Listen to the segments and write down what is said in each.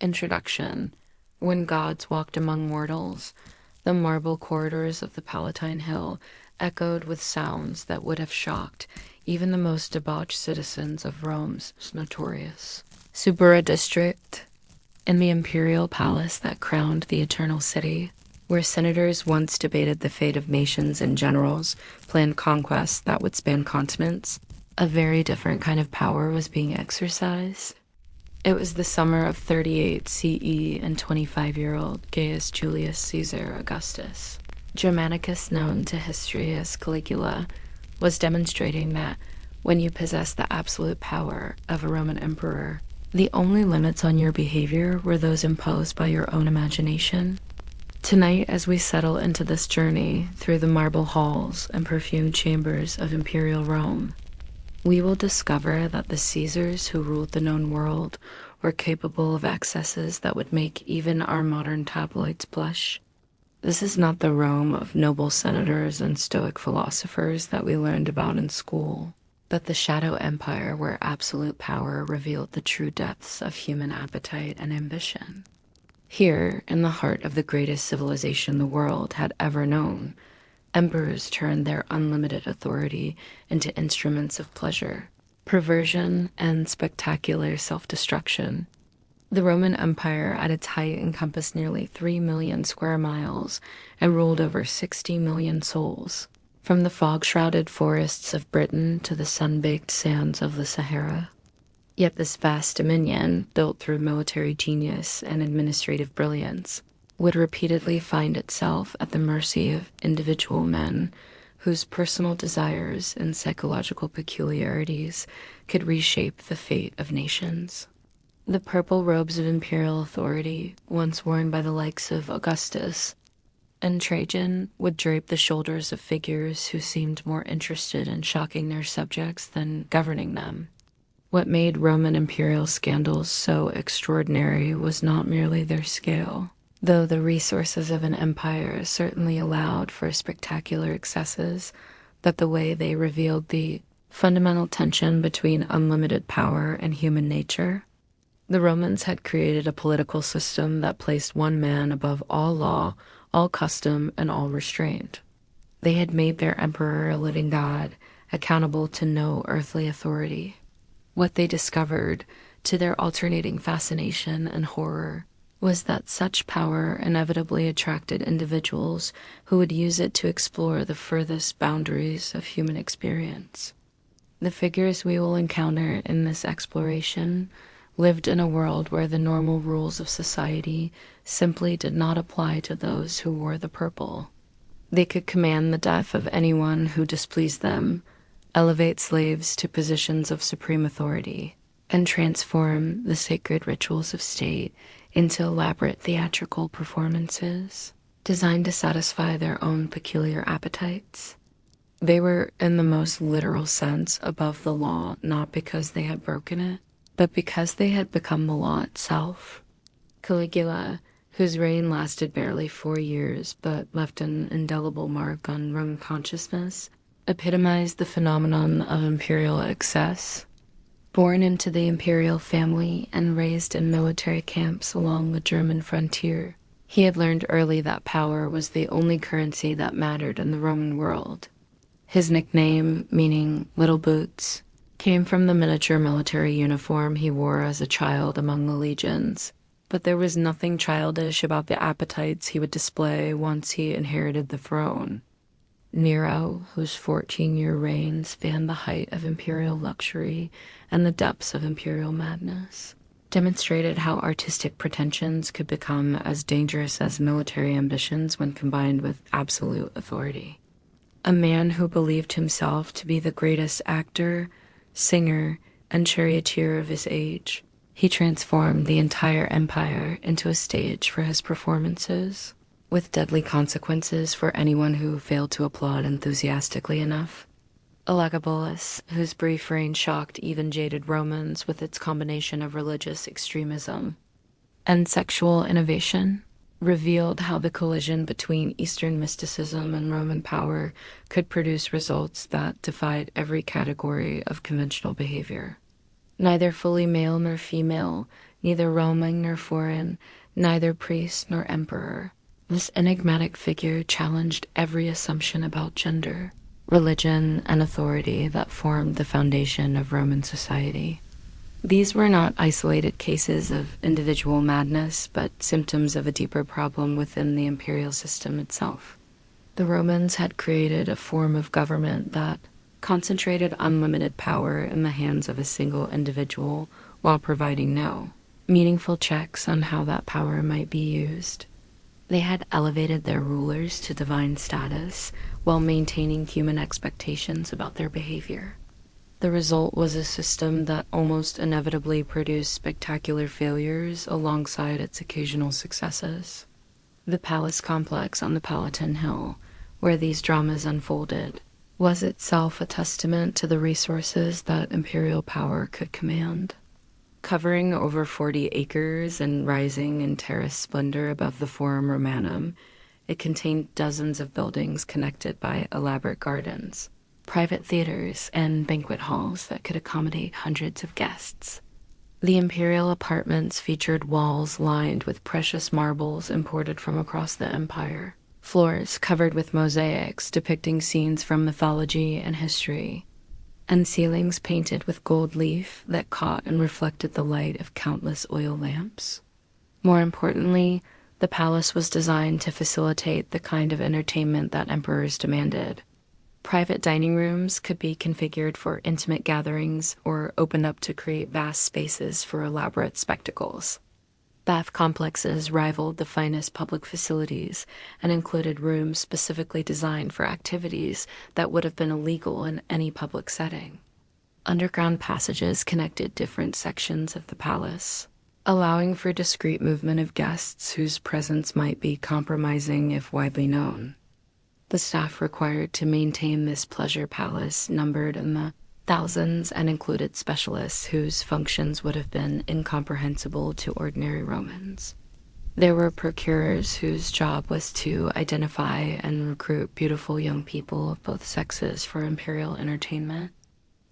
Introduction. When gods walked among mortals, the marble corridors of the Palatine Hill echoed with sounds that would have shocked even the most debauched citizens of Rome's notorious Subura district. In the imperial palace that crowned the eternal city, where senators once debated the fate of nations and generals planned conquests that would span continents, a very different kind of power was being exercised. It was the summer of 38 CE, and 25-year-old Gaius Julius Caesar Augustus, Germanicus known to history as Caligula, was demonstrating that when you possess the absolute power of a Roman emperor, the only limits on your behavior were those imposed by your own imagination. Tonight, as we settle into this journey through the marble halls and perfumed chambers of imperial Rome, we will discover that the Caesars who ruled the known world were capable of excesses that would make even our modern tabloids blush. This is not the Rome of noble senators and stoic philosophers that we learned about in school, but the shadow empire where absolute power revealed the true depths of human appetite and ambition. Here, in the heart of the greatest civilization the world had ever known, emperors turned their unlimited authority into instruments of pleasure, perversion, and spectacular self-destruction. The Roman Empire at its height encompassed nearly 3 million square miles and ruled over 60 million souls, from the fog-shrouded forests of Britain to the sun-baked sands of the Sahara. Yet this vast dominion, built through military genius and administrative brilliance, would repeatedly find itself at the mercy of individual men whose personal desires and psychological peculiarities could reshape the fate of nations. The purple robes of imperial authority, once worn by the likes of Augustus and Trajan, would drape the shoulders of figures who seemed more interested in shocking their subjects than governing them. What made Roman imperial scandals so extraordinary was not merely their scale, though the resources of an empire certainly allowed for spectacular excesses, but the way they revealed the fundamental tension between unlimited power and human nature. The Romans had created a political system that placed one man above all law, all custom, and all restraint. They had made their emperor a living god, accountable to no earthly authority. What they discovered, to their alternating fascination and horror, was that such power inevitably attracted individuals who would use it to explore the furthest boundaries of human experience. The figures we will encounter in this exploration lived in a world where the normal rules of society simply did not apply to those who wore the purple. They could command the death of anyone who displeased them, elevate slaves to positions of supreme authority, and transform the sacred rituals of state into elaborate theatrical performances designed to satisfy their own peculiar appetites. They were, in the most literal sense, above the law, not because they had broken it, but because they had become the law itself. Caligula, whose reign lasted barely 4 years but left an indelible mark on Roman consciousness, epitomized the phenomenon of imperial excess. Born into the imperial family and raised in military camps along the German frontier, he had learned early that power was the only currency that mattered in the Roman world. His nickname, meaning Little Boots, came from the miniature military uniform he wore as a child among the legions, but there was nothing childish about the appetites he would display once he inherited the throne. Nero, whose 14-year reign spanned the height of imperial luxury and the depths of imperial madness, demonstrated how artistic pretensions could become as dangerous as military ambitions when combined with absolute authority. A man who believed himself to be the greatest actor, singer, and charioteer of his age, he transformed the entire empire into a stage for his performances, with deadly consequences for anyone who failed to applaud enthusiastically enough. Elagabalus, whose brief reign shocked even jaded Romans with its combination of religious extremism and sexual innovation, revealed how the collision between Eastern mysticism and Roman power could produce results that defied every category of conventional behavior. Neither fully male nor female, neither Roman nor foreign, neither priest nor emperor. This enigmatic figure challenged every assumption about gender, religion, and authority that formed the foundation of Roman society. These were not isolated cases of individual madness, but symptoms of a deeper problem within the imperial system itself. The Romans had created a form of government that concentrated unlimited power in the hands of a single individual while providing no meaningful checks on how that power might be used. They had elevated their rulers to divine status while maintaining human expectations about their behavior. The result was a system that almost inevitably produced spectacular failures alongside its occasional successes. The palace complex on the Palatine Hill, where these dramas unfolded, was itself a testament to the resources that imperial power could command. Covering over 40 acres and rising in terraced splendor above the Forum Romanum, it contained dozens of buildings connected by elaborate gardens, private theaters, and banquet halls that could accommodate hundreds of guests. The imperial apartments featured walls lined with precious marbles imported from across the empire, floors covered with mosaics depicting scenes from mythology and history, and ceilings painted with gold leaf that caught and reflected the light of countless oil lamps. More importantly, the palace was designed to facilitate the kind of entertainment that emperors demanded. Private dining rooms could be configured for intimate gatherings or opened up to create vast spaces for elaborate spectacles. Bath complexes rivaled the finest public facilities and included rooms specifically designed for activities that would have been illegal in any public setting. Underground passages connected different sections of the palace, allowing for discreet movement of guests whose presence might be compromising if widely known. The staff required to maintain this pleasure palace numbered in the thousands and included specialists whose functions would have been incomprehensible to ordinary Romans. There were procurers whose job was to identify and recruit beautiful young people of both sexes for imperial entertainment.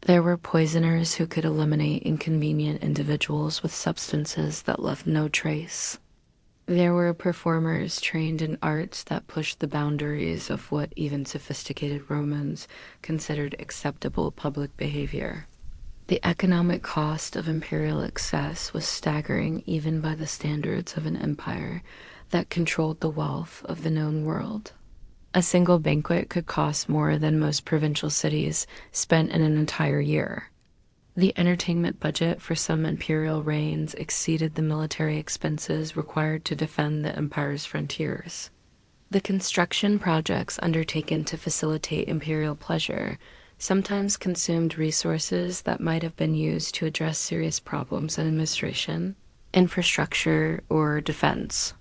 There were poisoners who could eliminate inconvenient individuals with substances that left no trace. There were performers trained in arts that pushed the boundaries of what even sophisticated Romans considered acceptable public behavior. The economic cost of imperial excess was staggering even by the standards of an empire that controlled the wealth of the known world. A single banquet could cost more than most provincial cities spent in an entire year. The entertainment budget for some imperial reigns exceeded the military expenses required to defend the empire's frontiers. The construction projects undertaken to facilitate imperial pleasure sometimes consumed resources that might have been used to address serious problems in administration, infrastructure, or defense.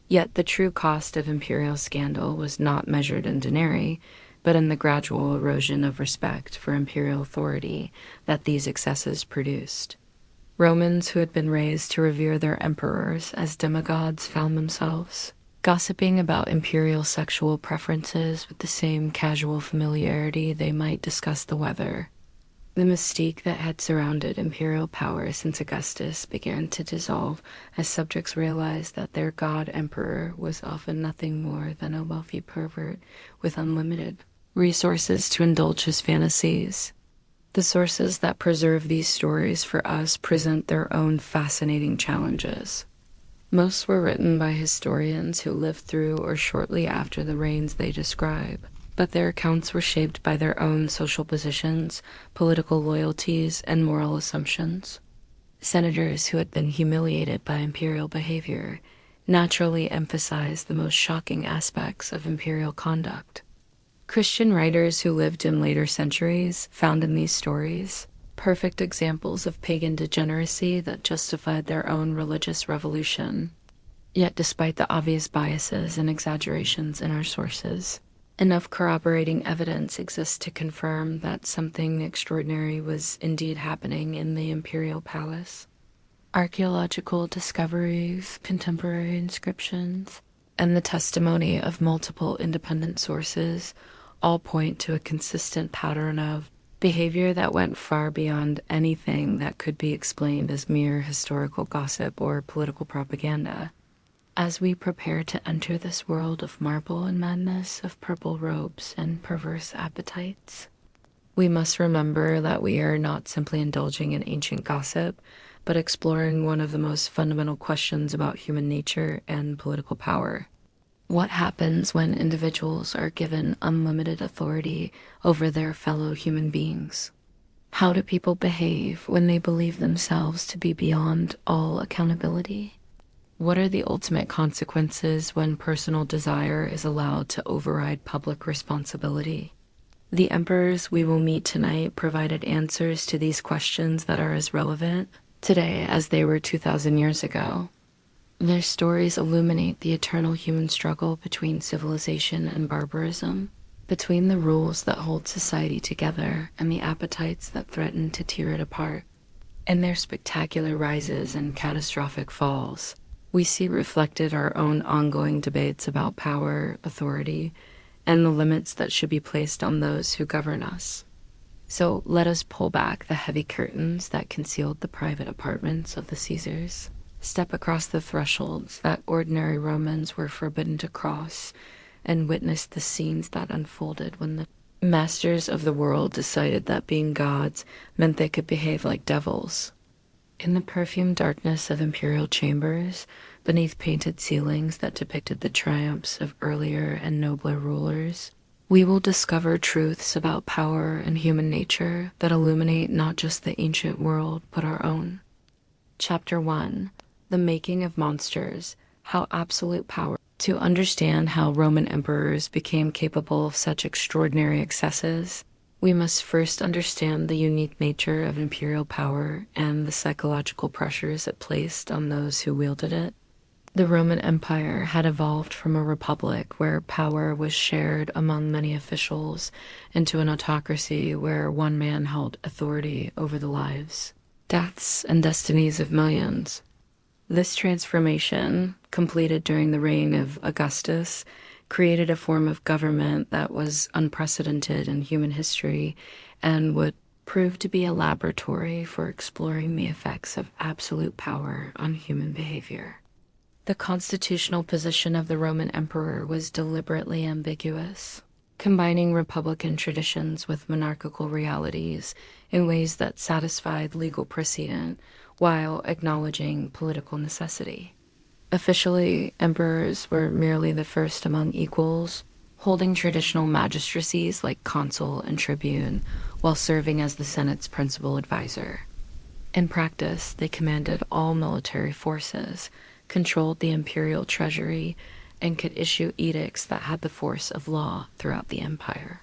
Yet the true cost of imperial scandal was not measured in denarii, but in the gradual erosion of respect for imperial authority that these excesses produced. Romans who had been raised to revere their emperors as demigods found themselves gossiping about imperial sexual preferences with the same casual familiarity they might discuss the weather. The mystique that had surrounded imperial power since Augustus began to dissolve as subjects realized that their god-emperor was often nothing more than a wealthy pervert with unlimited resources to indulge his fantasies. The sources that preserve these stories for us present their own fascinating challenges. Most were written by historians who lived through or shortly after the reigns they describe, but their accounts were shaped by their own social positions, political loyalties, and moral assumptions. Senators who had been humiliated by imperial behavior naturally emphasized the most shocking aspects of imperial conduct. Christian writers who lived in later centuries found in these stories perfect examples of pagan degeneracy that justified their own religious revolution. Yet despite the obvious biases and exaggerations in our sources, enough corroborating evidence exists to confirm that something extraordinary was indeed happening in the imperial palace. Archaeological discoveries, contemporary inscriptions, and the testimony of multiple independent sources all point to a consistent pattern of behavior that went far beyond anything that could be explained as mere historical gossip or political propaganda. As we prepare to enter this world of marble and madness, of purple robes and perverse appetites, we must remember that we are not simply indulging in ancient gossip, but exploring one of the most fundamental questions about human nature and political power. What happens when individuals are given unlimited authority over their fellow human beings? How do people behave when they believe themselves to be beyond all accountability? What are the ultimate consequences when personal desire is allowed to override public responsibility? The emperors we will meet tonight provided answers to these questions that are as relevant today as they were 2,000 years ago. Their stories illuminate the eternal human struggle between civilization and barbarism, between the rules that hold society together and the appetites that threaten to tear it apart. In their spectacular rises and catastrophic falls, we see reflected our own ongoing debates about power, authority, and the limits that should be placed on those who govern us. So let us pull back the heavy curtains that concealed the private apartments of the Caesars, step across the thresholds that ordinary Romans were forbidden to cross, and witness the scenes that unfolded when the masters of the world decided that being gods meant they could behave like devils. In the perfumed darkness of imperial chambers, beneath painted ceilings that depicted the triumphs of earlier and nobler rulers, we will discover truths about power and human nature that illuminate not just the ancient world, but our own. Chapter 1. The Making of Monsters, How Absolute Power. To understand how Roman emperors became capable of such extraordinary excesses, we must first understand the unique nature of imperial power and the psychological pressures it placed on those who wielded it. The Roman Empire had evolved from a republic where power was shared among many officials into an autocracy where one man held authority over the lives, deaths, and destinies of millions. This transformation, completed during the reign of Augustus, created a form of government that was unprecedented in human history and would prove to be a laboratory for exploring the effects of absolute power on human behavior. The constitutional position of the Roman emperor was deliberately ambiguous, combining republican traditions with monarchical realities in ways that satisfied legal precedent while acknowledging political necessity. Officially, emperors were merely the first among equals, holding traditional magistracies like consul and tribune while serving as the Senate's principal advisor. In practice, they commanded all military forces, controlled the imperial treasury, and could issue edicts that had the force of law throughout the empire.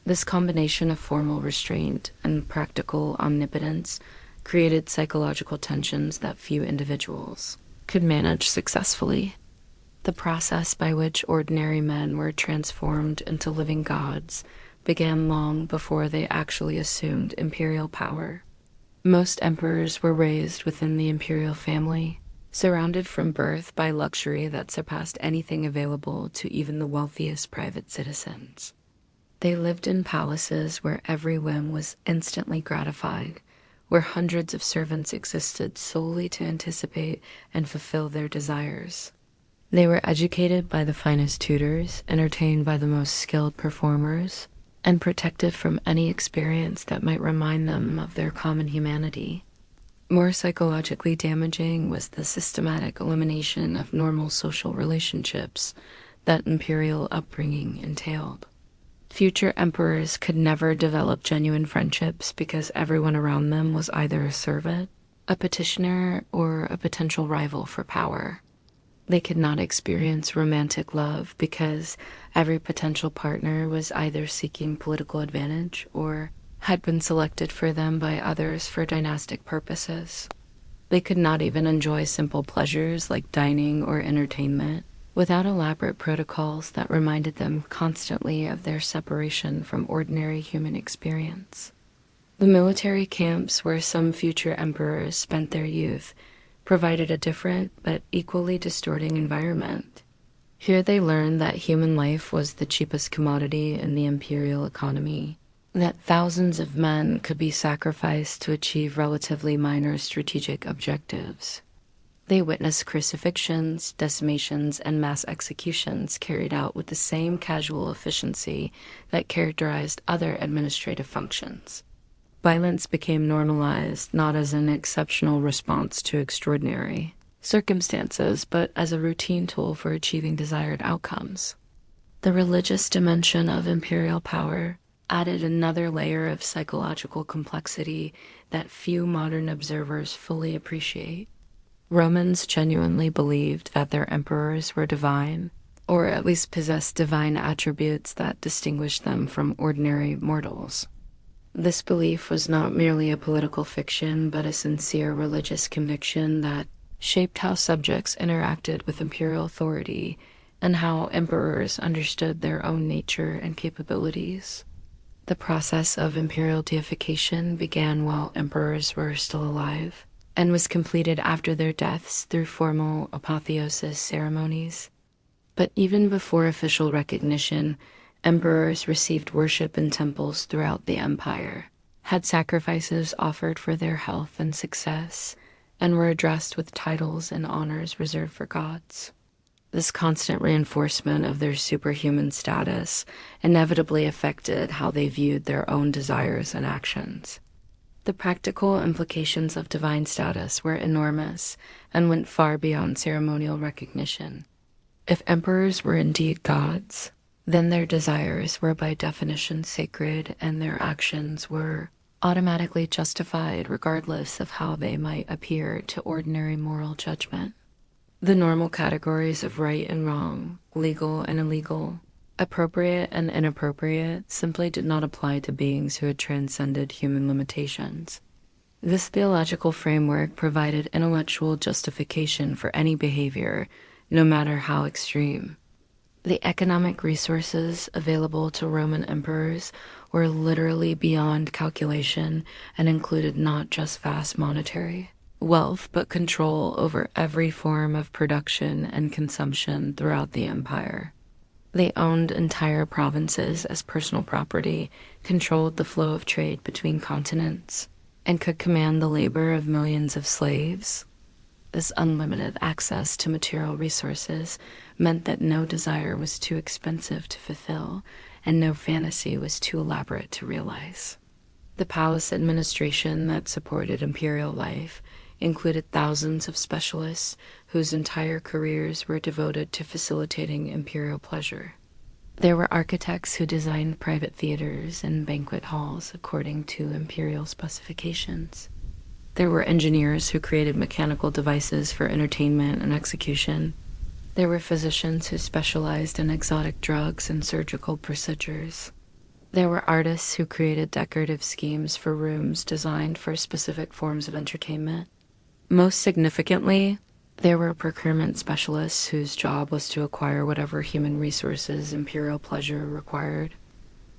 This combination of formal restraint and practical omnipotence created psychological tensions that few individuals could manage successfully. The process by which ordinary men were transformed into living gods began long before they actually assumed imperial power. Most emperors were raised within the imperial family, surrounded from birth by luxury that surpassed anything available to even the wealthiest private citizens. They lived in palaces where every whim was instantly gratified, where hundreds of servants existed solely to anticipate and fulfill their desires. They were educated by the finest tutors, entertained by the most skilled performers, and protected from any experience that might remind them of their common humanity. More psychologically damaging was the systematic elimination of normal social relationships that imperial upbringing entailed. Future emperors could never develop genuine friendships because everyone around them was either a servant, a petitioner, or a potential rival for power. They could not experience romantic love because every potential partner was either seeking political advantage or had been selected for them by others for dynastic purposes. They could not even enjoy simple pleasures like dining or entertainment without elaborate protocols that reminded them constantly of their separation from ordinary human experience. The military camps where some future emperors spent their youth provided a different but equally distorting environment. Here they learned that human life was the cheapest commodity in the imperial economy, that thousands of men could be sacrificed to achieve relatively minor strategic objectives. They witnessed crucifixions, decimations, and mass executions carried out with the same casual efficiency that characterized other administrative functions. Violence became normalized not as an exceptional response to extraordinary circumstances, but as a routine tool for achieving desired outcomes. The religious dimension of imperial power added another layer of psychological complexity that few modern observers fully appreciate. Romans genuinely believed that their emperors were divine, or at least possessed divine attributes that distinguished them from ordinary mortals. This belief was not merely a political fiction, but a sincere religious conviction that shaped how subjects interacted with imperial authority and how emperors understood their own nature and capabilities. The process of imperial deification began while emperors were still alive, and was completed after their deaths through formal apotheosis ceremonies. But even before official recognition, emperors received worship in temples throughout the empire, had sacrifices offered for their health and success, and were addressed with titles and honors reserved for gods. This constant reinforcement of their superhuman status inevitably affected how they viewed their own desires and actions. The practical implications of divine status were enormous and went far beyond ceremonial recognition. If emperors were indeed gods, then their desires were by definition sacred and their actions were automatically justified regardless of how they might appear to ordinary moral judgment. The normal categories of right and wrong, legal and illegal, appropriate and inappropriate simply did not apply to beings who had transcended human limitations. This theological framework provided intellectual justification for any behavior, no matter how extreme. The economic resources available to Roman emperors were literally beyond calculation and included not just vast monetary wealth, but control over every form of production and consumption throughout the empire. They owned entire provinces as personal property, controlled the flow of trade between continents, and could command the labor of millions of slaves. This unlimited access to material resources meant that no desire was too expensive to fulfill, and no fantasy was too elaborate to realize. The palace administration that supported imperial life included thousands of specialists whose entire careers were devoted to facilitating imperial pleasure. There were architects who designed private theaters and banquet halls according to imperial specifications. There were engineers who created mechanical devices for entertainment and execution. There were physicians who specialized in exotic drugs and surgical procedures. There were artists who created decorative schemes for rooms designed for specific forms of entertainment. Most significantly, there were procurement specialists whose job was to acquire whatever human resources imperial pleasure required.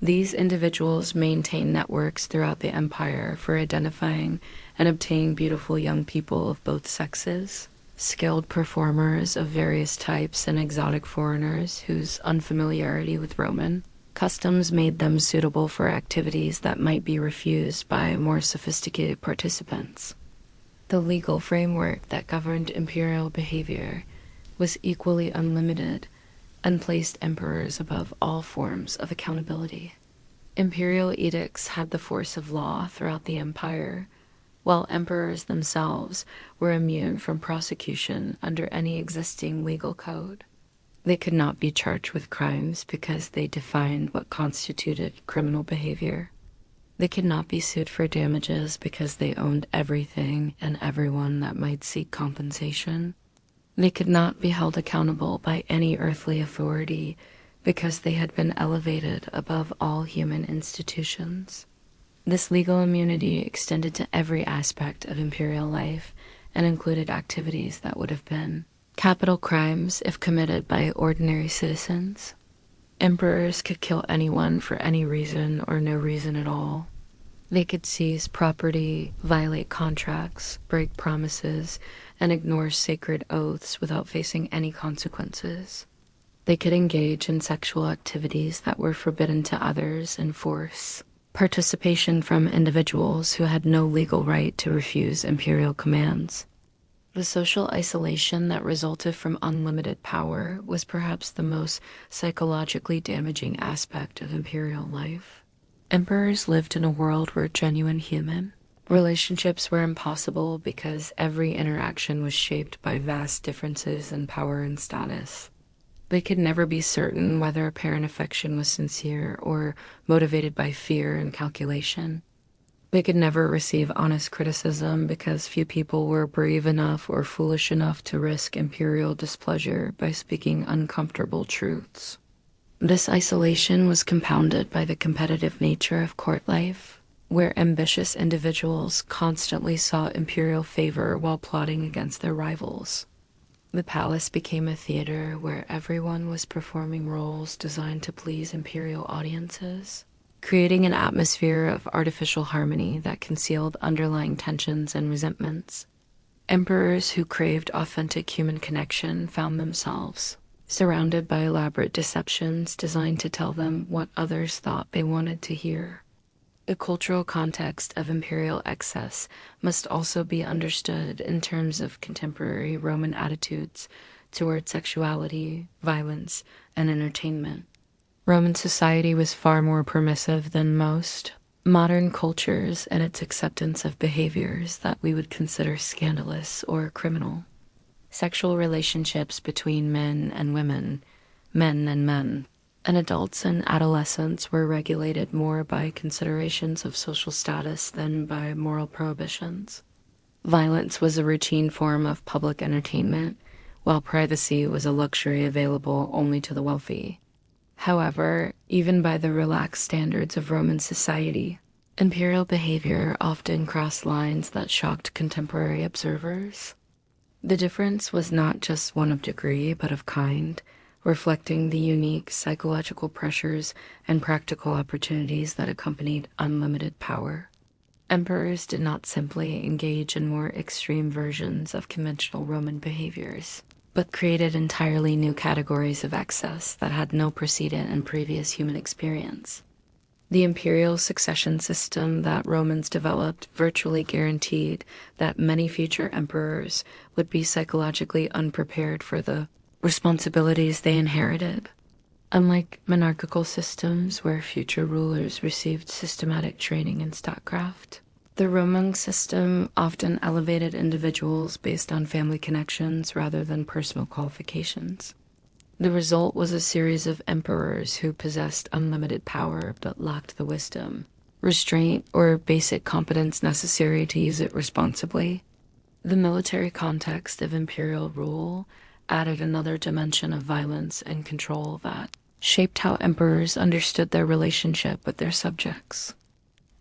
These individuals maintained networks throughout the empire for identifying and obtaining beautiful young people of both sexes, skilled performers of various types, and exotic foreigners whose unfamiliarity with Roman customs made them suitable for activities that might be refused by more sophisticated participants. The legal framework that governed imperial behavior was equally unlimited and placed emperors above all forms of accountability. Imperial edicts had the force of law throughout the empire, while emperors themselves were immune from prosecution under any existing legal code. They could not be charged with crimes because they defined what constituted criminal behavior. They could not be sued for damages because they owned everything and everyone that might seek compensation. They could not be held accountable by any earthly authority because they had been elevated above all human institutions. This legal immunity extended to every aspect of imperial life and included activities that would have been capital crimes if committed by ordinary citizens. Emperors could kill anyone for any reason or no reason at all. They could seize property, violate contracts, break promises, and ignore sacred oaths without facing any consequences. They could engage in sexual activities that were forbidden to others and force. participation from individuals who had no legal right to refuse imperial commands. The social isolation that resulted from unlimited power was perhaps the most psychologically damaging aspect of imperial life. Emperors lived in a world where genuine human relationships were impossible because every interaction was shaped by vast differences in power and status. They could never be certain whether apparent affection was sincere or motivated by fear and calculation. They could never receive honest criticism because few people were brave enough or foolish enough to risk imperial displeasure by speaking uncomfortable truths. This isolation was compounded by the competitive nature of court life, where ambitious individuals constantly sought imperial favor while plotting against their rivals. The palace became a theater where everyone was performing roles designed to please imperial audiences, creating an atmosphere of artificial harmony that concealed underlying tensions and resentments. Emperors who craved authentic human connection found themselves surrounded by elaborate deceptions designed to tell them what others thought they wanted to hear. The cultural context of imperial excess must also be understood in terms of contemporary Roman attitudes toward sexuality, violence, and entertainment. Roman society was far more permissive than most modern cultures in its acceptance of behaviors that we would consider scandalous or criminal. Sexual relationships between men and women, men and men, and adults and adolescents were regulated more by considerations of social status than by moral prohibitions. Violence was a routine form of public entertainment, while privacy was a luxury available only to the wealthy. However, even by the relaxed standards of Roman society, imperial behavior often crossed lines that shocked contemporary observers. The difference was not just one of degree, but of kind, reflecting the unique psychological pressures and practical opportunities that accompanied unlimited power. Emperors did not simply engage in more extreme versions of conventional Roman behaviors, but created entirely new categories of excess that had no precedent in previous human experience. The imperial succession system that Romans developed virtually guaranteed that many future emperors would be psychologically unprepared for the responsibilities they inherited. Unlike monarchical systems where future rulers received systematic training in statecraft, the Roman system often elevated individuals based on family connections rather than personal qualifications. The result was a series of emperors who possessed unlimited power but lacked the wisdom, restraint, or basic competence necessary to use it responsibly. The military context of imperial rule added another dimension of violence and control that shaped how emperors understood their relationship with their subjects.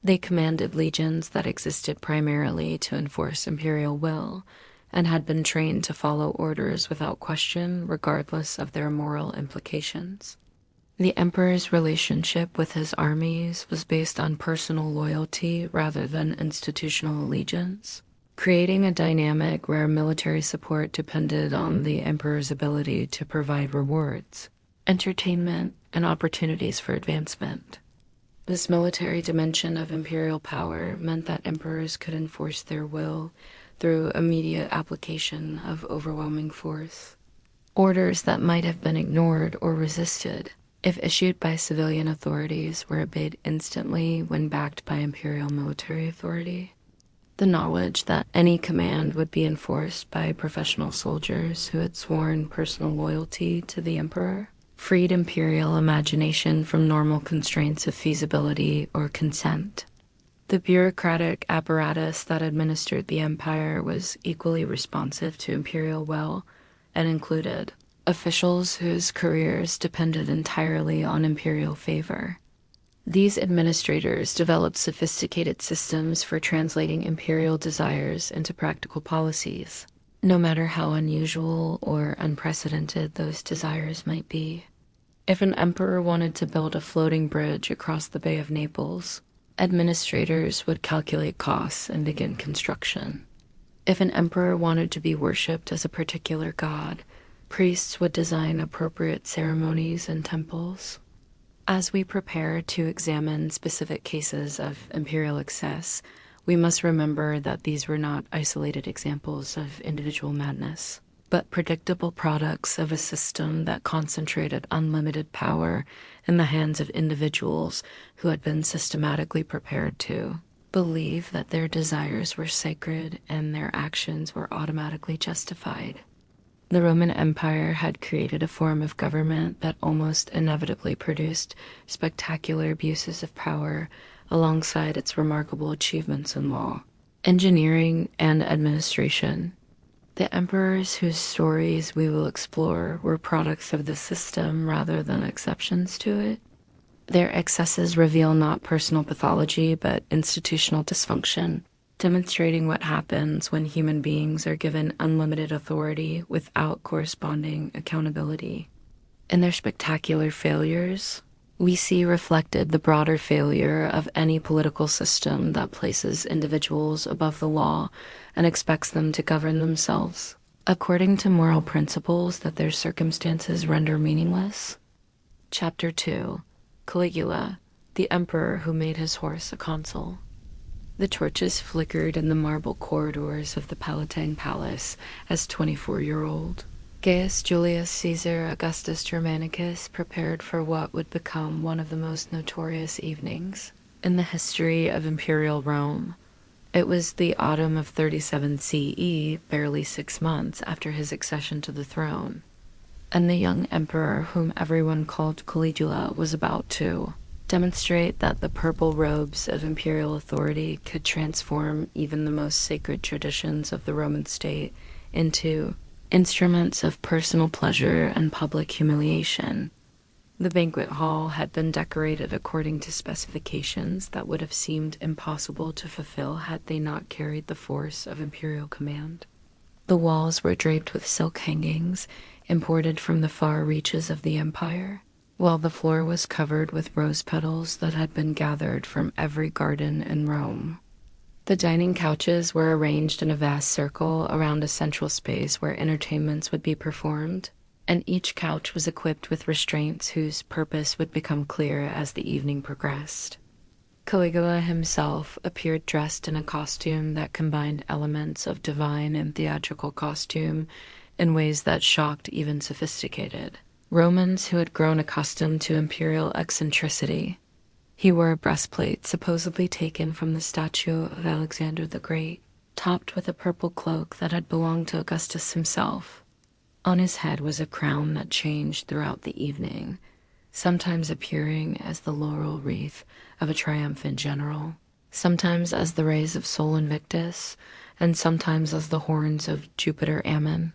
They commanded legions that existed primarily to enforce imperial will and had been trained to follow orders without question, regardless of their moral implications. The emperor's relationship with his armies was based on personal loyalty rather than institutional allegiance, creating a dynamic where military support depended on the emperor's ability to provide rewards, entertainment, and opportunities for advancement. This military dimension of imperial power meant that emperors could enforce their will through immediate application of overwhelming force. Orders that might have been ignored or resisted, if issued by civilian authorities, were obeyed instantly when backed by imperial military authority. The knowledge that any command would be enforced by professional soldiers who had sworn personal loyalty to the emperor freed imperial imagination from normal constraints of feasibility or consent. The bureaucratic apparatus that administered the empire was equally responsive to imperial will and included officials whose careers depended entirely on imperial favor. These administrators developed sophisticated systems for translating imperial desires into practical policies, no matter how unusual or unprecedented those desires might be. If an emperor wanted to build a floating bridge across the Bay of Naples, administrators would calculate costs and begin construction. If an emperor wanted to be worshipped as a particular god, priests would design appropriate ceremonies and temples. As we prepare to examine specific cases of imperial excess, we must remember that these were not isolated examples of individual madness, but predictable products of a system that concentrated unlimited power in the hands of individuals who had been systematically prepared to believe that their desires were sacred and their actions were automatically justified. The Roman Empire had created a form of government that almost inevitably produced spectacular abuses of power alongside its remarkable achievements in law, engineering, and administration. The emperors whose stories we will explore were products of the system rather than exceptions to it. Their excesses reveal not personal pathology but institutional dysfunction, demonstrating what happens when human beings are given unlimited authority without corresponding accountability. In their spectacular failures, we see reflected the broader failure of any political system that places individuals above the law and expects them to govern themselves according to moral principles that their circumstances render meaningless. Chapter 2. Caligula, the emperor who made his horse a consul. The torches flickered in the marble corridors of the Palatine Palace as 24-year-old Gaius Julius Caesar Augustus Germanicus prepared for what would become one of the most notorious evenings in the history of imperial Rome. It was the autumn of 37 CE, barely 6 months after his accession to the throne, and the young emperor, whom everyone called Caligula, was about to demonstrate that the purple robes of imperial authority could transform even the most sacred traditions of the Roman state into instruments of personal pleasure and public humiliation. The banquet hall had been decorated according to specifications that would have seemed impossible to fulfill had they not carried the force of imperial command. The walls were draped with silk hangings imported from the far reaches of the empire, while the floor was covered with rose petals that had been gathered from every garden in Rome. The dining couches were arranged in a vast circle around a central space where entertainments would be performed, and each couch was equipped with restraints whose purpose would become clear as the evening progressed. Caligula himself appeared dressed in a costume that combined elements of divine and theatrical costume in ways that shocked even sophisticated Romans who had grown accustomed to imperial eccentricity. He wore a breastplate supposedly taken from the statue of Alexander the Great, topped with a purple cloak that had belonged to Augustus himself. On his head was a crown that changed throughout the evening, sometimes appearing as the laurel wreath of a triumphant general, sometimes as the rays of Sol Invictus, and sometimes as the horns of Jupiter Ammon.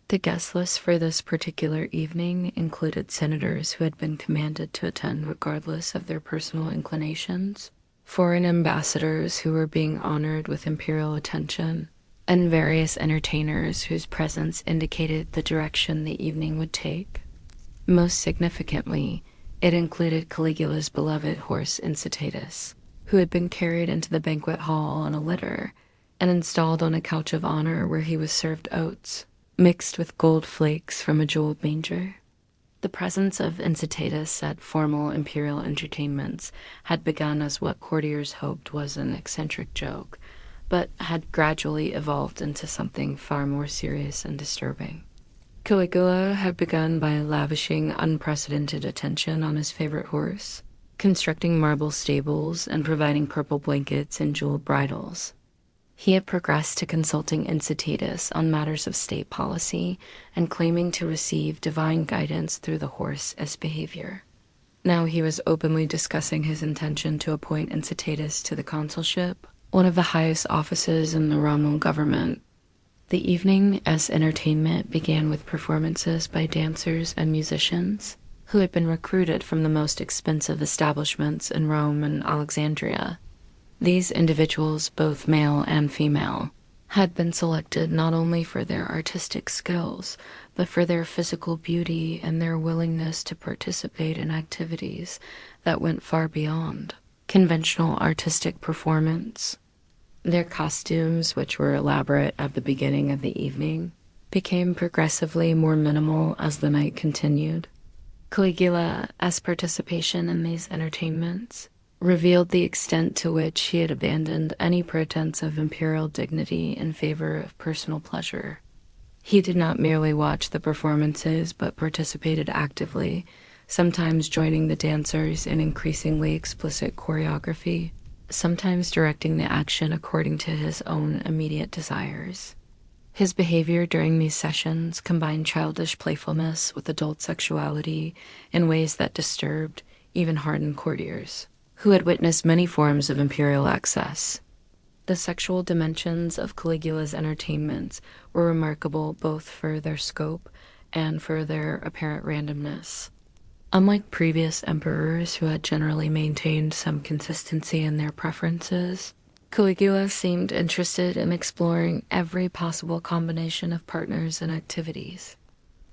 The guest list for this particular evening included senators who had been commanded to attend regardless of their personal inclinations, foreign ambassadors who were being honored with imperial attention, and various entertainers whose presence indicated the direction the evening would take. Most significantly, it included Caligula's beloved horse Incitatus, who had been carried into the banquet hall on a litter and installed on a couch of honor where he was served oats, mixed with gold flakes from a jeweled manger. The presence of Incitatus at formal imperial entertainments had begun as what courtiers hoped was an eccentric joke, but had gradually evolved into something far more serious and disturbing. Caligula had begun by lavishing unprecedented attention on his favorite horse, constructing marble stables and providing purple blankets and jeweled bridles. He had progressed to consulting Incitatus on matters of state policy and claiming to receive divine guidance through the horse's behavior. Now he was openly discussing his intention to appoint Incitatus to the consulship, one of the highest offices in the Roman government. The evening as entertainment began with performances by dancers and musicians who had been recruited from the most expensive establishments in Rome and Alexandria. These individuals, both male and female, had been selected not only for their artistic skills, but for their physical beauty and their willingness to participate in activities that went far beyond conventional artistic performance. Their costumes, which were elaborate at the beginning of the evening, became progressively more minimal as the night continued. Caligula's participation in these entertainments revealed the extent to which he had abandoned any pretense of imperial dignity in favor of personal pleasure. He did not merely watch the performances, but participated actively, sometimes joining the dancers in increasingly explicit choreography, sometimes directing the action according to his own immediate desires. His behavior during these sessions combined childish playfulness with adult sexuality in ways that disturbed, even hardened courtiers, who had witnessed many forms of imperial excess. The sexual dimensions of Caligula's entertainments were remarkable both for their scope and for their apparent randomness. Unlike previous emperors who had generally maintained some consistency in their preferences, Caligula seemed interested in exploring every possible combination of partners and activities.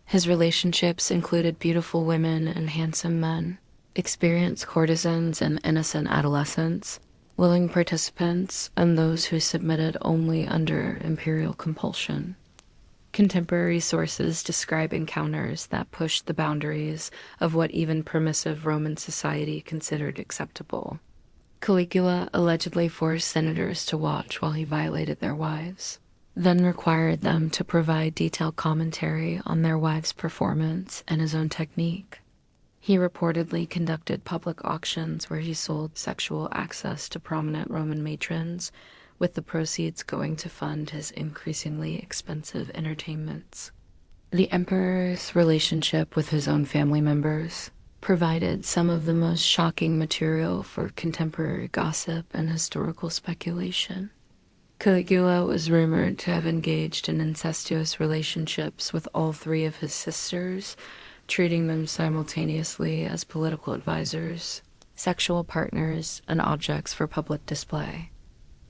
His relationships included beautiful women and handsome men, experienced courtesans and innocent adolescents, willing participants, and those who submitted only under imperial compulsion. Contemporary sources describe encounters that pushed the boundaries of what even permissive Roman society considered acceptable. Caligula allegedly forced senators to watch while he violated their wives, then required them to provide detailed commentary on their wives' performance and his own technique. He reportedly conducted public auctions where he sold sexual access to prominent Roman matrons, with the proceeds going to fund his increasingly expensive entertainments. The emperor's relationship with his own family members provided some of the most shocking material for contemporary gossip and historical speculation. Caligula was rumored to have engaged in incestuous relationships with all three of his sisters, treating them simultaneously as political advisors, sexual partners, and objects for public display.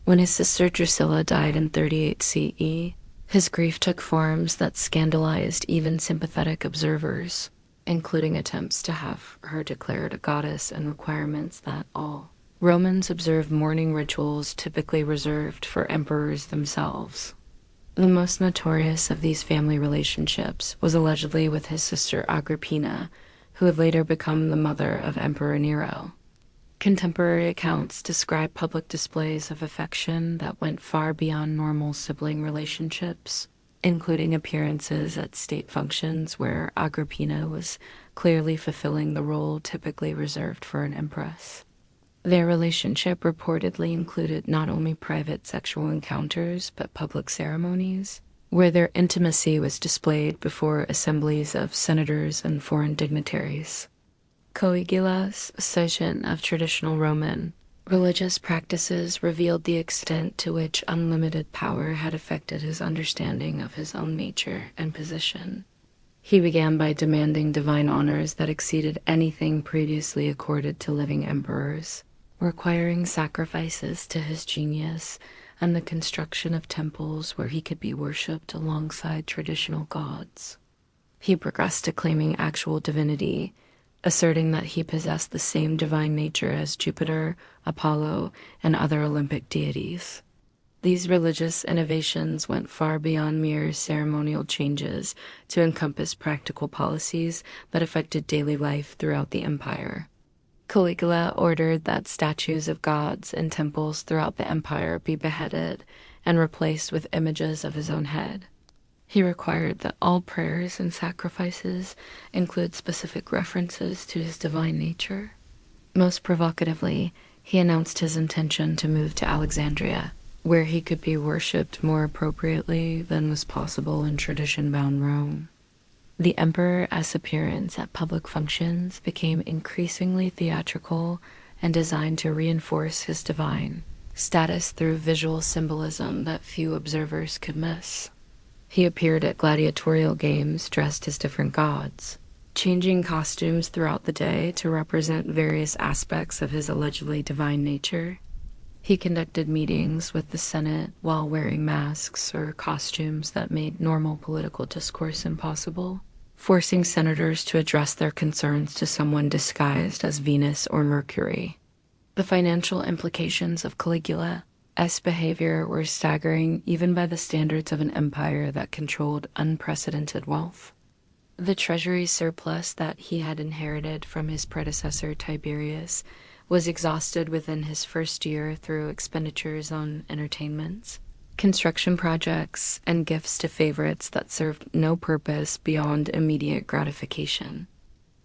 When his sister Drusilla died in 38 CE, his grief took forms that scandalized even sympathetic observers, including attempts to have her declared a goddess and requirements that all Romans observed mourning rituals typically reserved for emperors themselves. The most notorious of these family relationships was allegedly with his sister Agrippina, who would later become the mother of Emperor Nero. Contemporary accounts describe public displays of affection that went far beyond normal sibling relationships, including appearances at state functions where Agrippina was clearly fulfilling the role typically reserved for an empress. Their relationship reportedly included not only private sexual encounters but public ceremonies, where their intimacy was displayed before assemblies of senators and foreign dignitaries. Caligula's assertion of traditional Roman religious practices revealed the extent to which unlimited power had affected his understanding of his own nature and position. He began by demanding divine honors that exceeded anything previously accorded to living emperors, requiring sacrifices to his genius and the construction of temples where he could be worshipped alongside traditional gods. He progressed to claiming actual divinity, asserting that he possessed the same divine nature as Jupiter, Apollo, and other Olympic deities. These religious innovations went far beyond mere ceremonial changes to encompass practical policies that affected daily life throughout the empire. Caligula ordered that statues of gods in temples throughout the empire be beheaded and replaced with images of his own head. He required that all prayers and sacrifices include specific references to his divine nature. Most provocatively, he announced his intention to move to Alexandria, where he could be worshipped more appropriately than was possible in tradition-bound Rome. The emperor's appearance at public functions became increasingly theatrical and designed to reinforce his divine status through visual symbolism that few observers could miss. He appeared at gladiatorial games dressed as different gods, changing costumes throughout the day to represent various aspects of his allegedly divine nature. He conducted meetings with the Senate while wearing masks or costumes that made normal political discourse impossible, forcing senators to address their concerns to someone disguised as Venus or Mercury. The financial implications of Caligula's behavior were staggering even by the standards of an empire that controlled unprecedented wealth. The treasury surplus that he had inherited from his predecessor Tiberius was exhausted within his first year through expenditures on entertainments, construction projects, and gifts to favorites that served no purpose beyond immediate gratification.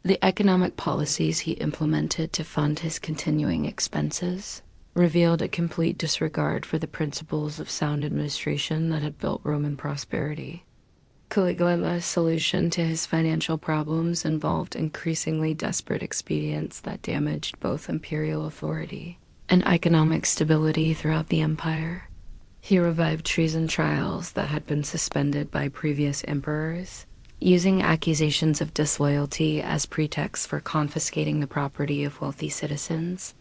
The economic policies he implemented to fund his continuing expenses revealed a complete disregard for the principles of sound administration that had built Roman prosperity. Caligula's solution to his financial problems involved increasingly desperate expedients that damaged both imperial authority and economic stability throughout the empire. He revived treason trials that had been suspended by previous emperors, using accusations of disloyalty as pretexts for confiscating the property of wealthy citizens.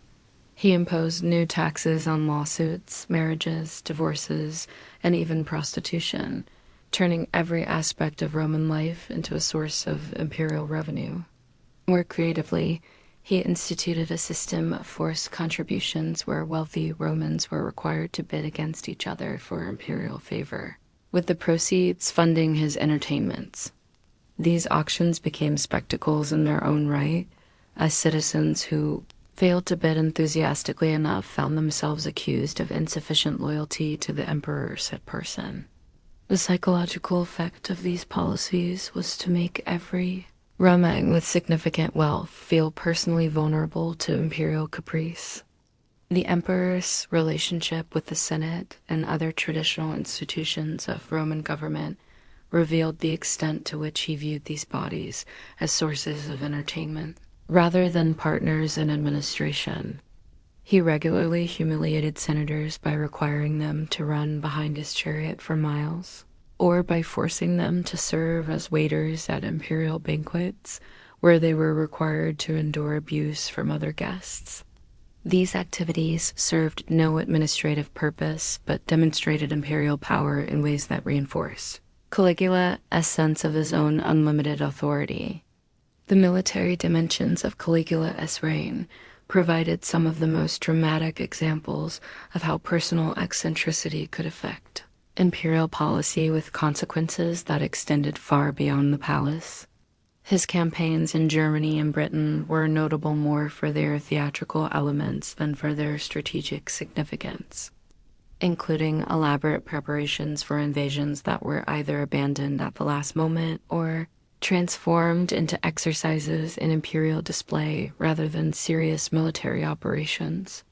He imposed new taxes on lawsuits, marriages, divorces, and even prostitution, turning every aspect of Roman life into a source of imperial revenue. More creatively, he instituted a system of forced contributions where wealthy Romans were required to bid against each other for imperial favor, with the proceeds funding his entertainments. These auctions became spectacles in their own right, as citizens who failed to bid enthusiastically enough found themselves accused of insufficient loyalty to the emperor said person. The psychological effect of these policies was to make every Roman with significant wealth feel personally vulnerable to imperial caprice. The emperor's relationship with the Senate and other traditional institutions of Roman government revealed the extent to which he viewed these bodies as sources of entertainment, rather than partners in administration. He regularly humiliated senators by requiring them to run behind his chariot for miles, or by forcing them to serve as waiters at imperial banquets, where they were required to endure abuse from other guests. These activities served no administrative purpose, but demonstrated imperial power in ways that reinforced Caligula's sense of his own unlimited authority. The military dimensions of Caligula's reign provided some of the most dramatic examples of how personal eccentricity could affect imperial policy with consequences that extended far beyond the palace. His campaigns in Germany and Britain were notable more for their theatrical elements than for their strategic significance, including elaborate preparations for invasions that were either abandoned at the last moment or transformed into exercises in imperial display rather than serious military operations.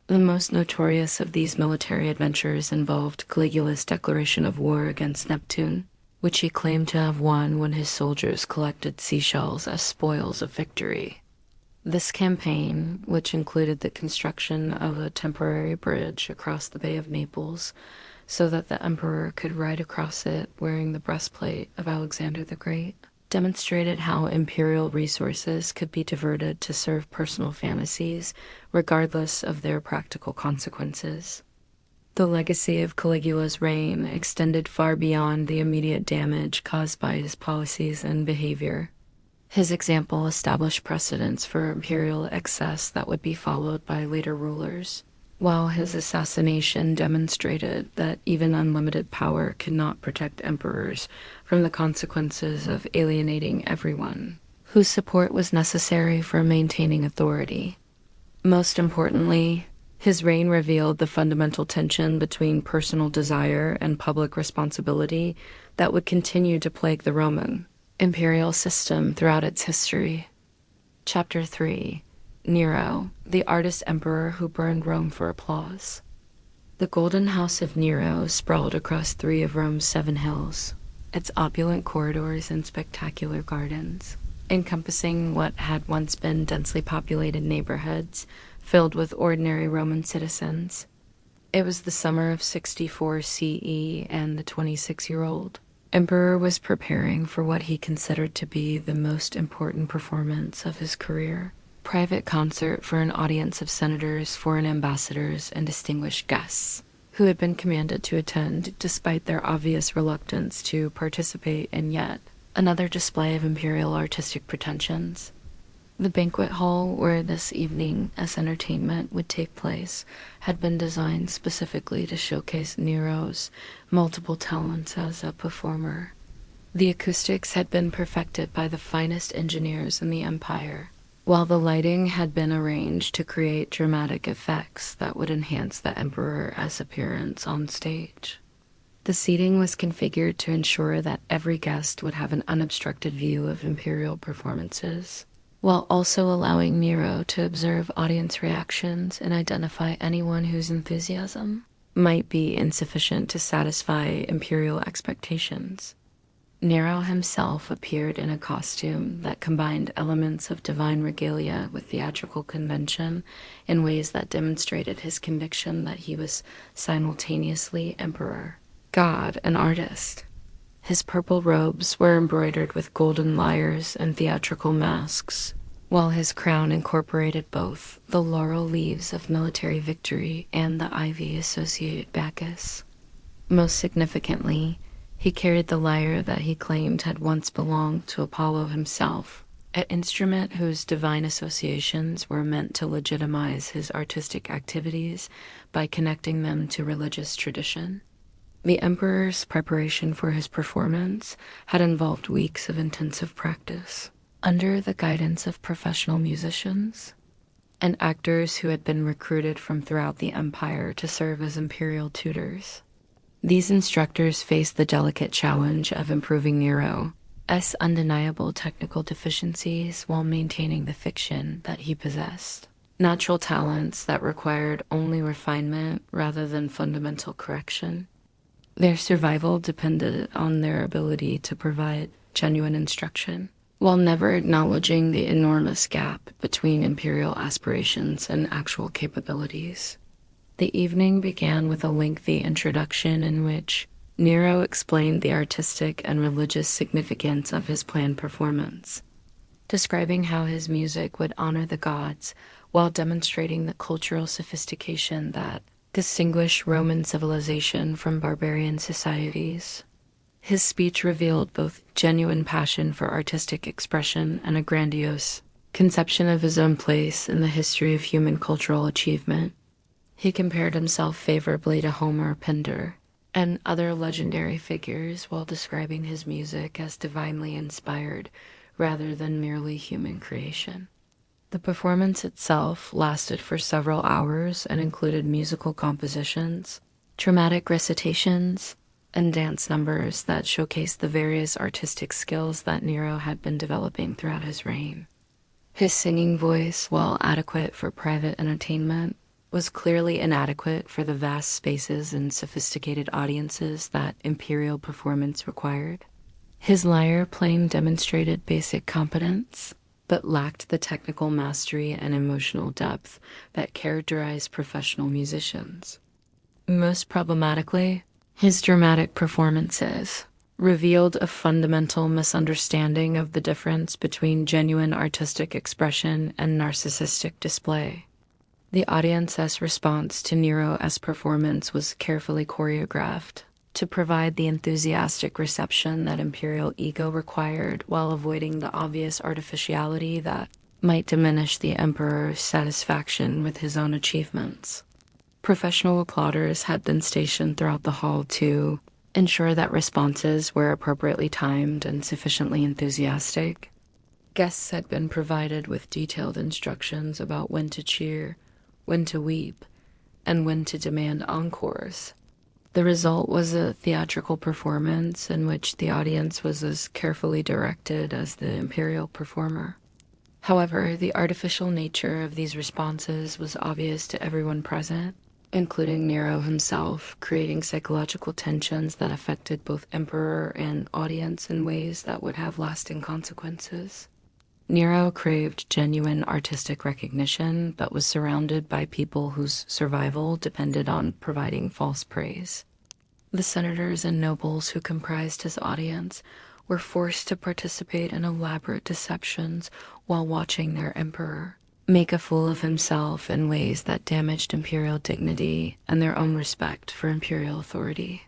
The most notorious of these military adventures involved Caligula's declaration of war against Neptune, which he claimed to have won when his soldiers collected seashells as spoils of victory. This campaign, which included the construction of a temporary bridge across the Bay of Naples so that the emperor could ride across it wearing the breastplate of Alexander the Great, demonstrated how imperial resources could be diverted to serve personal fantasies, regardless of their practical consequences. The legacy of Caligula's reign extended far beyond the immediate damage caused by his policies and behavior. His example established precedents for imperial excess that would be followed by later rulers, while his assassination demonstrated that even unlimited power could not protect emperors from the consequences of alienating everyone whose support was necessary for maintaining authority. Most importantly, his reign revealed the fundamental tension between personal desire and public responsibility that would continue to plague the Roman imperial system throughout its history. Chapter 3. Nero, the artist emperor who burned Rome for applause. The golden house of Nero sprawled across 3 of Rome's 7 hills, its opulent corridors and spectacular gardens, encompassing what had once been densely populated neighborhoods filled with ordinary Roman citizens. It was the summer of 64 CE, and the 26-year-old emperor was preparing for what he considered to be the most important performance of his career. Private concert for an audience of senators, foreign ambassadors, and distinguished guests who had been commanded to attend despite their obvious reluctance to participate in yet another display of imperial artistic pretensions. The banquet hall where this evening's entertainment would take place had been designed specifically to showcase Nero's multiple talents as a performer. The acoustics had been perfected by the finest engineers in the empire, while the lighting had been arranged to create dramatic effects that would enhance the emperor's appearance on stage. The seating was configured to ensure that every guest would have an unobstructed view of imperial performances, while also allowing Nero to observe audience reactions and identify anyone whose enthusiasm might be insufficient to satisfy imperial expectations. Nero himself appeared in a costume that combined elements of divine regalia with theatrical convention in ways that demonstrated his conviction that he was simultaneously emperor, god, and artist. His purple robes were embroidered with golden lyres and theatrical masks, while his crown incorporated both the laurel leaves of military victory and the ivy-associated Bacchus. Most significantly, he carried the lyre that he claimed had once belonged to Apollo himself, an instrument whose divine associations were meant to legitimize his artistic activities by connecting them to religious tradition. The emperor's preparation for his performance had involved weeks of intensive practice, under the guidance of professional musicians and actors who had been recruited from throughout the empire to serve as imperial tutors. These instructors faced the delicate challenge of improving Nero's undeniable technical deficiencies while maintaining the fiction that he possessed, natural talents that required only refinement rather than fundamental correction. Their survival depended on their ability to provide genuine instruction, while never acknowledging the enormous gap between imperial aspirations and actual capabilities. The evening began with a lengthy introduction in which Nero explained the artistic and religious significance of his planned performance, describing how his music would honor the gods while demonstrating the cultural sophistication that distinguished Roman civilization from barbarian societies. His speech revealed both genuine passion for artistic expression and a grandiose conception of his own place in the history of human cultural achievement. He compared himself favorably to Homer, Pindar, and other legendary figures while describing his music as divinely inspired rather than merely human creation. The performance itself lasted for several hours and included musical compositions, dramatic recitations, and dance numbers that showcased the various artistic skills that Nero had been developing throughout his reign. His singing voice, while adequate for private entertainment, was clearly inadequate for the vast spaces and sophisticated audiences that imperial performance required. His lyre playing demonstrated basic competence, but lacked the technical mastery and emotional depth that characterize professional musicians. Most problematically, his dramatic performances revealed a fundamental misunderstanding of the difference between genuine artistic expression and narcissistic display. The audience's response to Nero's performance was carefully choreographed to provide the enthusiastic reception that imperial ego required while avoiding the obvious artificiality that might diminish the emperor's satisfaction with his own achievements. Professional applauders had been stationed throughout the hall to ensure that responses were appropriately timed and sufficiently enthusiastic. Guests had been provided with detailed instructions about when to cheer, when to weep, and when to demand encores. The result was a theatrical performance in which the audience was as carefully directed as the imperial performer. However, the artificial nature of these responses was obvious to everyone present, including Nero himself, creating psychological tensions that affected both emperor and audience in ways that would have lasting consequences. Nero craved genuine artistic recognition, but was surrounded by people whose survival depended on providing false praise. The senators and nobles who comprised his audience were forced to participate in elaborate deceptions while watching their emperor make a fool of himself in ways that damaged imperial dignity and their own respect for imperial authority.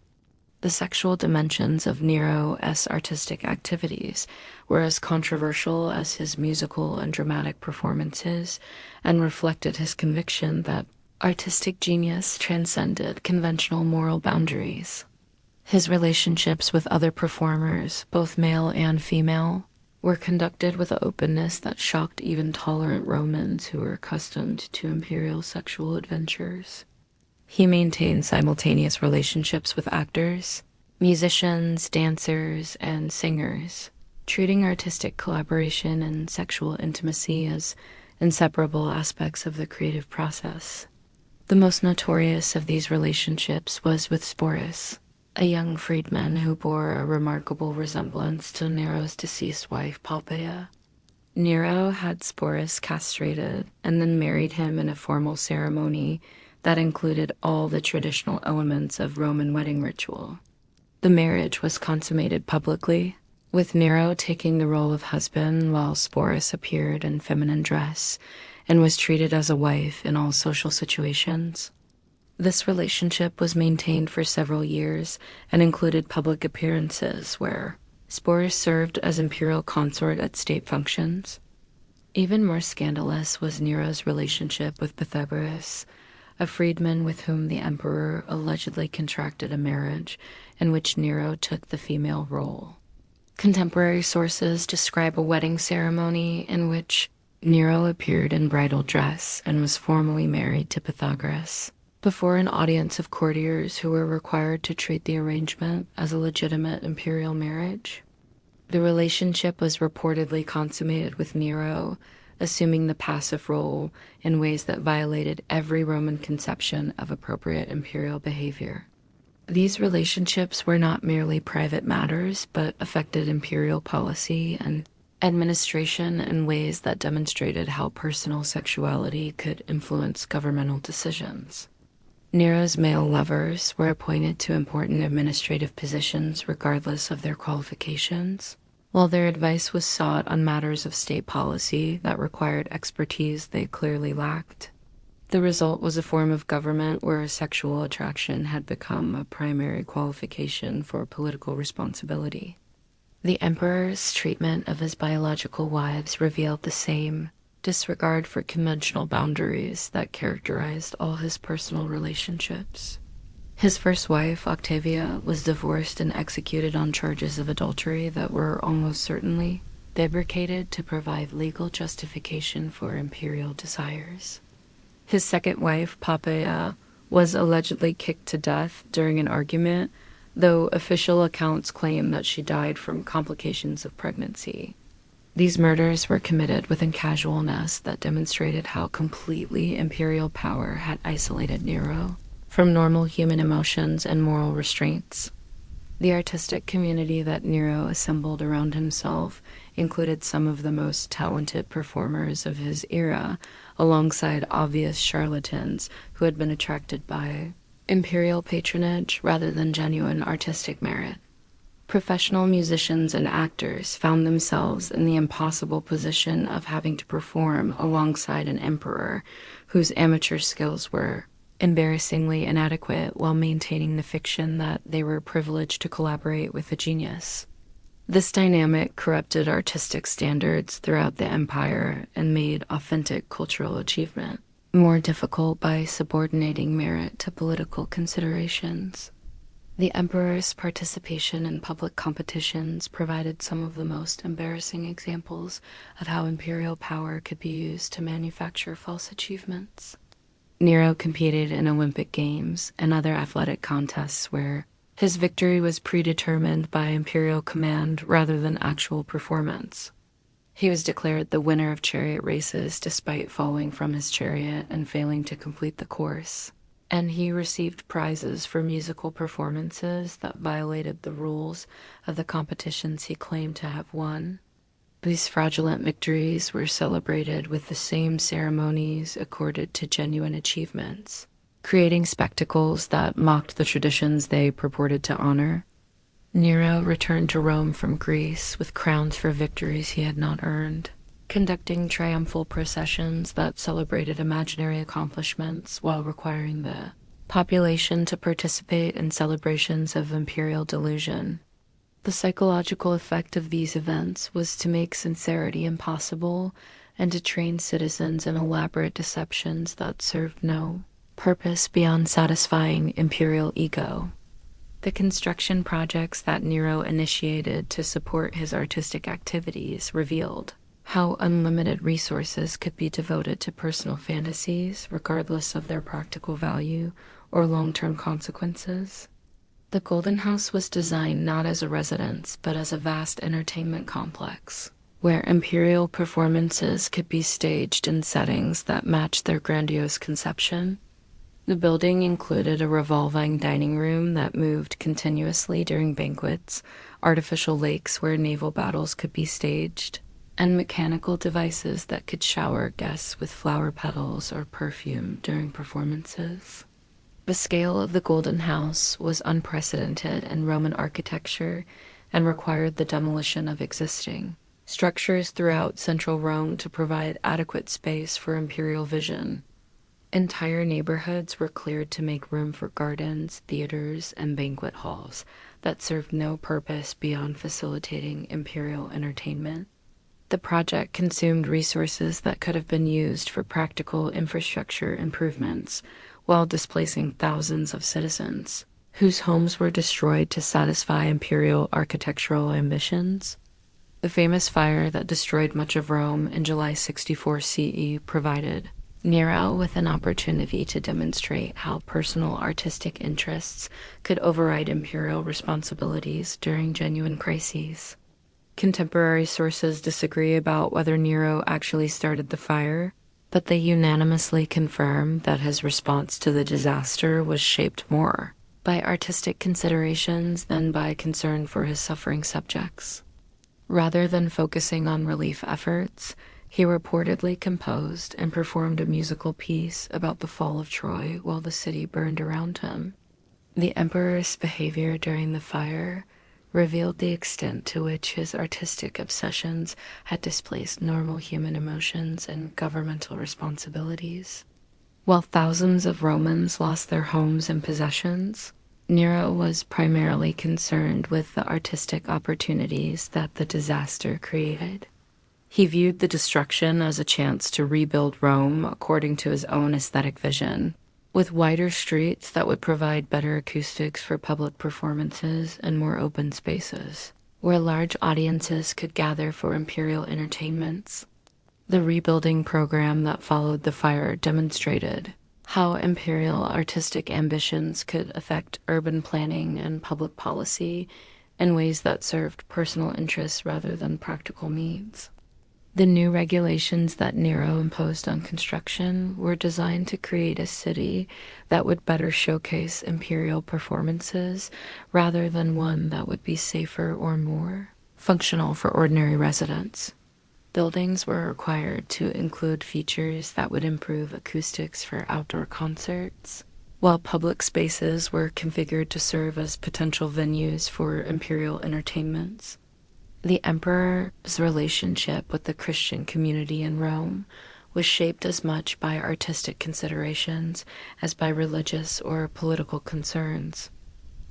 The sexual dimensions of Nero's artistic activities were as controversial as his musical and dramatic performances and reflected his conviction that artistic genius transcended conventional moral boundaries. His relationships with other performers, both male and female, were conducted with an openness that shocked even tolerant Romans who were accustomed to imperial sexual adventures. He maintained simultaneous relationships with actors, musicians, dancers, and singers, treating artistic collaboration and sexual intimacy as inseparable aspects of the creative process. The most notorious of these relationships was with Sporus, a young freedman who bore a remarkable resemblance to Nero's deceased wife Poppaea. Nero had Sporus castrated and then married him in a formal ceremony that included all the traditional elements of Roman wedding ritual. The marriage was consummated publicly, with Nero taking the role of husband while Sporus appeared in feminine dress and was treated as a wife in all social situations. This relationship was maintained for several years and included public appearances where Sporus served as imperial consort at state functions. Even more scandalous was Nero's relationship with Pythagoras, a freedman with whom the emperor allegedly contracted a marriage in which Nero took the female role. Contemporary sources describe a wedding ceremony in which Nero appeared in bridal dress and was formally married to Pythagoras, before an audience of courtiers who were required to treat the arrangement as a legitimate imperial marriage. The relationship was reportedly consummated with Nero assuming the passive role in ways that violated every Roman conception of appropriate imperial behavior. These relationships were not merely private matters, but affected imperial policy and administration in ways that demonstrated how personal sexuality could influence governmental decisions. Nero's male lovers were appointed to important administrative positions regardless of their qualifications, while their advice was sought on matters of state policy that required expertise they clearly lacked. The result was a form of government where sexual attraction had become a primary qualification for political responsibility. The emperor's treatment of his biological wives revealed the same disregard for conventional boundaries that characterized all his personal relationships. His first wife, Octavia, was divorced and executed on charges of adultery that were almost certainly fabricated to provide legal justification for imperial desires. His second wife, Poppaea, was allegedly kicked to death during an argument, though official accounts claim that she died from complications of pregnancy. These murders were committed with a casualness that demonstrated how completely imperial power had isolated Nero from normal human emotions and moral restraints. The artistic community that Nero assembled around himself included some of the most talented performers of his era, alongside obvious charlatans who had been attracted by imperial patronage rather than genuine artistic merit. Professional musicians and actors found themselves in the impossible position of having to perform alongside an emperor whose amateur skills were embarrassingly inadequate while maintaining the fiction that they were privileged to collaborate with a genius. This dynamic corrupted artistic standards throughout the empire and made authentic cultural achievement more difficult by subordinating merit to political considerations. The emperor's participation in public competitions provided some of the most embarrassing examples of how imperial power could be used to manufacture false achievements. Nero competed in Olympic Games and other athletic contests where his victory was predetermined by imperial command rather than actual performance. He was declared the winner of chariot races despite falling from his chariot and failing to complete the course, and he received prizes for musical performances that violated the rules of the competitions he claimed to have won. These fraudulent victories were celebrated with the same ceremonies accorded to genuine achievements, creating spectacles that mocked the traditions they purported to honor. Nero returned to Rome from Greece with crowns for victories he had not earned, conducting triumphal processions that celebrated imaginary accomplishments while requiring the population to participate in celebrations of imperial delusion. The psychological effect of these events was to make sincerity impossible and to train citizens in elaborate deceptions that served no purpose beyond satisfying imperial ego. The construction projects that Nero initiated to support his artistic activities revealed how unlimited resources could be devoted to personal fantasies, regardless of their practical value or long-term consequences. The Golden House was designed not as a residence, but as a vast entertainment complex, where imperial performances could be staged in settings that matched their grandiose conception. The building included a revolving dining room that moved continuously during banquets, artificial lakes where naval battles could be staged, and mechanical devices that could shower guests with flower petals or perfume during performances. The scale of the Golden House was unprecedented in Roman architecture and required the demolition of existing structures throughout central Rome to provide adequate space for imperial vision. Entire neighborhoods were cleared to make room for gardens, theaters, and banquet halls that served no purpose beyond facilitating imperial entertainment. The project consumed resources that could have been used for practical infrastructure improvements, while displacing thousands of citizens, whose homes were destroyed to satisfy imperial architectural ambitions. The famous fire that destroyed much of Rome in July 64 CE provided Nero with an opportunity to demonstrate how personal artistic interests could override imperial responsibilities during genuine crises. Contemporary sources disagree about whether Nero actually started the fire, but they unanimously confirm that his response to the disaster was shaped more by artistic considerations than by concern for his suffering subjects. Rather than focusing on relief efforts, he reportedly composed and performed a musical piece about the fall of Troy while the city burned around him. The emperor's behavior during the fire revealed the extent to which his artistic obsessions had displaced normal human emotions and governmental responsibilities. While thousands of Romans lost their homes and possessions, Nero was primarily concerned with the artistic opportunities that the disaster created. He viewed the destruction as a chance to rebuild Rome according to his own aesthetic vision, with wider streets that would provide better acoustics for public performances and more open spaces, where large audiences could gather for imperial entertainments. The rebuilding program that followed the fire demonstrated how imperial artistic ambitions could affect urban planning and public policy in ways that served personal interests rather than practical needs. The new regulations that Nero imposed on construction were designed to create a city that would better showcase imperial performances rather than one that would be safer or more functional for ordinary residents. Buildings were required to include features that would improve acoustics for outdoor concerts, while public spaces were configured to serve as potential venues for imperial entertainments. The emperor's relationship with the Christian community in Rome was shaped as much by artistic considerations as by religious or political concerns.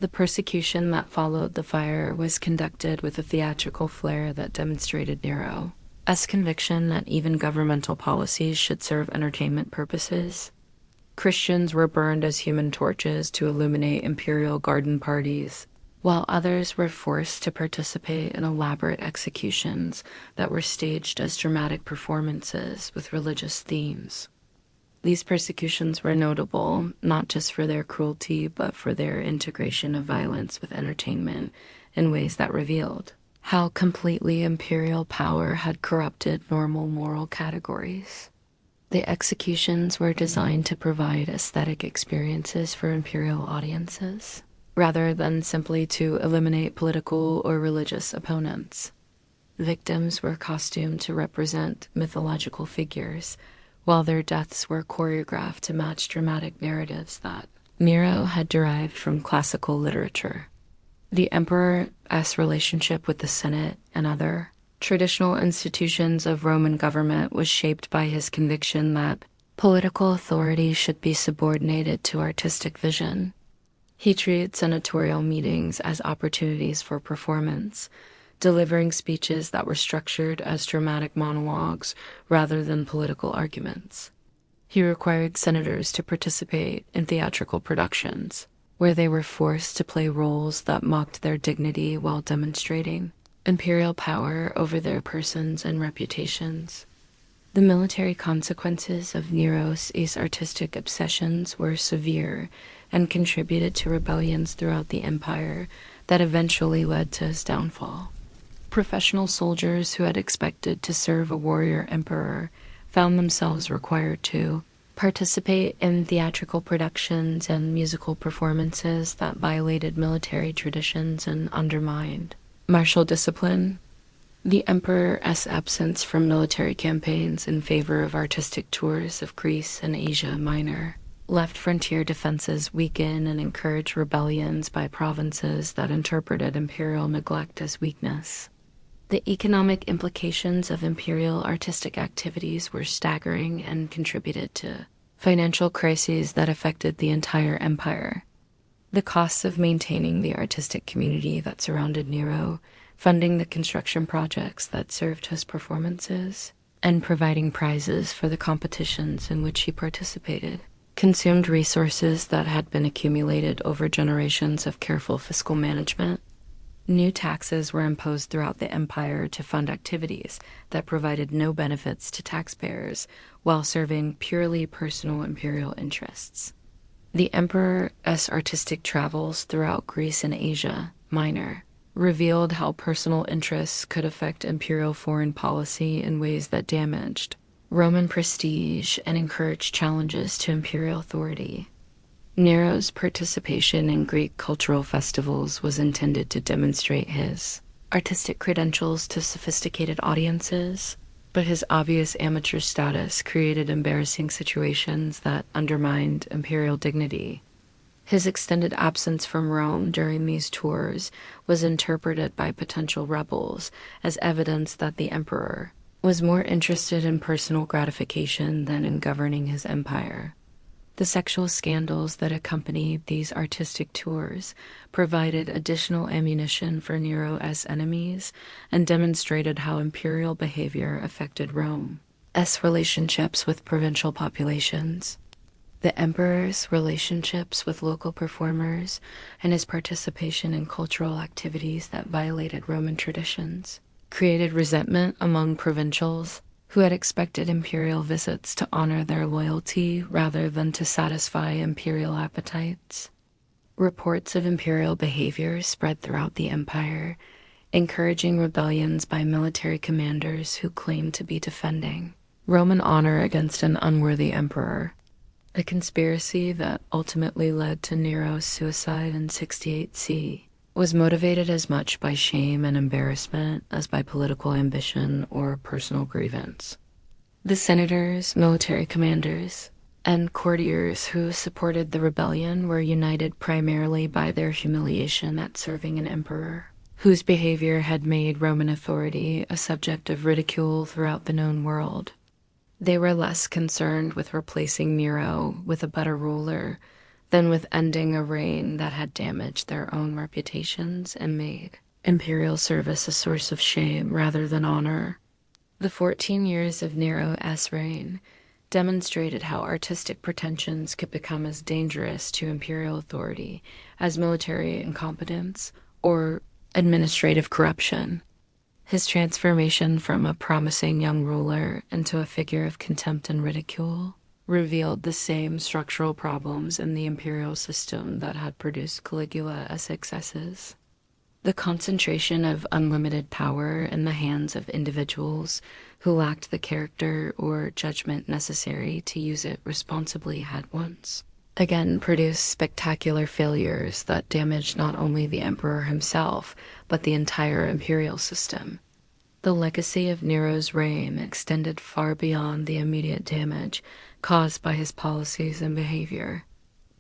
The persecution that followed the fire was conducted with a theatrical flair that demonstrated Nero's conviction that even governmental policies should serve entertainment purposes. Christians were burned as human torches to illuminate imperial garden parties, while others were forced to participate in elaborate executions that were staged as dramatic performances with religious themes. These persecutions were notable not just for their cruelty, but for their integration of violence with entertainment in ways that revealed how completely imperial power had corrupted normal moral categories. The executions were designed to provide aesthetic experiences for imperial audiences, rather than simply to eliminate political or religious opponents. Victims were costumed to represent mythological figures, while their deaths were choreographed to match dramatic narratives that Nero had derived from classical literature. The emperor's relationship with the Senate and other traditional institutions of Roman government was shaped by his conviction that political authority should be subordinated to artistic vision. He treated senatorial meetings as opportunities for performance, delivering speeches that were structured as dramatic monologues rather than political arguments. He required senators to participate in theatrical productions, where they were forced to play roles that mocked their dignity while demonstrating imperial power over their persons and reputations. The military consequences of Nero's artistic obsessions were severe and contributed to rebellions throughout the empire that eventually led to his downfall. Professional soldiers who had expected to serve a warrior emperor found themselves required to participate in theatrical productions and musical performances that violated military traditions and undermined martial discipline. The emperor's absence from military campaigns in favor of artistic tours of Greece and Asia Minor left frontier defenses weaken and encouraged rebellions by provinces that interpreted imperial neglect as weakness. The economic implications of imperial artistic activities were staggering and contributed to financial crises that affected the entire empire. The costs of maintaining the artistic community that surrounded Nero, funding the construction projects that served his performances, and providing prizes for the competitions in which he participated, consumed resources that had been accumulated over generations of careful fiscal management. New taxes were imposed throughout the empire to fund activities that provided no benefits to taxpayers while serving purely personal imperial interests. The emperor's artistic travels throughout Greece and Asia Minor revealed how personal interests could affect imperial foreign policy in ways that damaged Roman prestige and encouraged challenges to imperial authority. Nero's participation in Greek cultural festivals was intended to demonstrate his artistic credentials to sophisticated audiences, but his obvious amateur status created embarrassing situations that undermined imperial dignity. His extended absence from Rome during these tours was interpreted by potential rebels as evidence that the emperor was more interested in personal gratification than in governing his empire. The sexual scandals that accompanied these artistic tours provided additional ammunition for Nero's enemies and demonstrated how imperial behavior affected Rome's relationships with provincial populations. The emperor's relationships with local performers and his participation in cultural activities that violated Roman traditions created resentment among provincials who had expected imperial visits to honor their loyalty rather than to satisfy imperial appetites. Reports of imperial behavior spread throughout the empire, encouraging rebellions by military commanders who claimed to be defending Roman honor against an unworthy emperor, a conspiracy that ultimately led to Nero's suicide in 68 C. was motivated as much by shame and embarrassment as by political ambition or personal grievance. The senators, military commanders, and courtiers who supported the rebellion were united primarily by their humiliation at serving an emperor whose behavior had made Roman authority a subject of ridicule throughout the known world. They were less concerned with replacing Nero with a better ruler than with ending a reign that had damaged their own reputations and made imperial service a source of shame rather than honor. The 14 years of Nero's reign demonstrated how artistic pretensions could become as dangerous to imperial authority as military incompetence or administrative corruption. His transformation from a promising young ruler into a figure of contempt and ridicule revealed the same structural problems in the imperial system that had produced Caligula's successes. The concentration of unlimited power in the hands of individuals who lacked the character or judgment necessary to use it responsibly had once again produced spectacular failures that damaged not only the emperor himself, but the entire imperial system. The legacy of Nero's reign extended far beyond the immediate damage caused by his policies and behavior.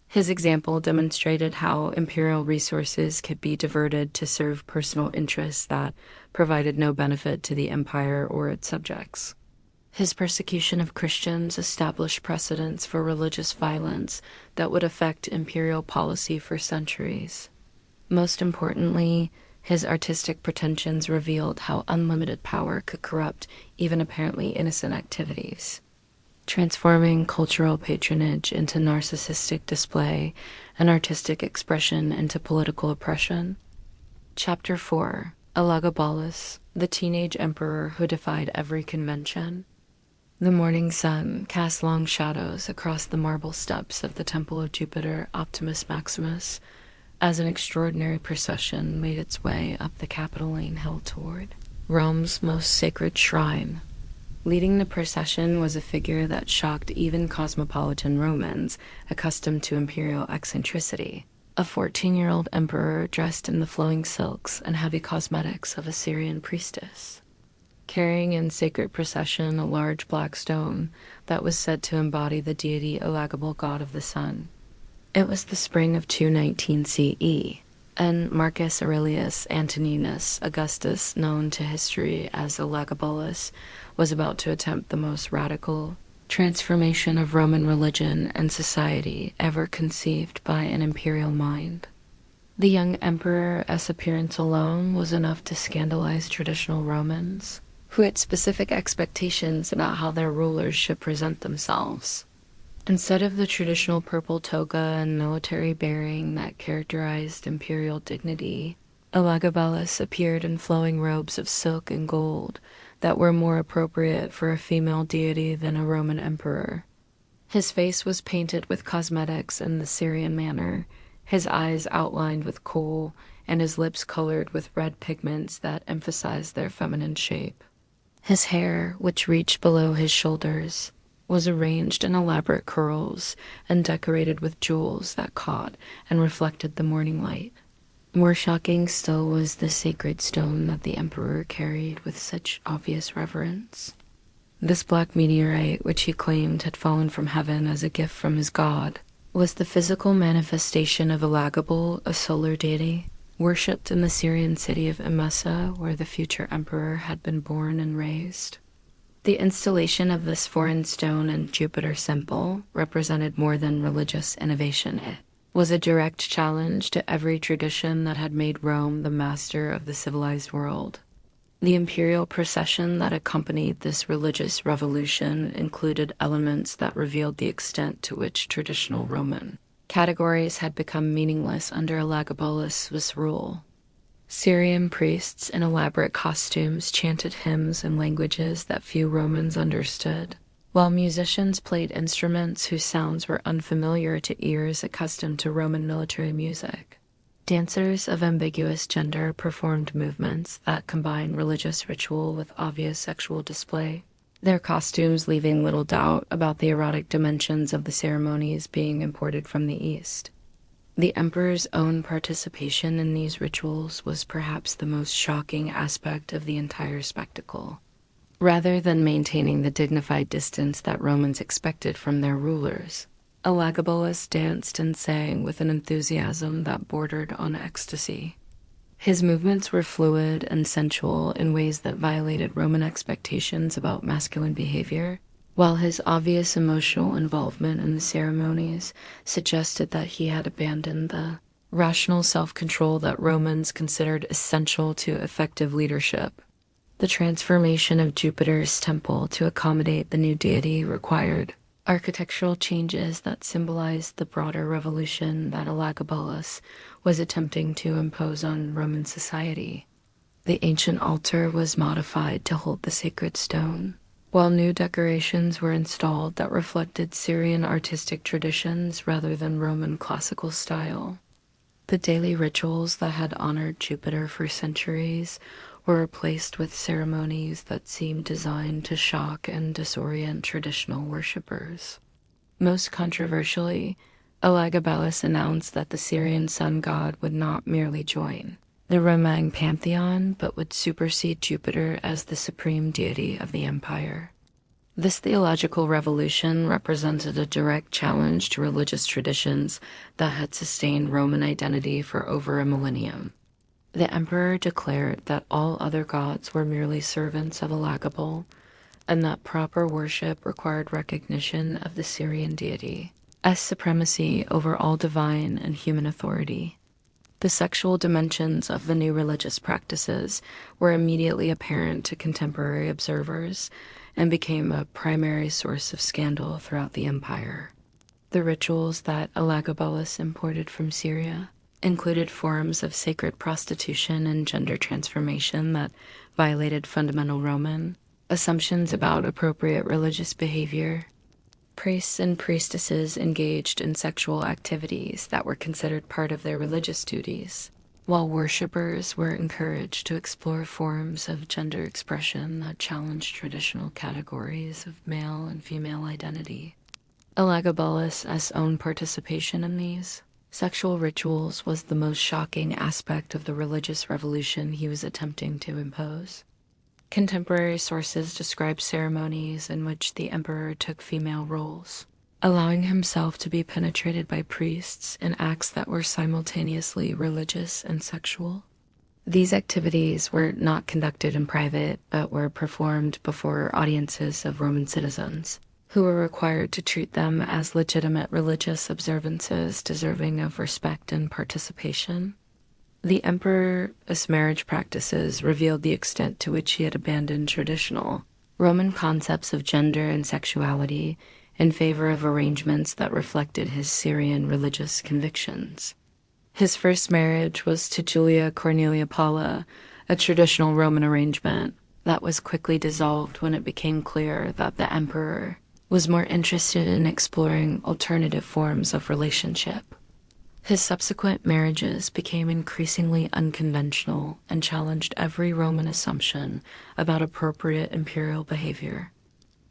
His example demonstrated how imperial resources could be diverted to serve personal interests that provided no benefit to the empire or its subjects. His persecution of Christians established precedents for religious violence that would affect imperial policy for centuries. Most importantly, his artistic pretensions revealed how unlimited power could corrupt even apparently innocent activities. transforming cultural patronage into narcissistic display and artistic expression into political oppression. Chapter 4: Elagabalus, the teenage emperor who defied every convention. The morning sun cast long shadows across the marble steps of the Temple of Jupiter Optimus Maximus as an extraordinary procession made its way up the Capitoline Hill toward Rome's most sacred shrine. Leading the procession was a figure that shocked even cosmopolitan Romans accustomed to imperial eccentricity, a 14-year-old emperor dressed in the flowing silks and heavy cosmetics of a Syrian priestess, carrying in sacred procession a large black stone that was said to embody the deity Elagable, god of the sun. It was the spring of 219 CE, and Marcus Aurelius Antoninus Augustus, known to history as Elagabalus, was about to attempt the most radical transformation of Roman religion and society ever conceived by an imperial mind. The young emperor's appearance alone was enough to scandalize traditional Romans, who had specific expectations about how their rulers should present themselves. Instead of the traditional purple toga and military bearing that characterized imperial dignity, Elagabalus appeared in flowing robes of silk and gold that were more appropriate for a female deity than a Roman emperor. His face was painted with cosmetics in the Syrian manner, his eyes outlined with kohl, and his lips colored with red pigments that emphasized their feminine shape. His hair, which reached below his shoulders, was arranged in elaborate curls and decorated with jewels that caught and reflected the morning light. More shocking still was the sacred stone that the emperor carried with such obvious reverence. This black meteorite, which he claimed had fallen from heaven as a gift from his god, was the physical manifestation of Elagable, a solar deity, worshipped in the Syrian city of Emesa, where the future emperor had been born and raised. The installation of this foreign stone in Jupiter's temple represented more than religious innovation. It was a direct challenge to every tradition that had made Rome the master of the civilized world. The imperial procession that accompanied this religious revolution included elements that revealed the extent to which traditional Roman categories had become meaningless under Elagabalus' rule. Syrian priests in elaborate costumes chanted hymns in languages that few Romans understood, while musicians played instruments whose sounds were unfamiliar to ears accustomed to Roman military music. Dancers of ambiguous gender performed movements that combined religious ritual with obvious sexual display, their costumes leaving little doubt about the erotic dimensions of the ceremonies being imported from the East. The emperor's own participation in these rituals was perhaps the most shocking aspect of the entire spectacle. Rather than maintaining the dignified distance that Romans expected from their rulers, Elagabalus danced and sang with an enthusiasm that bordered on ecstasy. His movements were fluid and sensual in ways that violated Roman expectations about masculine behavior, while his obvious emotional involvement in the ceremonies suggested that he had abandoned the rational self-control that Romans considered essential to effective leadership. The transformation of Jupiter's temple to accommodate the new deity required architectural changes that symbolized the broader revolution that Elagabalus was attempting to impose on Roman society. The ancient altar was modified to hold the sacred stone, while new decorations were installed that reflected Syrian artistic traditions rather than Roman classical style. The daily rituals that had honored Jupiter for centuries were replaced with ceremonies that seemed designed to shock and disorient traditional worshippers. Most controversially, Elagabalus announced that the Syrian sun god would not merely join the Roman pantheon, but would supersede Jupiter as the supreme deity of the empire. This theological revolution represented a direct challenge to religious traditions that had sustained Roman identity for over a millennium. The emperor declared that all other gods were merely servants of Elagable, and that proper worship required recognition of the Syrian deity as supremacy over all divine and human authority. The sexual dimensions of the new religious practices were immediately apparent to contemporary observers and became a primary source of scandal throughout the empire. The rituals that Elagabalus imported from Syria included forms of sacred prostitution and gender transformation that violated fundamental Roman assumptions about appropriate religious behavior. Priests and priestesses engaged in sexual activities that were considered part of their religious duties, while worshippers were encouraged to explore forms of gender expression that challenged traditional categories of male and female identity. Elagabalus' own participation in these sexual rituals was the most shocking aspect of the religious revolution he was attempting to impose. Contemporary sources describe ceremonies in which the emperor took female roles, allowing himself to be penetrated by priests in acts that were simultaneously religious and sexual. These activities were not conducted in private, but were performed before audiences of Roman citizens, who were required to treat them as legitimate religious observances deserving of respect and participation. The emperor's marriage practices revealed the extent to which he had abandoned traditional Roman concepts of gender and sexuality in favor of arrangements that reflected his Syrian religious convictions. His first marriage was to Julia Cornelia Paula, a traditional Roman arrangement that was quickly dissolved when it became clear that the emperor was more interested in exploring alternative forms of relationship. His subsequent marriages became increasingly unconventional and challenged every Roman assumption about appropriate imperial behavior.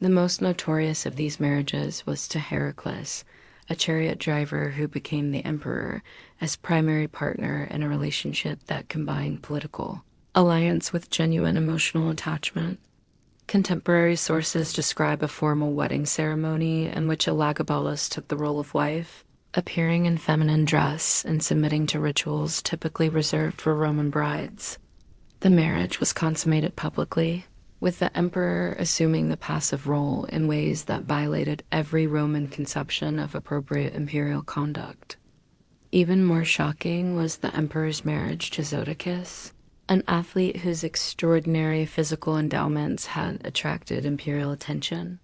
The most notorious of these marriages was to Heracles, a chariot driver who became the emperor as primary partner in a relationship that combined political alliance with genuine emotional attachment. Contemporary sources describe a formal wedding ceremony in which Elagabalus took the role of wife, appearing in feminine dress and submitting to rituals typically reserved for Roman brides. The marriage was consummated publicly, with the emperor assuming the passive role in ways that violated every Roman conception of appropriate imperial conduct. Even more shocking was the emperor's marriage to Zodicus, an athlete whose extraordinary physical endowments had attracted imperial attention.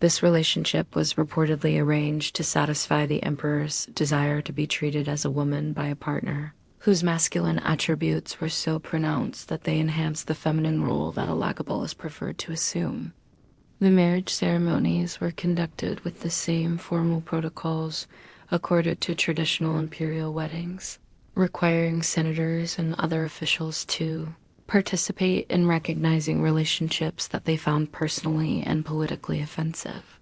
This relationship was reportedly arranged to satisfy the emperor's desire to be treated as a woman by a partner, whose masculine attributes were so pronounced that they enhanced the feminine role that Elagabalus preferred to assume. The marriage ceremonies were conducted with the same formal protocols accorded to traditional imperial weddings, requiring senators and other officials to participate in recognizing relationships that they found personally and politically offensive.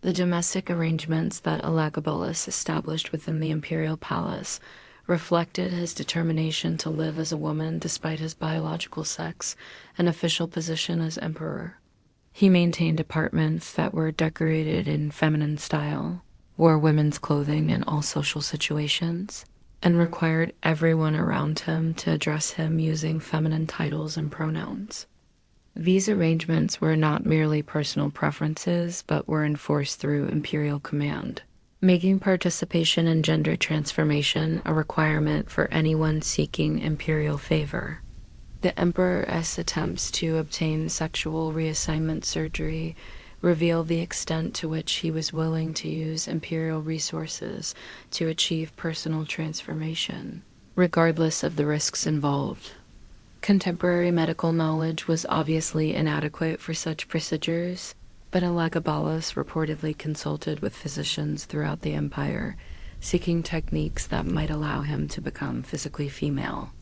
The domestic arrangements that Elagabalus established within the imperial palace reflected his determination to live as a woman despite his biological sex and official position as emperor. He maintained apartments that were decorated in feminine style, wore women's clothing in all social situations, and required everyone around him to address him using feminine titles and pronouns. These arrangements were not merely personal preferences, but were enforced through imperial command, making participation in gender transformation a requirement for anyone seeking imperial favor. The emperor's attempts to obtain sexual reassignment surgery reveal the extent to which he was willing to use imperial resources to achieve personal transformation, regardless of the risks involved. Contemporary medical knowledge was obviously inadequate for such procedures, but Elagabalus reportedly consulted with physicians throughout the empire, seeking techniques that might allow him to become physically female.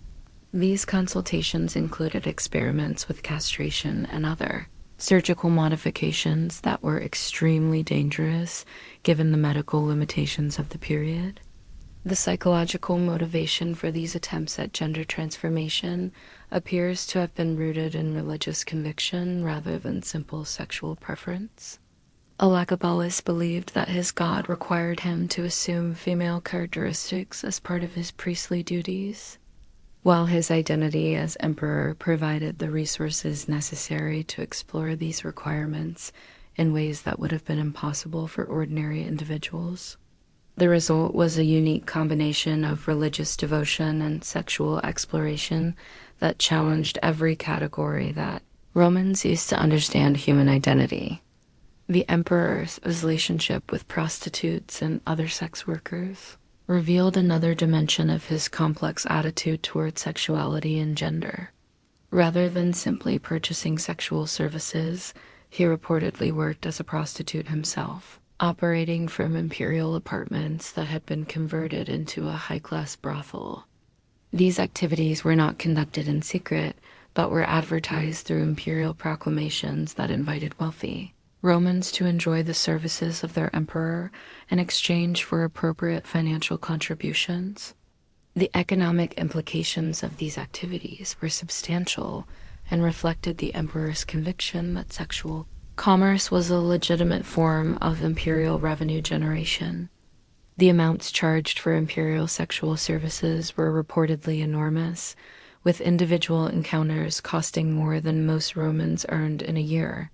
These consultations included experiments with castration and other surgical modifications that were extremely dangerous given the medical limitations of the period. The psychological motivation for these attempts at gender transformation appears to have been rooted in religious conviction rather than simple sexual preference. Elagabalus believed that his god required him to assume female characteristics as part of his priestly duties, while his identity as emperor provided the resources necessary to explore these requirements in ways that would have been impossible for ordinary individuals. The result was a unique combination of religious devotion and sexual exploration that challenged every category that Romans used to understand human identity. The emperor's relationship with prostitutes and other sex workers revealed another dimension of his complex attitude toward sexuality and gender. Rather than simply purchasing sexual services, he reportedly worked as a prostitute himself, operating from imperial apartments that had been converted into a high-class brothel. These activities were not conducted in secret, but were advertised through imperial proclamations that invited wealthy Romans to enjoy the services of their emperor in exchange for appropriate financial contributions. The economic implications of these activities were substantial and reflected the emperor's conviction that sexual commerce was a legitimate form of imperial revenue generation. The amounts charged for imperial sexual services were reportedly enormous, with individual encounters costing more than most Romans earned in a year.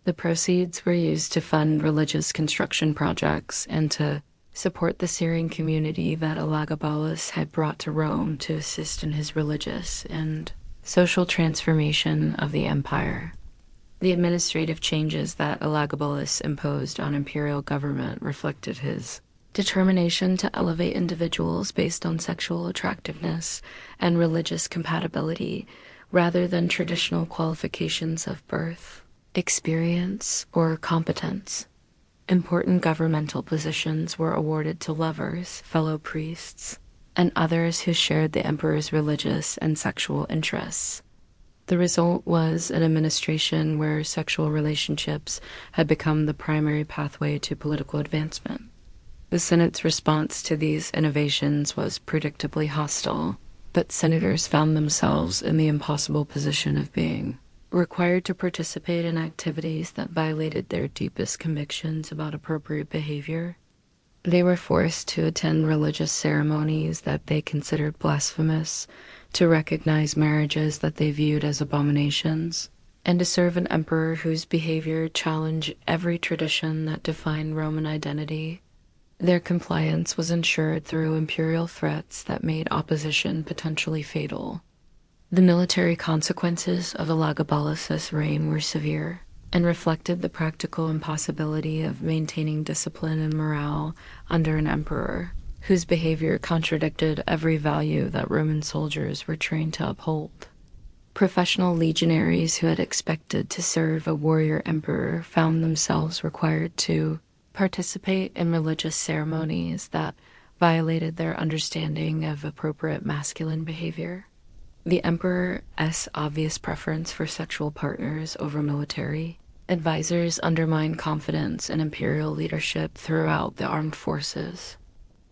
The proceeds were used to fund religious construction projects and to support the Syrian community that Elagabalus had brought to Rome to assist in his religious and social transformation of the empire. The administrative changes that Elagabalus imposed on imperial government reflected his determination to elevate individuals based on sexual attractiveness and religious compatibility rather than traditional qualifications of birth, experience, or competence. Important governmental positions were awarded to lovers, fellow priests, and others who shared the emperor's religious and sexual interests. The result was an administration where sexual relationships had become the primary pathway to political advancement. The Senate's response to these innovations was predictably hostile, but senators found themselves in the impossible position of being required to participate in activities that violated their deepest convictions about appropriate behavior. They were forced to attend religious ceremonies that they considered blasphemous, to recognize marriages that they viewed as abominations, and to serve an emperor whose behavior challenged every tradition that defined Roman identity. Their compliance was ensured through imperial threats that made opposition potentially fatal. The military consequences of Elagabalus's reign were severe and reflected the practical impossibility of maintaining discipline and morale under an emperor whose behavior contradicted every value that Roman soldiers were trained to uphold. Professional legionaries who had expected to serve a warrior emperor found themselves required to participate in religious ceremonies that violated their understanding of appropriate masculine behavior. The emperor's obvious preference for sexual partners over military advisors undermined confidence in imperial leadership throughout the armed forces.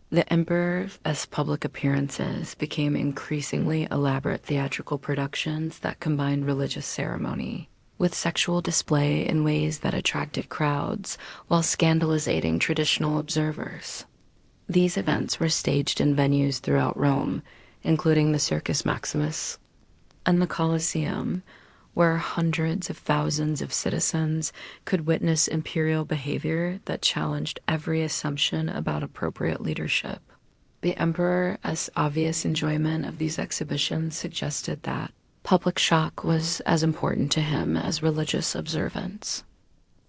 The emperor's public appearances became increasingly elaborate theatrical productions that combined religious ceremony with sexual display in ways that attracted crowds while scandalizing traditional observers. These events were staged in venues throughout Rome, including the Circus Maximus and the Colosseum, where hundreds of thousands of citizens could witness imperial behavior that challenged every assumption about appropriate leadership. The emperor's obvious enjoyment of these exhibitions suggested that public shock was as important to him as religious observance.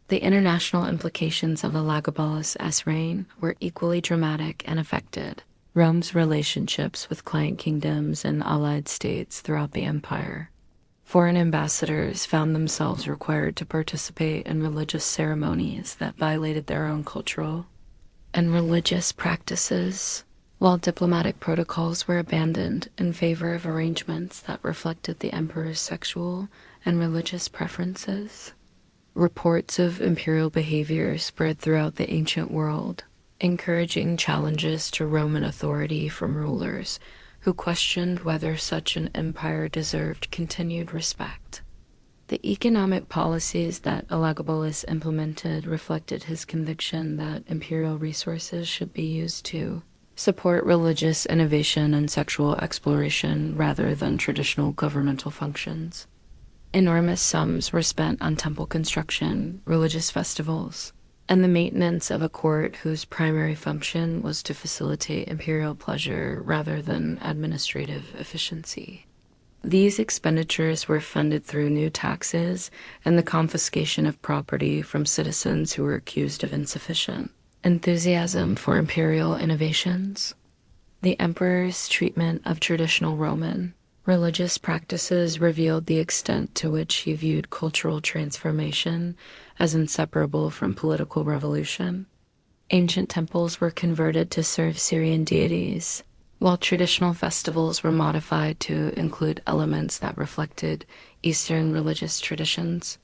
The international implications of Elagabalus's reign were equally dramatic and affected Rome's relationships with client kingdoms and allied states throughout the empire. Foreign ambassadors found themselves required to participate in religious ceremonies that violated their own cultural and religious practices, while diplomatic protocols were abandoned in favor of arrangements that reflected the emperor's sexual and religious preferences. Reports of imperial behavior spread throughout the ancient world, encouraging challenges to Roman authority from rulers who questioned whether such an empire deserved continued respect. The economic policies that Elagabalus implemented reflected his conviction that imperial resources should be used to support religious innovation and sexual exploration rather than traditional governmental functions. Enormous sums were spent on temple construction, religious festivals, and the maintenance of a court whose primary function was to facilitate imperial pleasure rather than administrative efficiency. These expenditures were funded through new taxes and the confiscation of property from citizens who were accused of insufficient enthusiasm for imperial innovations. The emperor's treatment of traditional Roman religious practices revealed the extent to which he viewed cultural transformation as inseparable from political revolution. Ancient temples were converted to serve Syrian deities, while traditional festivals were modified to include elements that reflected Eastern religious traditions.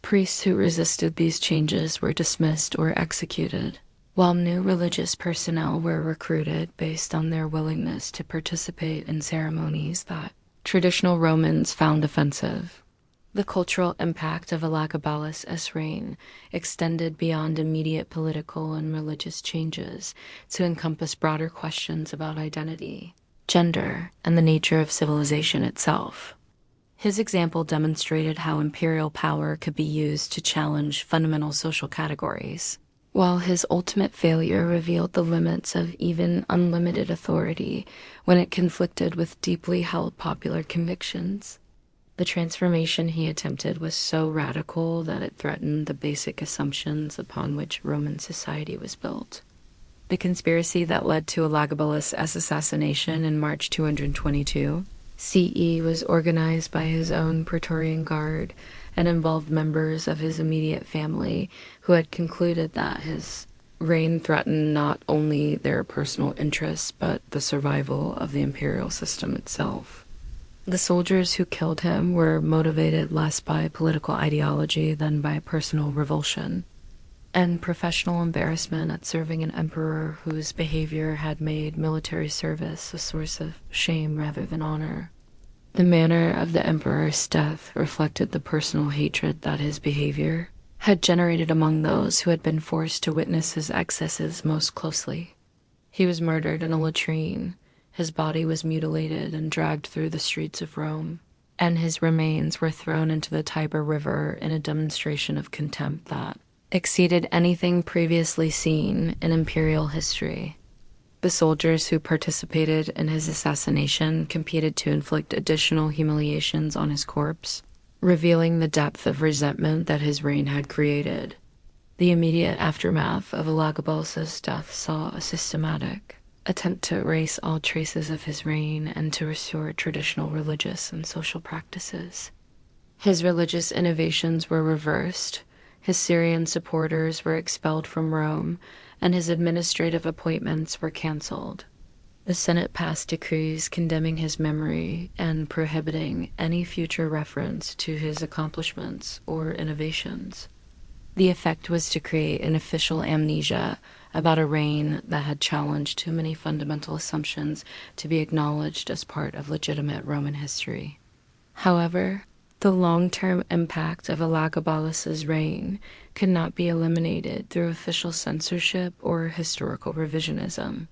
Priests who resisted these changes were dismissed or executed, while new religious personnel were recruited based on their willingness to participate in ceremonies that traditional Romans found offensive. The cultural impact of Elagabalus' reign extended beyond immediate political and religious changes to encompass broader questions about identity, gender, and the nature of civilization itself. His example demonstrated how imperial power could be used to challenge fundamental social categories, while his ultimate failure revealed the limits of even unlimited authority when it conflicted with deeply held popular convictions. The transformation he attempted was so radical that it threatened the basic assumptions upon which Roman society was built. The conspiracy that led to Elagabalus' assassination in March 222 CE was organized by his own Praetorian Guard and involved members of his immediate family who had concluded that his reign threatened not only their personal interests but the survival of the imperial system itself. The soldiers who killed him were motivated less by political ideology than by personal revulsion and professional embarrassment at serving an emperor whose behavior had made military service a source of shame rather than honor. The manner of the emperor's death reflected the personal hatred that his behavior had generated among those who had been forced to witness his excesses most closely. He was murdered in a latrine. His body was mutilated and dragged through the streets of Rome, and his remains were thrown into the Tiber River in a demonstration of contempt that exceeded anything previously seen in imperial history. The soldiers who participated in his assassination competed to inflict additional humiliations on his corpse, revealing the depth of resentment that his reign had created. The immediate aftermath of Elagabalus' death saw a systematic attempt to erase all traces of his reign and to restore traditional religious and social practices. His religious innovations were reversed, his Syrian supporters were expelled from Rome, and his administrative appointments were cancelled. The Senate passed decrees condemning his memory and prohibiting any future reference to his accomplishments or innovations. The effect was to create an official amnesia about a reign that had challenged too many fundamental assumptions to be acknowledged as part of legitimate Roman history. However, the long-term impact of Elagabalus' reign could not be eliminated through official censorship or historical revisionism.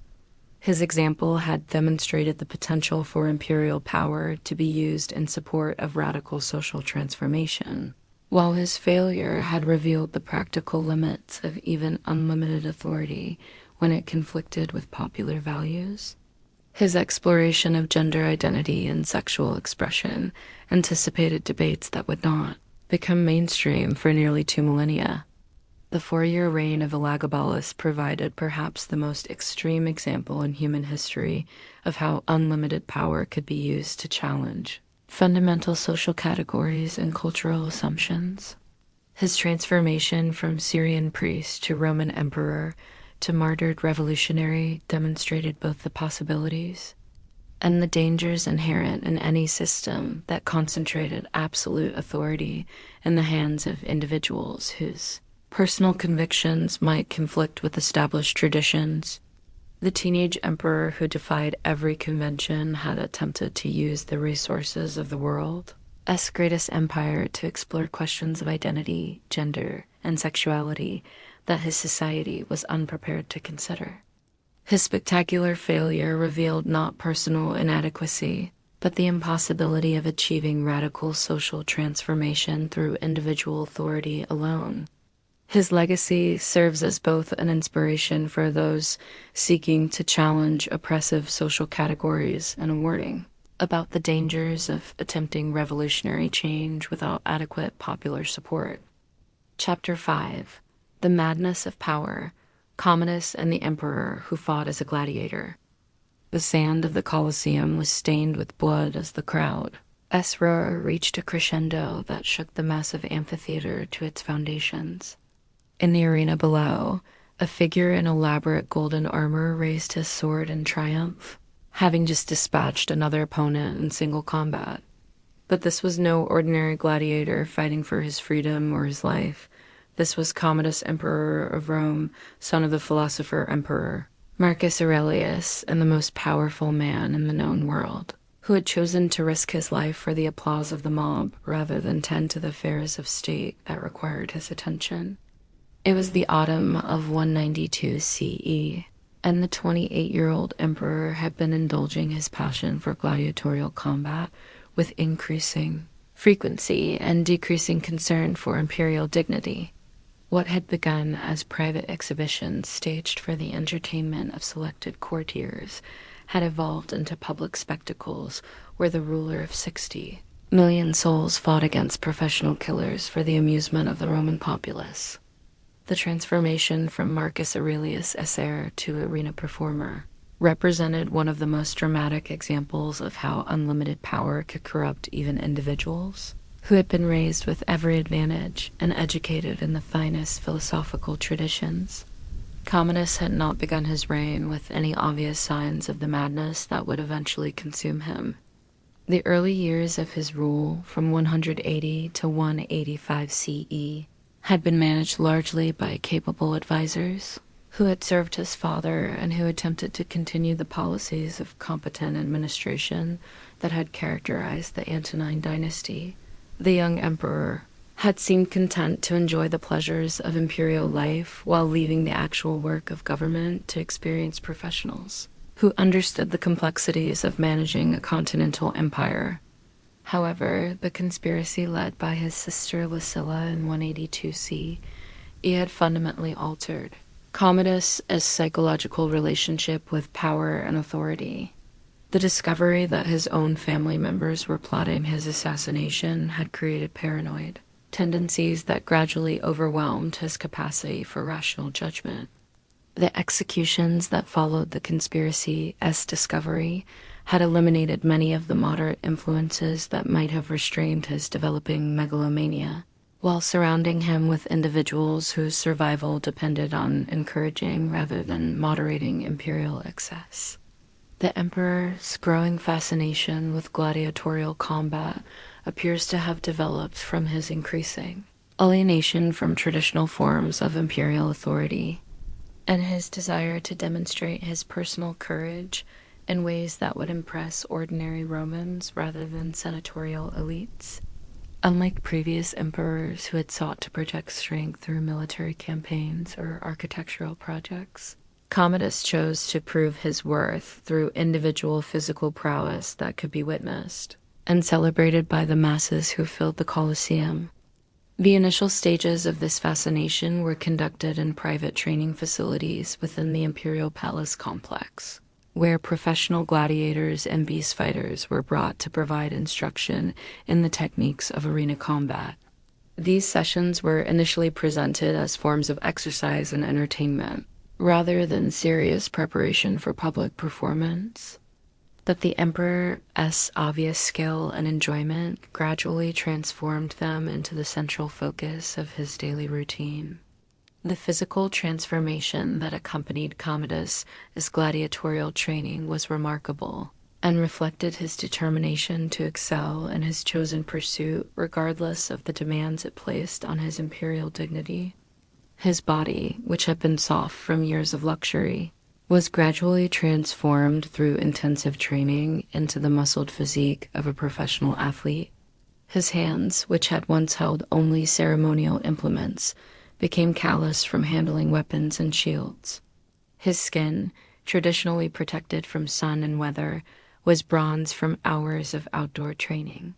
His example had demonstrated the potential for imperial power to be used in support of radical social transformation, while his failure had revealed the practical limits of even unlimited authority when it conflicted with popular values. His exploration of gender identity and sexual expression anticipated debates that would not become mainstream for nearly 2 millennia. The 4-year reign of Elagabalus provided perhaps the most extreme example in human history of how unlimited power could be used to challenge fundamental social categories and cultural assumptions. His transformation from Syrian priest to Roman emperor to martyred revolutionary demonstrated both the possibilities and the dangers inherent in any system that concentrated absolute authority in the hands of individuals whose personal convictions might conflict with established traditions. The teenage emperor who defied every convention had attempted to use the resources of the world's greatest empire to explore questions of identity, gender, and sexuality that his society was unprepared to consider. His spectacular failure revealed not personal inadequacy, but the impossibility of achieving radical social transformation through individual authority alone. His legacy serves as both an inspiration for those seeking to challenge oppressive social categories and a warning about the dangers of attempting revolutionary change without adequate popular support. Chapter 5: The Madness of Power, Commodus and the Emperor Who Fought as a Gladiator. The sand of the Colosseum was stained with blood as the crowd's roar reached a crescendo that shook the massive amphitheater to its foundations. In the arena below, a figure in elaborate golden armor raised his sword in triumph, having just dispatched another opponent in single combat. But this was no ordinary gladiator fighting for his freedom or his life. This was Commodus, Emperor of Rome, son of the philosopher Emperor Marcus Aurelius, and the most powerful man in the known world, who had chosen to risk his life for the applause of the mob rather than tend to the affairs of state that required his attention. It was the autumn of 192 CE, and the 28-year-old emperor had been indulging his passion for gladiatorial combat with increasing frequency and decreasing concern for imperial dignity. What had begun as private exhibitions staged for the entertainment of selected courtiers had evolved into public spectacles where the ruler of 60 million souls fought against professional killers for the amusement of the Roman populace. The transformation from Marcus Aurelius Esser to arena performer represented one of the most dramatic examples of how unlimited power could corrupt even individuals who had been raised with every advantage and educated in the finest philosophical traditions. Commodus had not begun his reign with any obvious signs of the madness that would eventually consume him. The early years of his rule, from 180 to 185 CE, had been managed largely by capable advisors who had served his father and who attempted to continue the policies of competent administration that had characterized the Antonine dynasty. The young emperor had seemed content to enjoy the pleasures of imperial life while leaving the actual work of government to experienced professionals who understood the complexities of managing a continental empire. However, the conspiracy led by his sister Lucilla in 182 CE had fundamentally altered Commodus' psychological relationship with power and authority. The discovery that his own family members were plotting his assassination had created paranoid tendencies that gradually overwhelmed his capacity for rational judgment. The executions that followed the conspiracy's discovery had eliminated many of the moderate influences that might have restrained his developing megalomania, while surrounding him with individuals whose survival depended on encouraging rather than moderating imperial excess. The emperor's growing fascination with gladiatorial combat appears to have developed from his increasing alienation from traditional forms of imperial authority, and his desire to demonstrate his personal courage in ways that would impress ordinary Romans rather than senatorial elites. Unlike previous emperors who had sought to project strength through military campaigns or architectural projects, Commodus chose to prove his worth through individual physical prowess that could be witnessed and celebrated by the masses who filled the Colosseum. The initial stages of this fascination were conducted in private training facilities within the Imperial Palace complex, where professional gladiators and beast fighters were brought to provide instruction in the techniques of arena combat. These sessions were initially presented as forms of exercise and entertainment, rather than serious preparation for public performance. That the emperor's obvious skill and enjoyment gradually transformed them into the central focus of his daily routine. The physical transformation that accompanied Commodus' gladiatorial training was remarkable and reflected his determination to excel in his chosen pursuit regardless of the demands it placed on his imperial dignity. His body, which had been soft from years of luxury, was gradually transformed through intensive training into the muscled physique of a professional athlete. His hands, which had once held only ceremonial implements, became callous from handling weapons and shields. His skin, traditionally protected from sun and weather, was bronze from hours of outdoor training.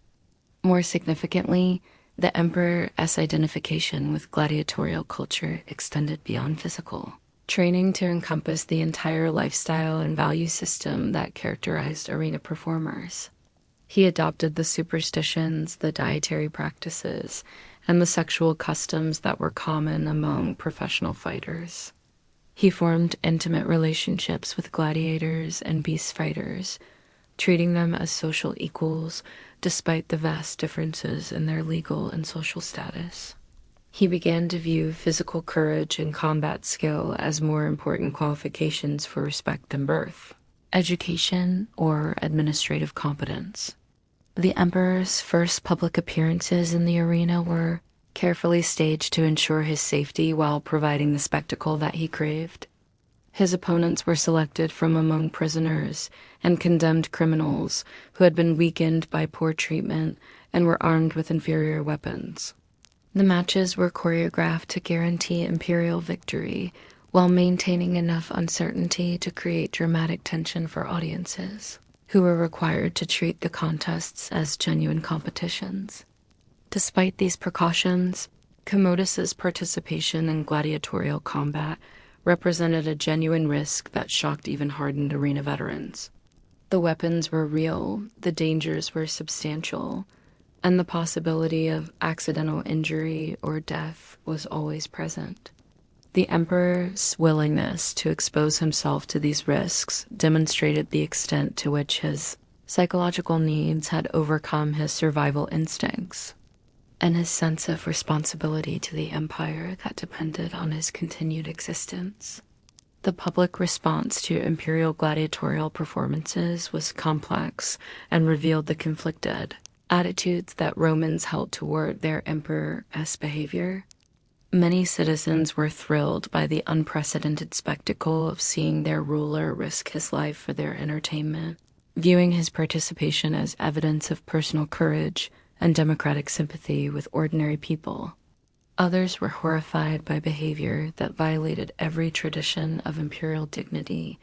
More significantly, The emperor's identification with gladiatorial culture extended beyond physical, training to encompass the entire lifestyle and value system that characterized arena performers. He adopted the superstitions, the dietary practices, and the sexual customs that were common among professional fighters. He formed intimate relationships with gladiators and beast fighters, treating them as social equals despite the vast differences in their legal and social status. He began to view physical courage and combat skill as more important qualifications for respect than birth, education, or administrative competence. The emperor's first public appearances in the arena were carefully staged to ensure his safety while providing the spectacle that he craved. His opponents were selected from among prisoners and condemned criminals who had been weakened by poor treatment and were armed with inferior weapons. The matches were choreographed to guarantee imperial victory while maintaining enough uncertainty to create dramatic tension for audiences, who were required to treat the contests as genuine competitions. Despite these precautions, Commodus's participation in gladiatorial combat represented a genuine risk that shocked even hardened arena veterans. The weapons were real, the dangers were substantial, and the possibility of accidental injury or death was always present. The emperor's willingness to expose himself to these risks demonstrated the extent to which his psychological needs had overcome his survival instincts, and his sense of responsibility to the empire that depended on his continued existence. The public response to imperial gladiatorial performances was complex and revealed the conflicted attitudes that Romans held toward their emperor's behavior. Many citizens were thrilled by the unprecedented spectacle of seeing their ruler risk his life for their entertainment, viewing his participation as evidence of personal courage and democratic sympathy with ordinary people. Others were horrified by behavior that violated every tradition of imperial dignity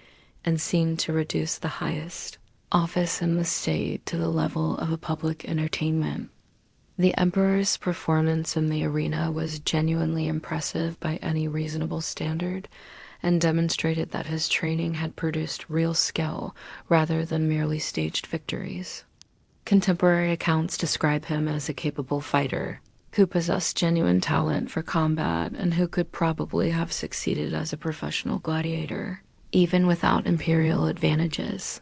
and seemed to reduce the highest office in the state to the level of a public entertainment. The emperor's performance in the arena was genuinely impressive by any reasonable standard and demonstrated that his training had produced real skill rather than merely staged victories. Contemporary accounts describe him as a capable fighter who possessed genuine talent for combat and who could probably have succeeded as a professional gladiator, even without imperial advantages.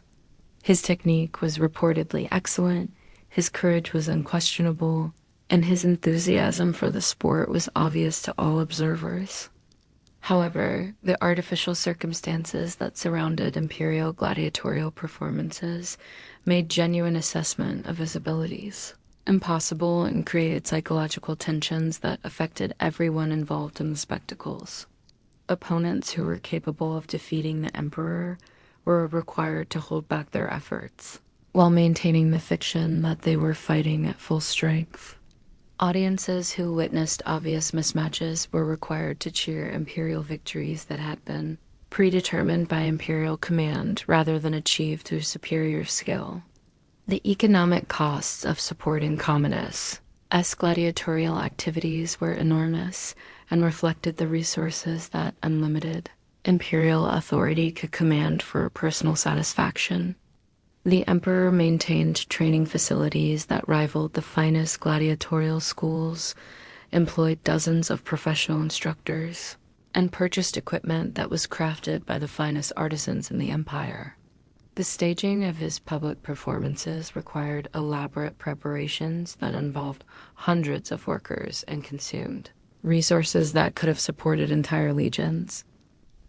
His technique was reportedly excellent, his courage was unquestionable, and his enthusiasm for the sport was obvious to all observers. However, the artificial circumstances that surrounded imperial gladiatorial performances made genuine assessment of his abilities impossible and created psychological tensions that affected everyone involved in the spectacles. Opponents who were capable of defeating the emperor were required to hold back their efforts, while maintaining the fiction that they were fighting at full strength. Audiences who witnessed obvious mismatches were required to cheer imperial victories that had been predetermined by imperial command rather than achieved through superior skill. The economic costs of supporting Commodus as gladiatorial activities were enormous and reflected the resources that unlimited imperial authority could command for personal satisfaction. The emperor maintained training facilities that rivaled the finest gladiatorial schools, employed dozens of professional instructors, and purchased equipment that was crafted by the finest artisans in the empire. The staging of his public performances required elaborate preparations that involved hundreds of workers and consumed resources that could have supported entire legions.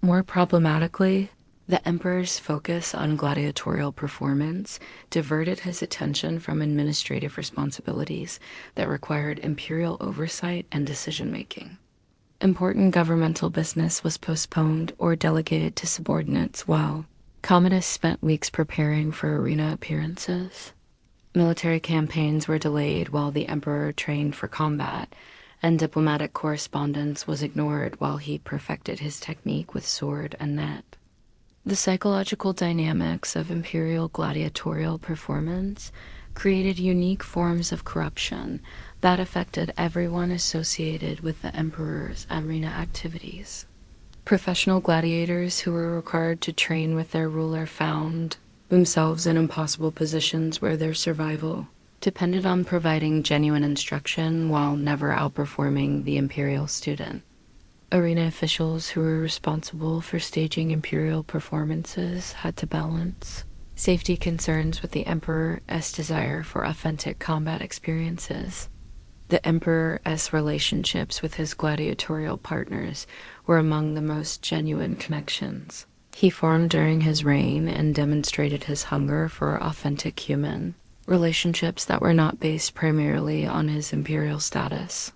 More problematically, the emperor's focus on gladiatorial performance diverted his attention from administrative responsibilities that required imperial oversight and decision-making. Important governmental business was postponed or delegated to subordinates while Commodus spent weeks preparing for arena appearances. Military campaigns were delayed while the emperor trained for combat, and diplomatic correspondence was ignored while he perfected his technique with sword and net. The psychological dynamics of imperial gladiatorial performance created unique forms of corruption that affected everyone associated with the emperor's arena activities. Professional gladiators who were required to train with their ruler found themselves in impossible positions where their survival depended on providing genuine instruction while never outperforming the imperial student. Arena officials who were responsible for staging imperial performances had to balance safety concerns with the emperor's desire for authentic combat experiences. The emperor's relationships with his gladiatorial partners were among the most genuine connections he formed during his reign and demonstrated his hunger for authentic human relationships that were not based primarily on his imperial status.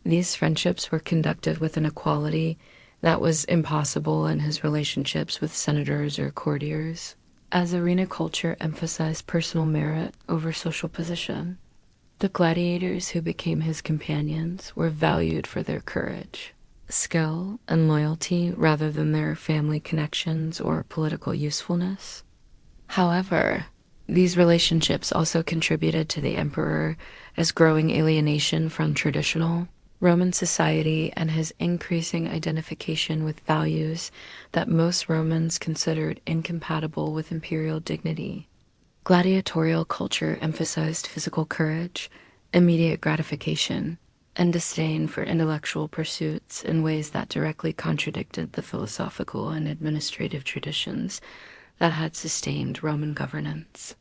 These friendships were conducted with an equality that was impossible in his relationships with senators or courtiers, as arena culture emphasized personal merit over social position. The gladiators who became his companions were valued for their courage, skill, and loyalty rather than their family connections or political usefulness. However, these relationships also contributed to the emperor's growing alienation from traditional Roman society and his increasing identification with values that most Romans considered incompatible with imperial dignity. Gladiatorial culture emphasized physical courage, immediate gratification, and disdain for intellectual pursuits in ways that directly contradicted the philosophical and administrative traditions that had sustained Roman governance.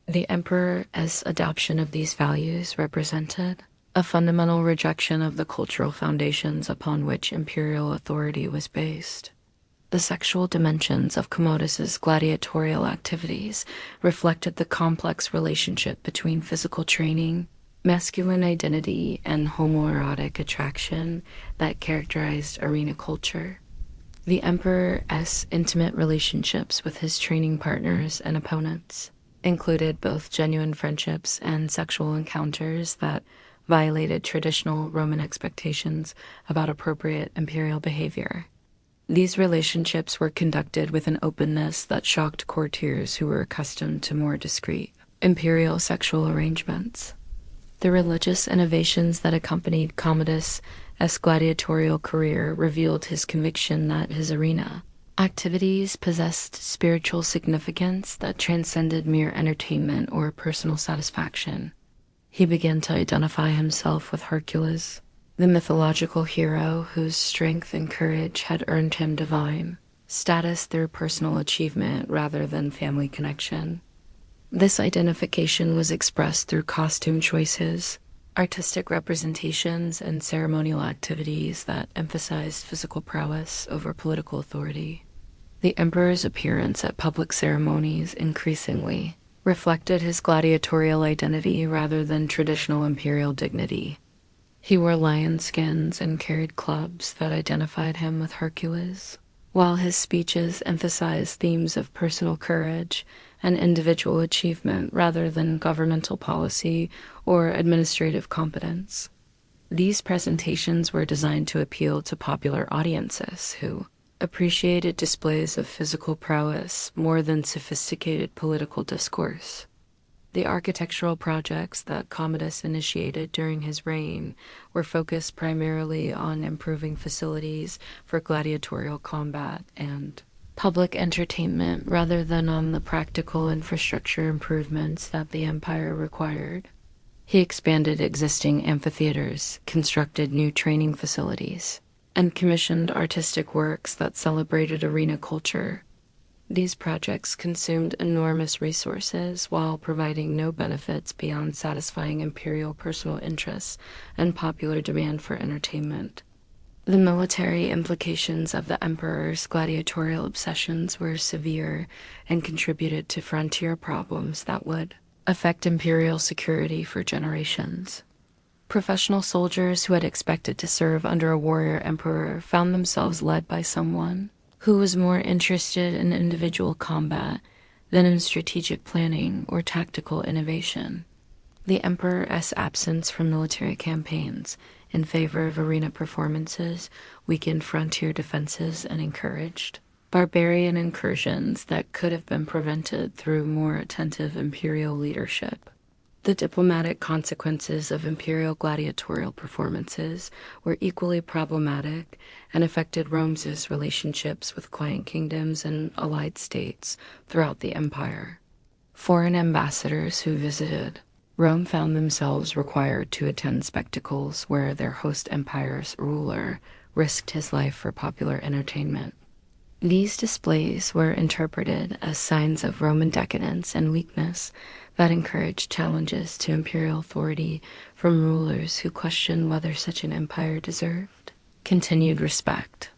The emperor's adoption of these values represented a fundamental rejection of the cultural foundations upon which imperial authority was based. The sexual dimensions of Commodus's gladiatorial activities reflected the complex relationship between physical training, masculine identity, and homoerotic attraction that characterized arena culture. The emperor's intimate relationships with his training partners and opponents included both genuine friendships and sexual encounters that violated traditional Roman expectations about appropriate imperial behavior. These relationships were conducted with an openness that shocked courtiers who were accustomed to more discreet imperial sexual arrangements. The religious innovations that accompanied Commodus's gladiatorial career revealed his conviction that his arena activities possessed spiritual significance that transcended mere entertainment or personal satisfaction. He began to identify himself with Hercules, the mythological hero whose strength and courage had earned him divine status through personal achievement rather than family connection. This identification was expressed through costume choices, artistic representations, and ceremonial activities that emphasized physical prowess over political authority. The emperor's appearance at public ceremonies increasingly reflected his gladiatorial identity rather than traditional imperial dignity. He wore lion skins and carried clubs that identified him with Hercules, while his speeches emphasized themes of personal courage and individual achievement rather than governmental policy or administrative competence. These presentations were designed to appeal to popular audiences who appreciated displays of physical prowess more than sophisticated political discourse. The architectural projects that Commodus initiated during his reign were focused primarily on improving facilities for gladiatorial combat and public entertainment rather than on the practical infrastructure improvements that the empire required. He expanded existing amphitheaters, constructed new training facilities, and commissioned artistic works that celebrated arena culture. These projects consumed enormous resources while providing no benefits beyond satisfying imperial personal interests and popular demand for entertainment. The military implications of the emperor's gladiatorial obsessions were severe and contributed to frontier problems that would affect imperial security for generations. Professional soldiers who had expected to serve under a warrior emperor found themselves led by someone who was more interested in individual combat than in strategic planning or tactical innovation. The emperor's absence from military campaigns in favor of arena performances weakened frontier defenses and encouraged barbarian incursions that could have been prevented through more attentive imperial leadership. The diplomatic consequences of imperial gladiatorial performances were equally problematic and affected Rome's relationships with client kingdoms and allied states throughout the empire. Foreign ambassadors who visited Rome found themselves required to attend spectacles where their host empire's ruler risked his life for popular entertainment. These displays were interpreted as signs of Roman decadence and weakness that encouraged challenges to imperial authority from rulers who questioned whether such an empire deserved continued respect.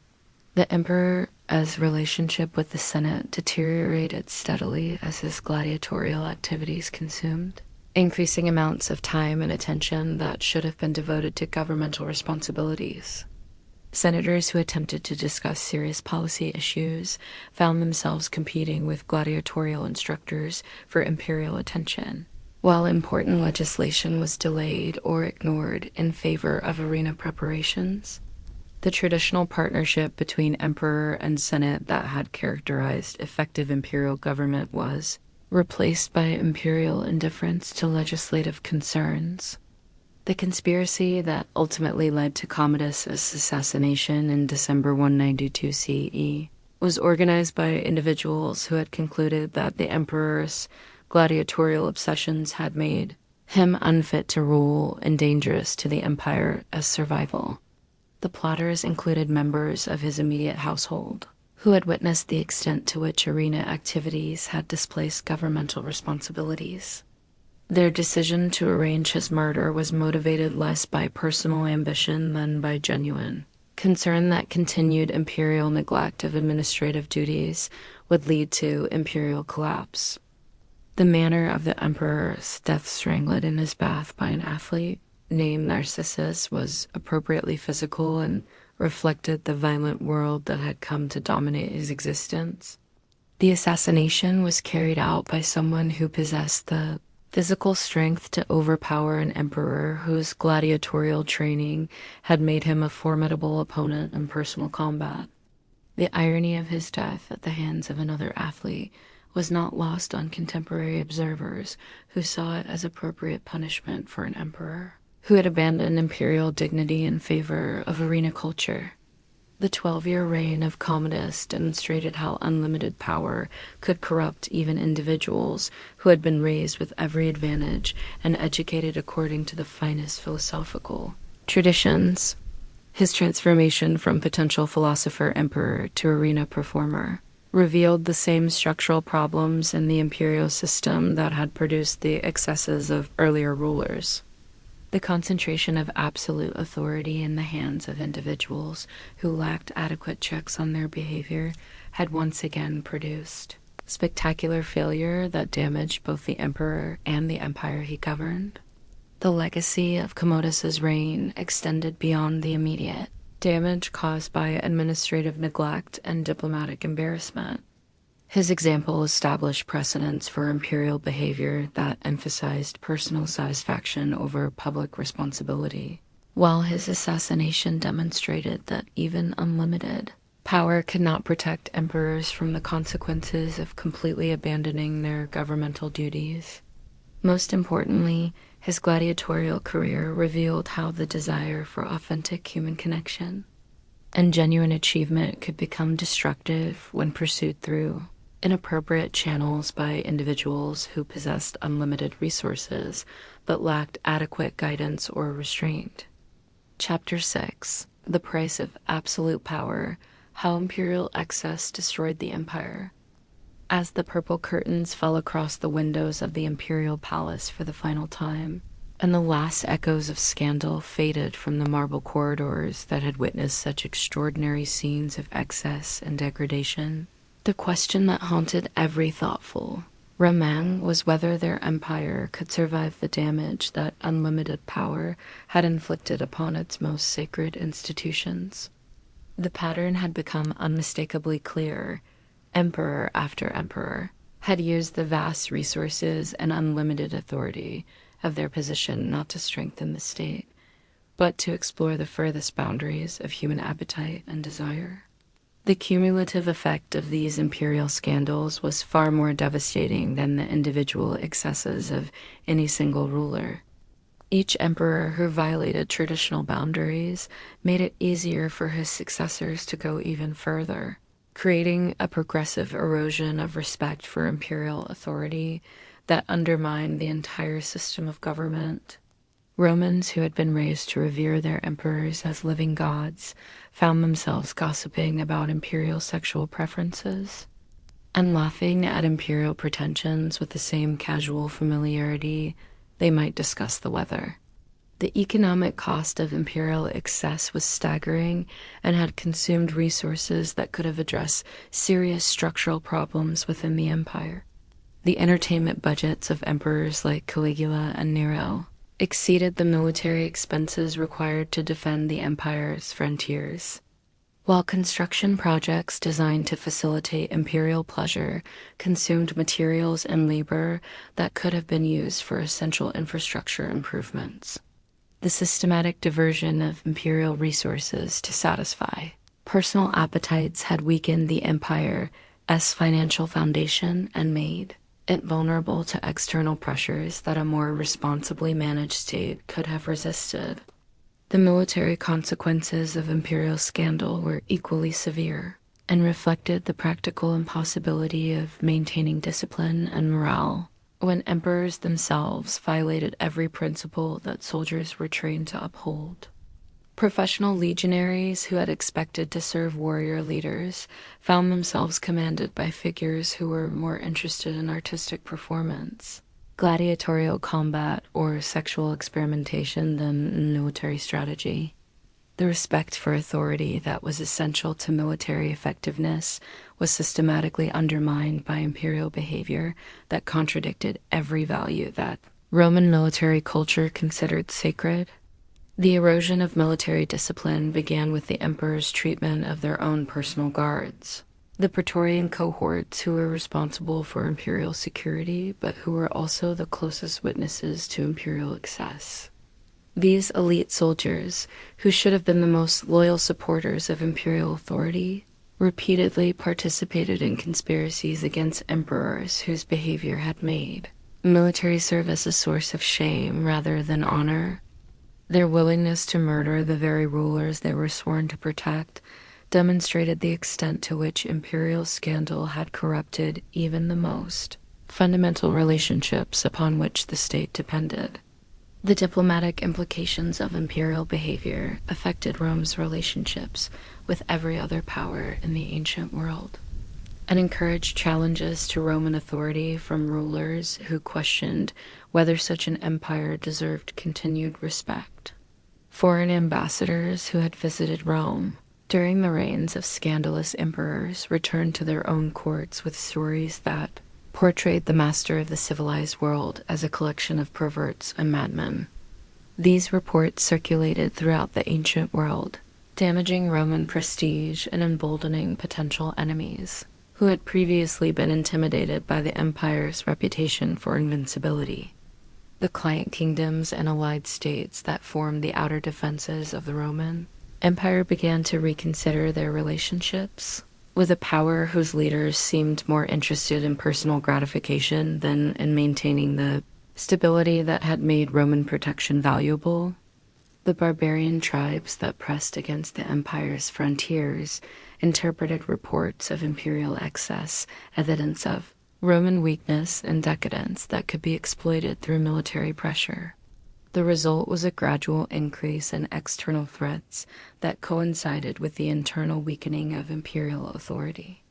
The emperor's relationship with the Senate deteriorated steadily as his gladiatorial activities consumed increasing amounts of time and attention that should have been devoted to governmental responsibilities. Senators who attempted to discuss serious policy issues found themselves competing with gladiatorial instructors for imperial attention, while important legislation was delayed or ignored in favor of arena preparations. The traditional partnership between emperor and senate that had characterized effective imperial government was replaced by imperial indifference to legislative concerns. The conspiracy that ultimately led to Commodus' assassination in December 192 CE was organized by individuals who had concluded that the emperor's gladiatorial obsessions had made him unfit to rule and dangerous to the empire as survival. The plotters included members of his immediate household, who had witnessed the extent to which arena activities had displaced governmental responsibilities. Their decision to arrange his murder was motivated less by personal ambition than by genuine concern that continued imperial neglect of administrative duties would lead to imperial collapse. The manner of the emperor's death strangled in his bath by an athlete named Narcissus was appropriately physical and reflected the violent world that had come to dominate his existence. The assassination was carried out by someone who possessed the physical strength to overpower an emperor whose gladiatorial training had made him a formidable opponent in personal combat. The irony of his death at the hands of another athlete was not lost on contemporary observers who saw it as appropriate punishment for an emperor who had abandoned imperial dignity in favor of arena culture. The 12-year reign of Commodus demonstrated how unlimited power could corrupt even individuals who had been raised with every advantage and educated according to the finest philosophical traditions. His transformation from potential philosopher-emperor to arena performer revealed the same structural problems in the imperial system that had produced the excesses of earlier rulers. The concentration of absolute authority in the hands of individuals who lacked adequate checks on their behavior had once again produced spectacular failure that damaged both the emperor and the empire he governed. The legacy of Commodus's reign extended beyond the immediate damage caused by administrative neglect and diplomatic embarrassment. His example established precedents for imperial behavior that emphasized personal satisfaction over public responsibility, while his assassination demonstrated that even unlimited power could not protect emperors from the consequences of completely abandoning their governmental duties. Most importantly, his gladiatorial career revealed how the desire for authentic human connection and genuine achievement could become destructive when pursued through inappropriate channels by individuals who possessed unlimited resources but lacked adequate guidance or restraint. Chapter 6: The Price of Absolute Power: How Imperial Excess Destroyed the Empire. As the purple curtains fell across the windows of the imperial palace for the final time, and the last echoes of scandal faded from the marble corridors that had witnessed such extraordinary scenes of excess and degradation, the question that haunted every thoughtful Roman was whether their empire could survive the damage that unlimited power had inflicted upon its most sacred institutions. The pattern had become unmistakably clear. Emperor after emperor had used the vast resources and unlimited authority of their position not to strengthen the state, but to explore the furthest boundaries of human appetite and desire. The cumulative effect of these imperial scandals was far more devastating than the individual excesses of any single ruler. Each emperor who violated traditional boundaries made it easier for his successors to go even further, creating a progressive erosion of respect for imperial authority that undermined the entire system of government. Romans who had been raised to revere their emperors as living gods found themselves gossiping about imperial sexual preferences and laughing at imperial pretensions with the same casual familiarity they might discuss the weather. The economic cost of imperial excess was staggering and had consumed resources that could have addressed serious structural problems within the empire. The entertainment budgets of emperors like Caligula and Nero exceeded the military expenses required to defend the empire's frontiers, while construction projects designed to facilitate imperial pleasure consumed materials and labor that could have been used for essential infrastructure improvements. The systematic diversion of imperial resources to satisfy personal appetites had weakened the empire's financial foundation and made it vulnerable to external pressures that a more responsibly managed state could have resisted. The military consequences of imperial scandal were equally severe and reflected the practical impossibility of maintaining discipline and morale when emperors themselves violated every principle that soldiers were trained to uphold. Professional legionaries who had expected to serve warrior leaders found themselves commanded by figures who were more interested in artistic performance, gladiatorial combat, or sexual experimentation than military strategy. The respect for authority that was essential to military effectiveness was systematically undermined by imperial behavior that contradicted every value that Roman military culture considered sacred. The erosion of military discipline began with the emperor's treatment of their own personal guards, the Praetorian cohorts who were responsible for imperial security, but who were also the closest witnesses to imperial excess. These elite soldiers, who should have been the most loyal supporters of imperial authority, repeatedly participated in conspiracies against emperors whose behavior had made military service a source of shame rather than honor. Their willingness to murder the very rulers they were sworn to protect demonstrated the extent to which imperial scandal had corrupted even the most fundamental relationships upon which the state depended. The diplomatic implications of imperial behavior affected Rome's relationships with every other power in the ancient world, and encouraged challenges to Roman authority from rulers who questioned whether such an empire deserved continued respect. Foreign ambassadors who had visited Rome during the reigns of scandalous emperors returned to their own courts with stories that portrayed the master of the civilized world as a collection of perverts and madmen. These reports circulated throughout the ancient world, damaging Roman prestige and emboldening potential enemies who had previously been intimidated by the empire's reputation for invincibility. The client kingdoms and allied states that formed the outer defenses of the Roman Empire began to reconsider their relationships with a power whose leaders seemed more interested in personal gratification than in maintaining the stability that had made Roman protection valuable. The barbarian tribes that pressed against the empire's frontiers interpreted reports of imperial excess evidence of Roman weakness and decadence that could be exploited through military pressure. The result was a gradual increase in external threats that coincided with the internal weakening of imperial authority.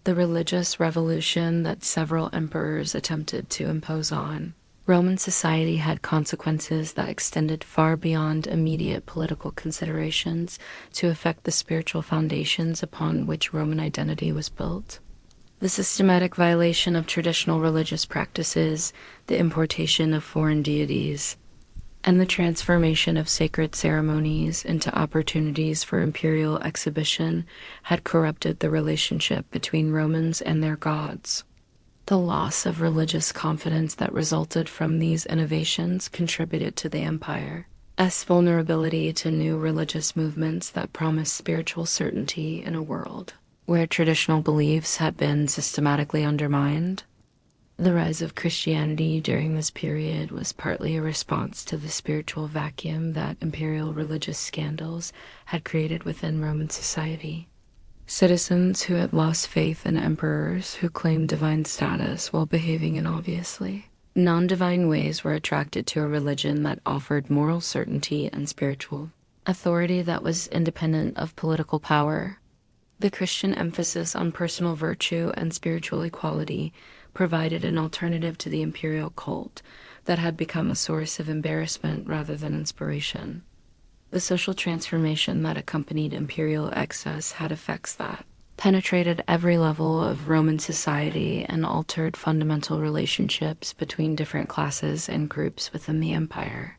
The religious revolution that several emperors attempted to impose on Roman society had consequences that extended far beyond immediate political considerations to affect the spiritual foundations upon which Roman identity was built. The systematic violation of traditional religious practices, the importation of foreign deities, and the transformation of sacred ceremonies into opportunities for imperial exhibition had corrupted the relationship between Romans and their gods. The loss of religious confidence that resulted from these innovations contributed to the empire's vulnerability to new religious movements that promised spiritual certainty in a world where traditional beliefs had been systematically undermined. The rise of Christianity during this period was partly a response to the spiritual vacuum that imperial religious scandals had created within Roman society. Citizens who had lost faith in emperors who claimed divine status while behaving in obviously non-divine ways were attracted to a religion that offered moral certainty and spiritual authority that was independent of political power. The Christian emphasis on personal virtue and spiritual equality provided an alternative to the imperial cult that had become a source of embarrassment rather than inspiration. The social transformation that accompanied imperial excess had effects that penetrated every level of Roman society and altered fundamental relationships between different classes and groups within the empire.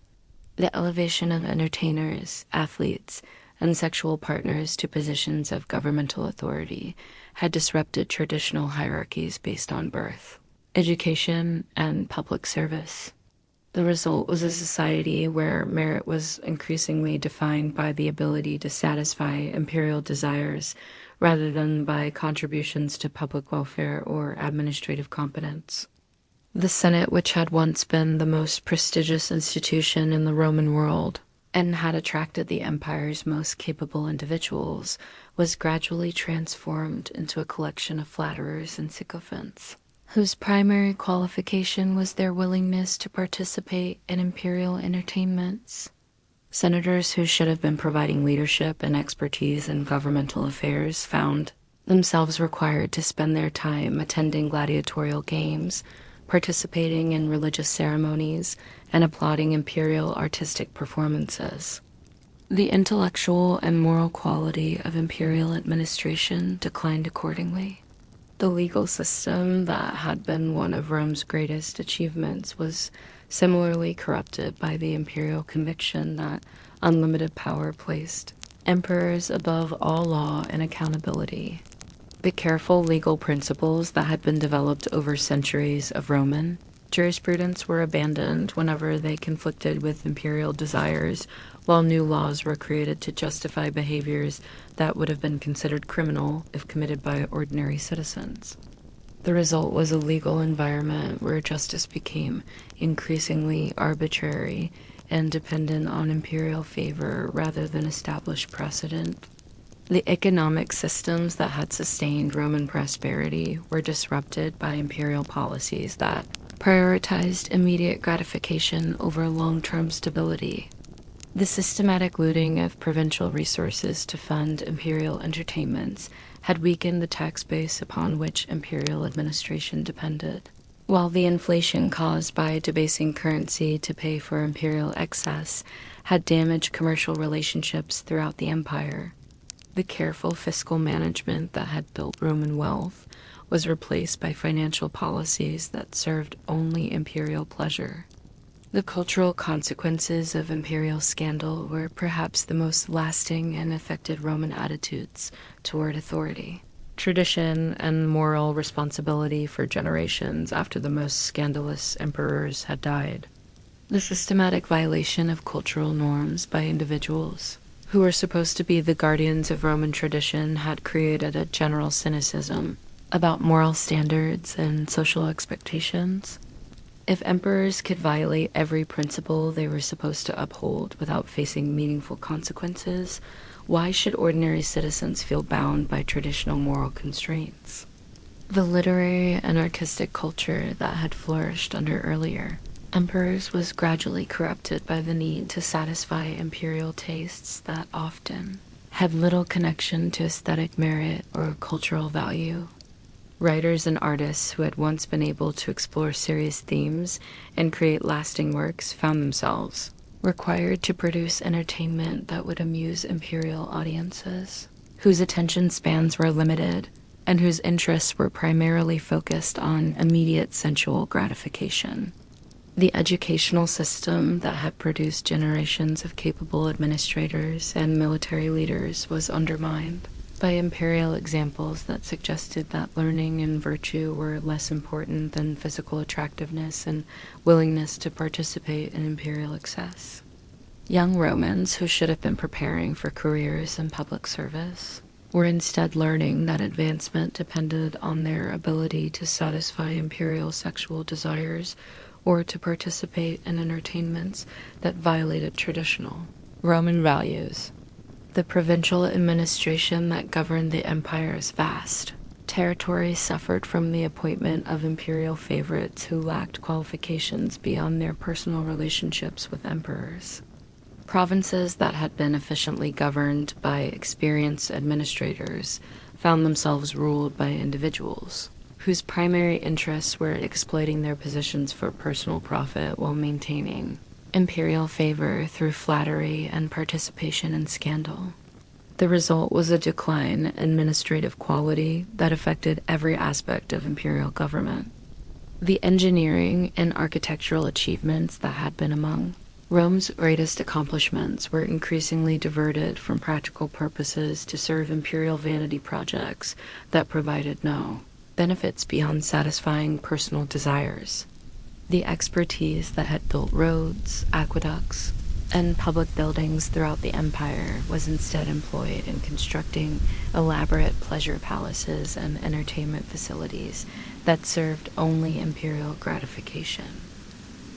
The elevation of entertainers, athletes, and sexual partners to positions of governmental authority had disrupted traditional hierarchies based on birth, education, and public service. The result was a society where merit was increasingly defined by the ability to satisfy imperial desires rather than by contributions to public welfare or administrative competence. The Senate, which had once been the most prestigious institution in the Roman world and had attracted the empire's most capable individuals, was gradually transformed into a collection of flatterers and sycophants, whose primary qualification was their willingness to participate in imperial entertainments. Senators who should have been providing leadership and expertise in governmental affairs found themselves required to spend their time attending gladiatorial games, participating in religious ceremonies, and applauding imperial artistic performances. The intellectual and moral quality of imperial administration declined accordingly. The legal system that had been one of Rome's greatest achievements was similarly corrupted by the imperial conviction that unlimited power placed emperors above all law and accountability. The careful legal principles that had been developed over centuries of Roman jurisprudence were abandoned whenever they conflicted with imperial desires, while new laws were created to justify behaviors that would have been considered criminal if committed by ordinary citizens. The result was a legal environment where justice became increasingly arbitrary and dependent on imperial favor rather than established precedent. The economic systems that had sustained Roman prosperity were disrupted by imperial policies that prioritized immediate gratification over long-term stability. The systematic looting of provincial resources to fund imperial entertainments had weakened the tax base upon which imperial administration depended, while the inflation caused by debasing currency to pay for imperial excess had damaged commercial relationships throughout the empire. The careful fiscal management that had built Roman wealth was replaced by financial policies that served only imperial pleasure. The cultural consequences of imperial scandal were perhaps the most lasting and affected Roman attitudes toward authority, tradition, and moral responsibility for generations after the most scandalous emperors had died. The systematic violation of cultural norms by individuals who were supposed to be the guardians of Roman tradition had created a general cynicism about moral standards and social expectations. If emperors could violate every principle they were supposed to uphold without facing meaningful consequences, why should ordinary citizens feel bound by traditional moral constraints? The literary and artistic culture that had flourished under earlier emperors was gradually corrupted by the need to satisfy imperial tastes that often had little connection to aesthetic merit or cultural value. Writers and artists who had once been able to explore serious themes and create lasting works found themselves required to produce entertainment that would amuse imperial audiences, whose attention spans were limited and whose interests were primarily focused on immediate sensual gratification. The educational system that had produced generations of capable administrators and military leaders was undermined by imperial examples that suggested that learning and virtue were less important than physical attractiveness and willingness to participate in imperial excess. Young Romans who should have been preparing for careers in public service were instead learning that advancement depended on their ability to satisfy imperial sexual desires or to participate in entertainments that violated traditional Roman values. The provincial administration that governed the empire's vast territory suffered from the appointment of imperial favorites who lacked qualifications beyond their personal relationships with emperors. Provinces that had been efficiently governed by experienced administrators found themselves ruled by individuals whose primary interests were exploiting their positions for personal profit while maintaining imperial favor through flattery and participation in scandal. The result was a decline in administrative quality that affected every aspect of imperial government. The engineering and architectural achievements that had been among Rome's greatest accomplishments were increasingly diverted from practical purposes to serve imperial vanity projects that provided no benefits beyond satisfying personal desires. The expertise that had built roads, aqueducts, and public buildings throughout the empire was instead employed in constructing elaborate pleasure palaces and entertainment facilities that served only imperial gratification.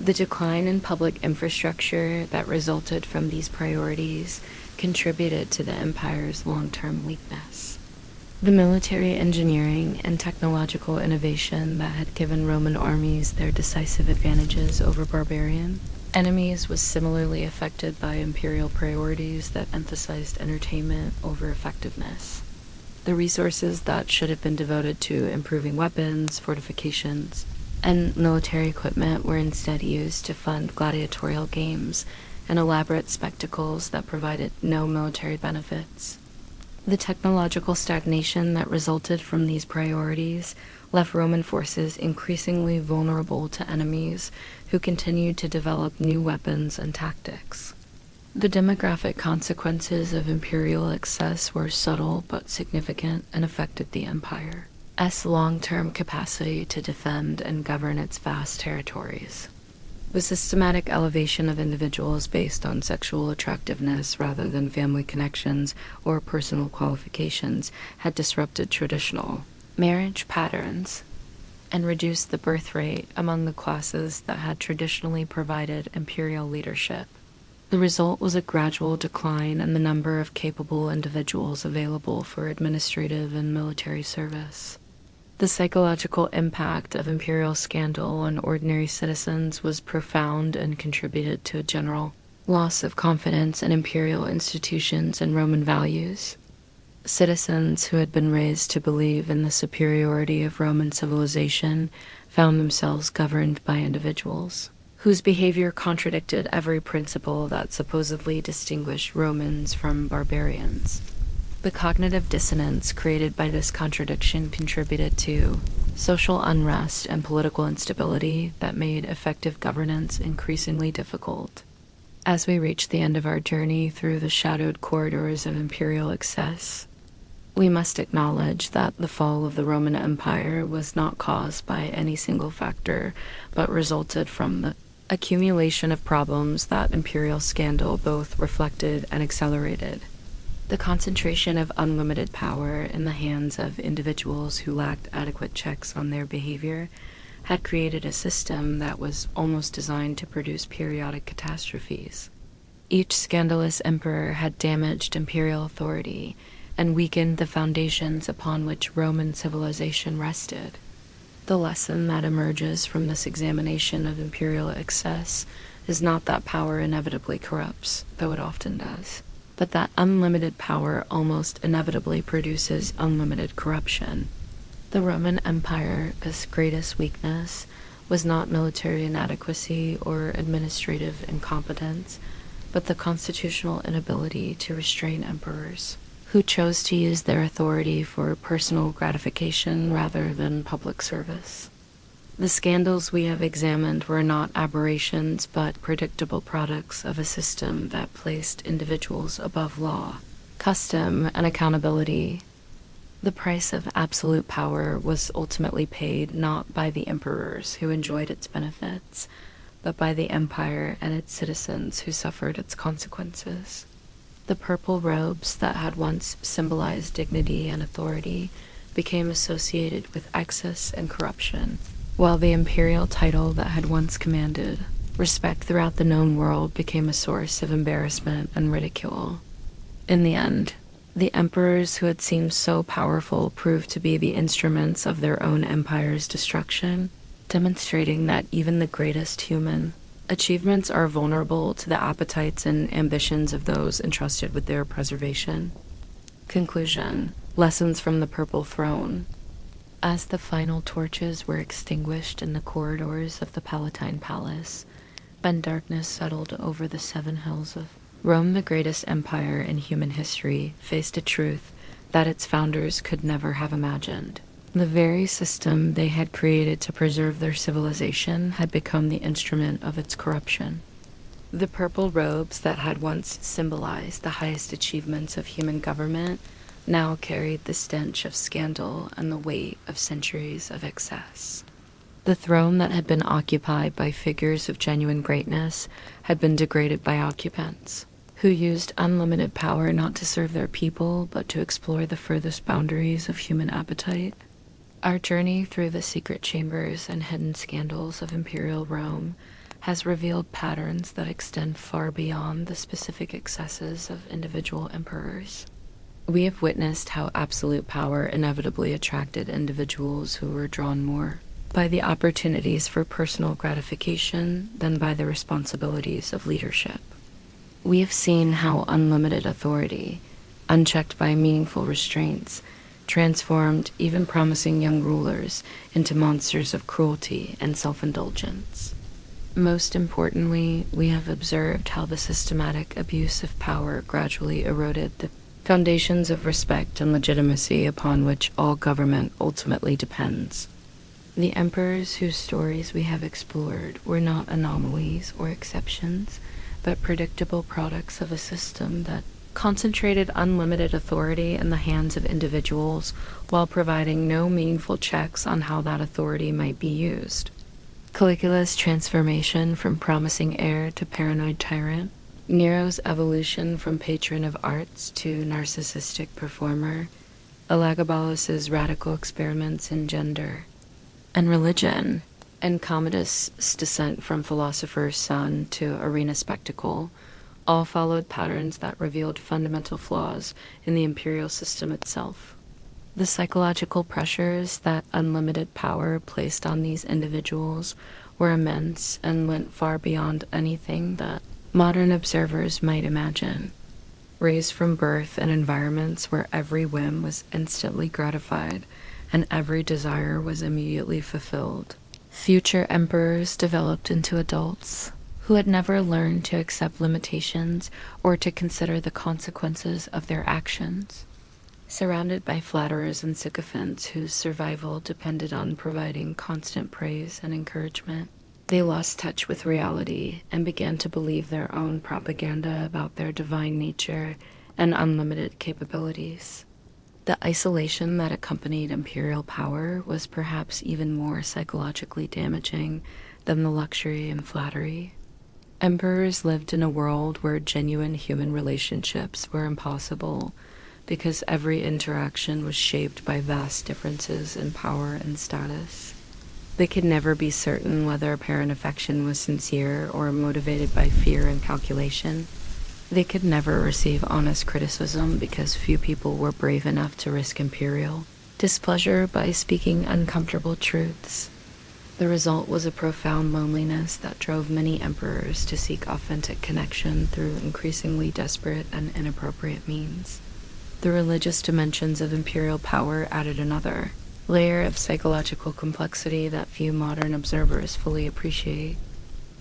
The decline in public infrastructure that resulted from these priorities contributed to the empire's long-term weakness. The military engineering and technological innovation that had given Roman armies their decisive advantages over barbarian enemies was similarly affected by imperial priorities that emphasized entertainment over effectiveness. The resources that should have been devoted to improving weapons, fortifications, and military equipment were instead used to fund gladiatorial games and elaborate spectacles that provided no military benefits. The technological stagnation that resulted from these priorities left Roman forces increasingly vulnerable to enemies who continued to develop new weapons and tactics. The demographic consequences of imperial excess were subtle but significant and affected the empire's long-term capacity to defend and govern its vast territories. The systematic elevation of individuals based on sexual attractiveness rather than family connections or personal qualifications had disrupted traditional marriage patterns and reduced the birth rate among the classes that had traditionally provided imperial leadership. The result was a gradual decline in the number of capable individuals available for administrative and military service. The psychological impact of imperial scandal on ordinary citizens was profound and contributed to a general loss of confidence in imperial institutions and Roman values. Citizens who had been raised to believe in the superiority of Roman civilization found themselves governed by individuals whose behavior contradicted every principle that supposedly distinguished Romans from barbarians. The cognitive dissonance created by this contradiction contributed to social unrest and political instability that made effective governance increasingly difficult. As we reach the end of our journey through the shadowed corridors of imperial excess, we must acknowledge that the fall of the Roman Empire was not caused by any single factor, but resulted from the accumulation of problems that imperial scandal both reflected and accelerated. The concentration of unlimited power in the hands of individuals who lacked adequate checks on their behavior had created a system that was almost designed to produce periodic catastrophes. Each scandalous emperor had damaged imperial authority and weakened the foundations upon which Roman civilization rested. The lesson that emerges from this examination of imperial excess is not that power inevitably corrupts, though it often does, but that unlimited power almost inevitably produces unlimited corruption. The Roman Empire's greatest weakness was not military inadequacy or administrative incompetence, but the constitutional inability to restrain emperors who chose to use their authority for personal gratification rather than public service. The scandals we have examined were not aberrations, but predictable products of a system that placed individuals above law, custom, and accountability. The price of absolute power was ultimately paid not by the emperors who enjoyed its benefits, but by the empire and its citizens who suffered its consequences. The purple robes that had once symbolized dignity and authority became associated with excess and corruption, while the imperial title that had once commanded respect throughout the known world became a source of embarrassment and ridicule. In the end, the emperors who had seemed so powerful proved to be the instruments of their own empire's destruction, demonstrating that even the greatest human achievements are vulnerable to the appetites and ambitions of those entrusted with their preservation. Conclusion. Lessons from the Purple Throne. As the final torches were extinguished in the corridors of the Palatine Palace, and darkness settled over the 7 hills of Rome, the greatest empire in human history faced a truth that its founders could never have imagined. The very system they had created to preserve their civilization had become the instrument of its corruption. The purple robes that had once symbolized the highest achievements of human government now carried the stench of scandal and the weight of centuries of excess. The throne that had been occupied by figures of genuine greatness had been degraded by occupants, who used unlimited power not to serve their people, but to explore the furthest boundaries of human appetite. Our journey through the secret chambers and hidden scandals of imperial Rome has revealed patterns that extend far beyond the specific excesses of individual emperors. We have witnessed how absolute power inevitably attracted individuals who were drawn more by the opportunities for personal gratification than by the responsibilities of leadership. We have seen how unlimited authority, unchecked by meaningful restraints, transformed even promising young rulers into monsters of cruelty and self-indulgence. Most importantly, we have observed how the systematic abuse of power gradually eroded the foundations of respect and legitimacy upon which all government ultimately depends. The emperors whose stories we have explored were not anomalies or exceptions, but predictable products of a system that concentrated unlimited authority in the hands of individuals while providing no meaningful checks on how that authority might be used. Caligula's transformation from promising heir to paranoid tyrant, Nero's evolution from patron of arts to narcissistic performer, Elagabalus's radical experiments in gender and religion, and Commodus' descent from philosopher's son to arena spectacle, all followed patterns that revealed fundamental flaws in the imperial system itself. The psychological pressures that unlimited power placed on these individuals were immense and went far beyond anything that modern observers might imagine. Raised from birth in environments where every whim was instantly gratified and every desire was immediately fulfilled, future emperors developed into adults who had never learned to accept limitations or to consider the consequences of their actions. Surrounded by flatterers and sycophants whose survival depended on providing constant praise and encouragement, they lost touch with reality and began to believe their own propaganda about their divine nature and unlimited capabilities. The isolation that accompanied imperial power was perhaps even more psychologically damaging than the luxury and flattery. Emperors lived in a world where genuine human relationships were impossible because every interaction was shaped by vast differences in power and status. They could never be certain whether apparent affection was sincere or motivated by fear and calculation. They could never receive honest criticism because few people were brave enough to risk imperial displeasure by speaking uncomfortable truths. The result was a profound loneliness that drove many emperors to seek authentic connection through increasingly desperate and inappropriate means. The religious dimensions of imperial power added another layer of psychological complexity that few modern observers fully appreciate.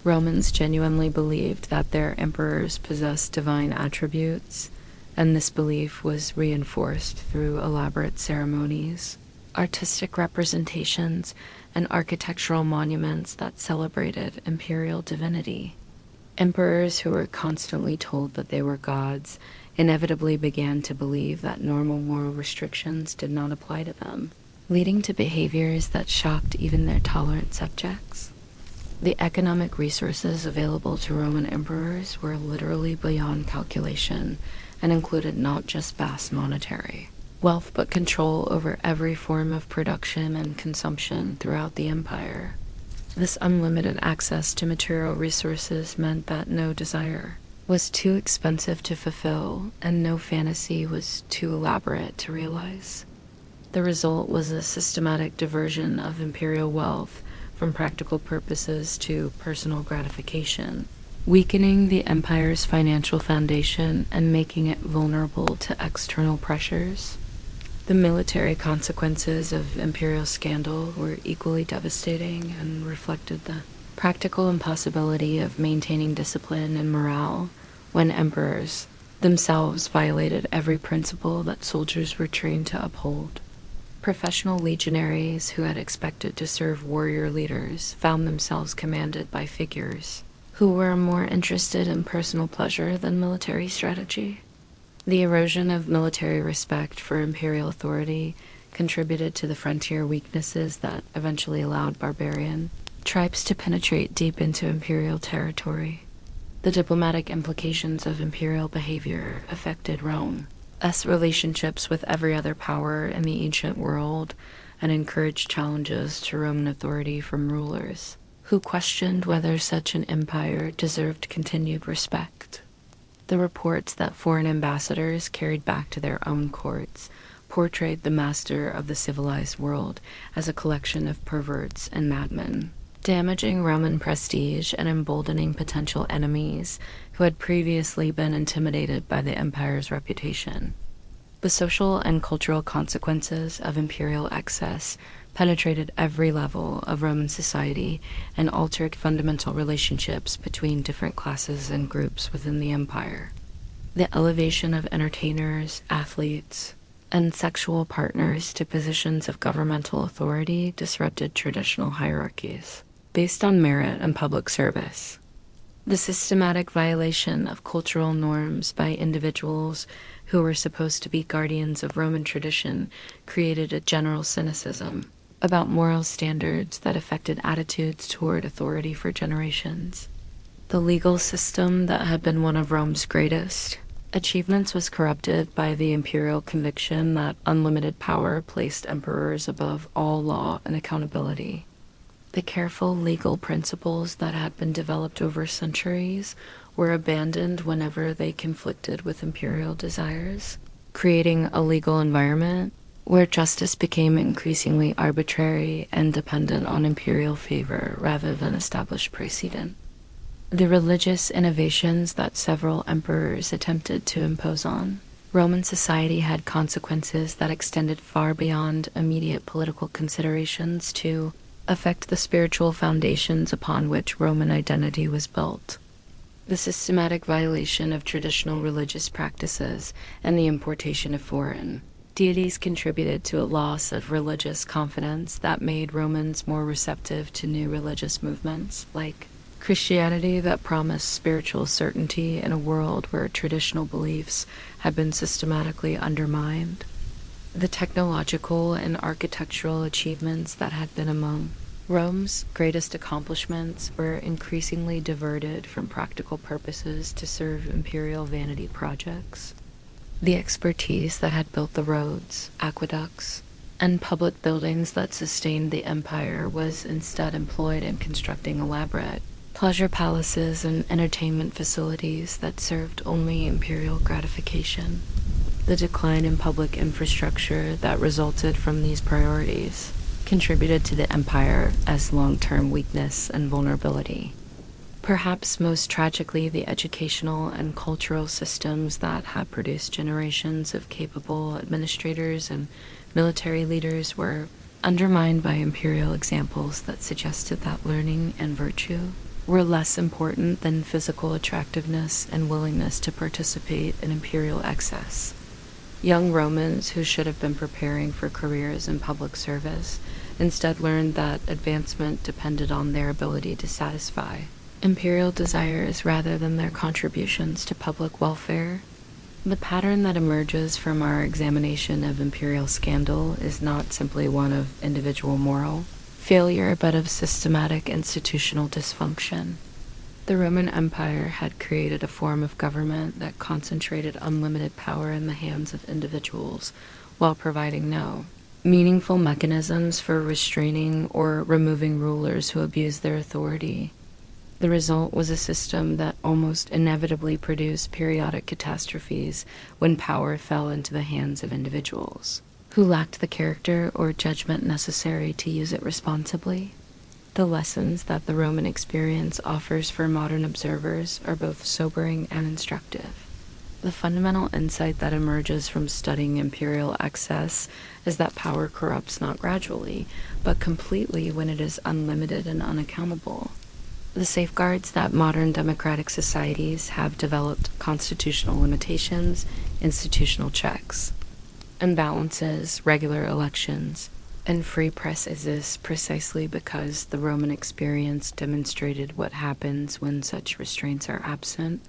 Romans genuinely believed that their emperors possessed divine attributes, and this belief was reinforced through elaborate ceremonies, artistic representations, and architectural monuments that celebrated imperial divinity. Emperors who were constantly told that they were gods inevitably began to believe that normal moral restrictions did not apply to them, leading to behaviors that shocked even their tolerant subjects. The economic resources available to Roman emperors were literally beyond calculation, and included not just vast monetary wealth, but control over every form of production and consumption throughout the empire. This unlimited access to material resources meant that no desire was too expensive to fulfill, and no fantasy was too elaborate to realize. The result was a systematic diversion of imperial wealth from practical purposes to personal gratification, weakening the empire's financial foundation and making it vulnerable to external pressures. The military consequences of imperial scandal were equally devastating and reflected the practical impossibility of maintaining discipline and morale when emperors themselves violated every principle that soldiers were trained to uphold. Professional legionaries who had expected to serve warrior leaders found themselves commanded by figures who were more interested in personal pleasure than military strategy. The erosion of military respect for imperial authority contributed to the frontier weaknesses that eventually allowed barbarian tribes to penetrate deep into imperial territory. The diplomatic implications of imperial behavior affected Rome's relationships with every other power in the ancient world and encouraged challenges to Roman authority from rulers who questioned whether such an empire deserved continued respect. The reports that foreign ambassadors carried back to their own courts portrayed the master of the civilized world as a collection of perverts and madmen, damaging Roman prestige and emboldening potential enemies who had previously been intimidated by the empire's reputation. The social and cultural consequences of imperial excess penetrated every level of Roman society and altered fundamental relationships between different classes and groups within the empire. The elevation of entertainers, athletes, and sexual partners to positions of governmental authority disrupted traditional hierarchies based on merit and public service. The systematic violation of cultural norms by individuals who were supposed to be guardians of Roman tradition created a general cynicism about moral standards that affected attitudes toward authority for generations. The legal system that had been one of Rome's greatest achievements was corrupted by the imperial conviction that unlimited power placed emperors above all law and accountability. The careful legal principles that had been developed over centuries were abandoned whenever they conflicted with imperial desires, creating a legal environment where justice became increasingly arbitrary and dependent on imperial favor rather than established precedent. The religious innovations that several emperors attempted to impose on Roman society had consequences that extended far beyond immediate political considerations to affect the spiritual foundations upon which Roman identity was built. The systematic violation of traditional religious practices and the importation of foreign deities contributed to a loss of religious confidence that made Romans more receptive to new religious movements, like Christianity, that promised spiritual certainty in a world where traditional beliefs had been systematically undermined. The technological and architectural achievements that had been among Rome's greatest accomplishments were increasingly diverted from practical purposes to serve imperial vanity projects. The expertise that had built the roads, aqueducts, and public buildings that sustained the empire was instead employed in constructing elaborate pleasure palaces and entertainment facilities that served only imperial gratification. The decline in public infrastructure that resulted from these priorities contributed to the empire's long-term weakness and vulnerability. Perhaps most tragically, the educational and cultural systems that had produced generations of capable administrators and military leaders were undermined by imperial examples that suggested that learning and virtue were less important than physical attractiveness and willingness to participate in imperial excess. Young Romans who should have been preparing for careers in public service instead learned that advancement depended on their ability to satisfy imperial desires rather than their contributions to public welfare. The pattern that emerges from our examination of imperial scandal is not simply one of individual moral failure, but of systematic institutional dysfunction. The Roman Empire had created a form of government that concentrated unlimited power in the hands of individuals while providing no meaningful mechanisms for restraining or removing rulers who abused their authority. The result was a system that almost inevitably produced periodic catastrophes when power fell into the hands of individuals who lacked the character or judgment necessary to use it responsibly. The lessons that the Roman experience offers for modern observers are both sobering and instructive. The fundamental insight that emerges from studying imperial excess is that power corrupts not gradually, but completely when it is unlimited and unaccountable. The safeguards that modern democratic societies have developed: constitutional limitations, institutional checks, imbalances, regular elections, and free press exist precisely because the Roman experience demonstrated what happens when such restraints are absent.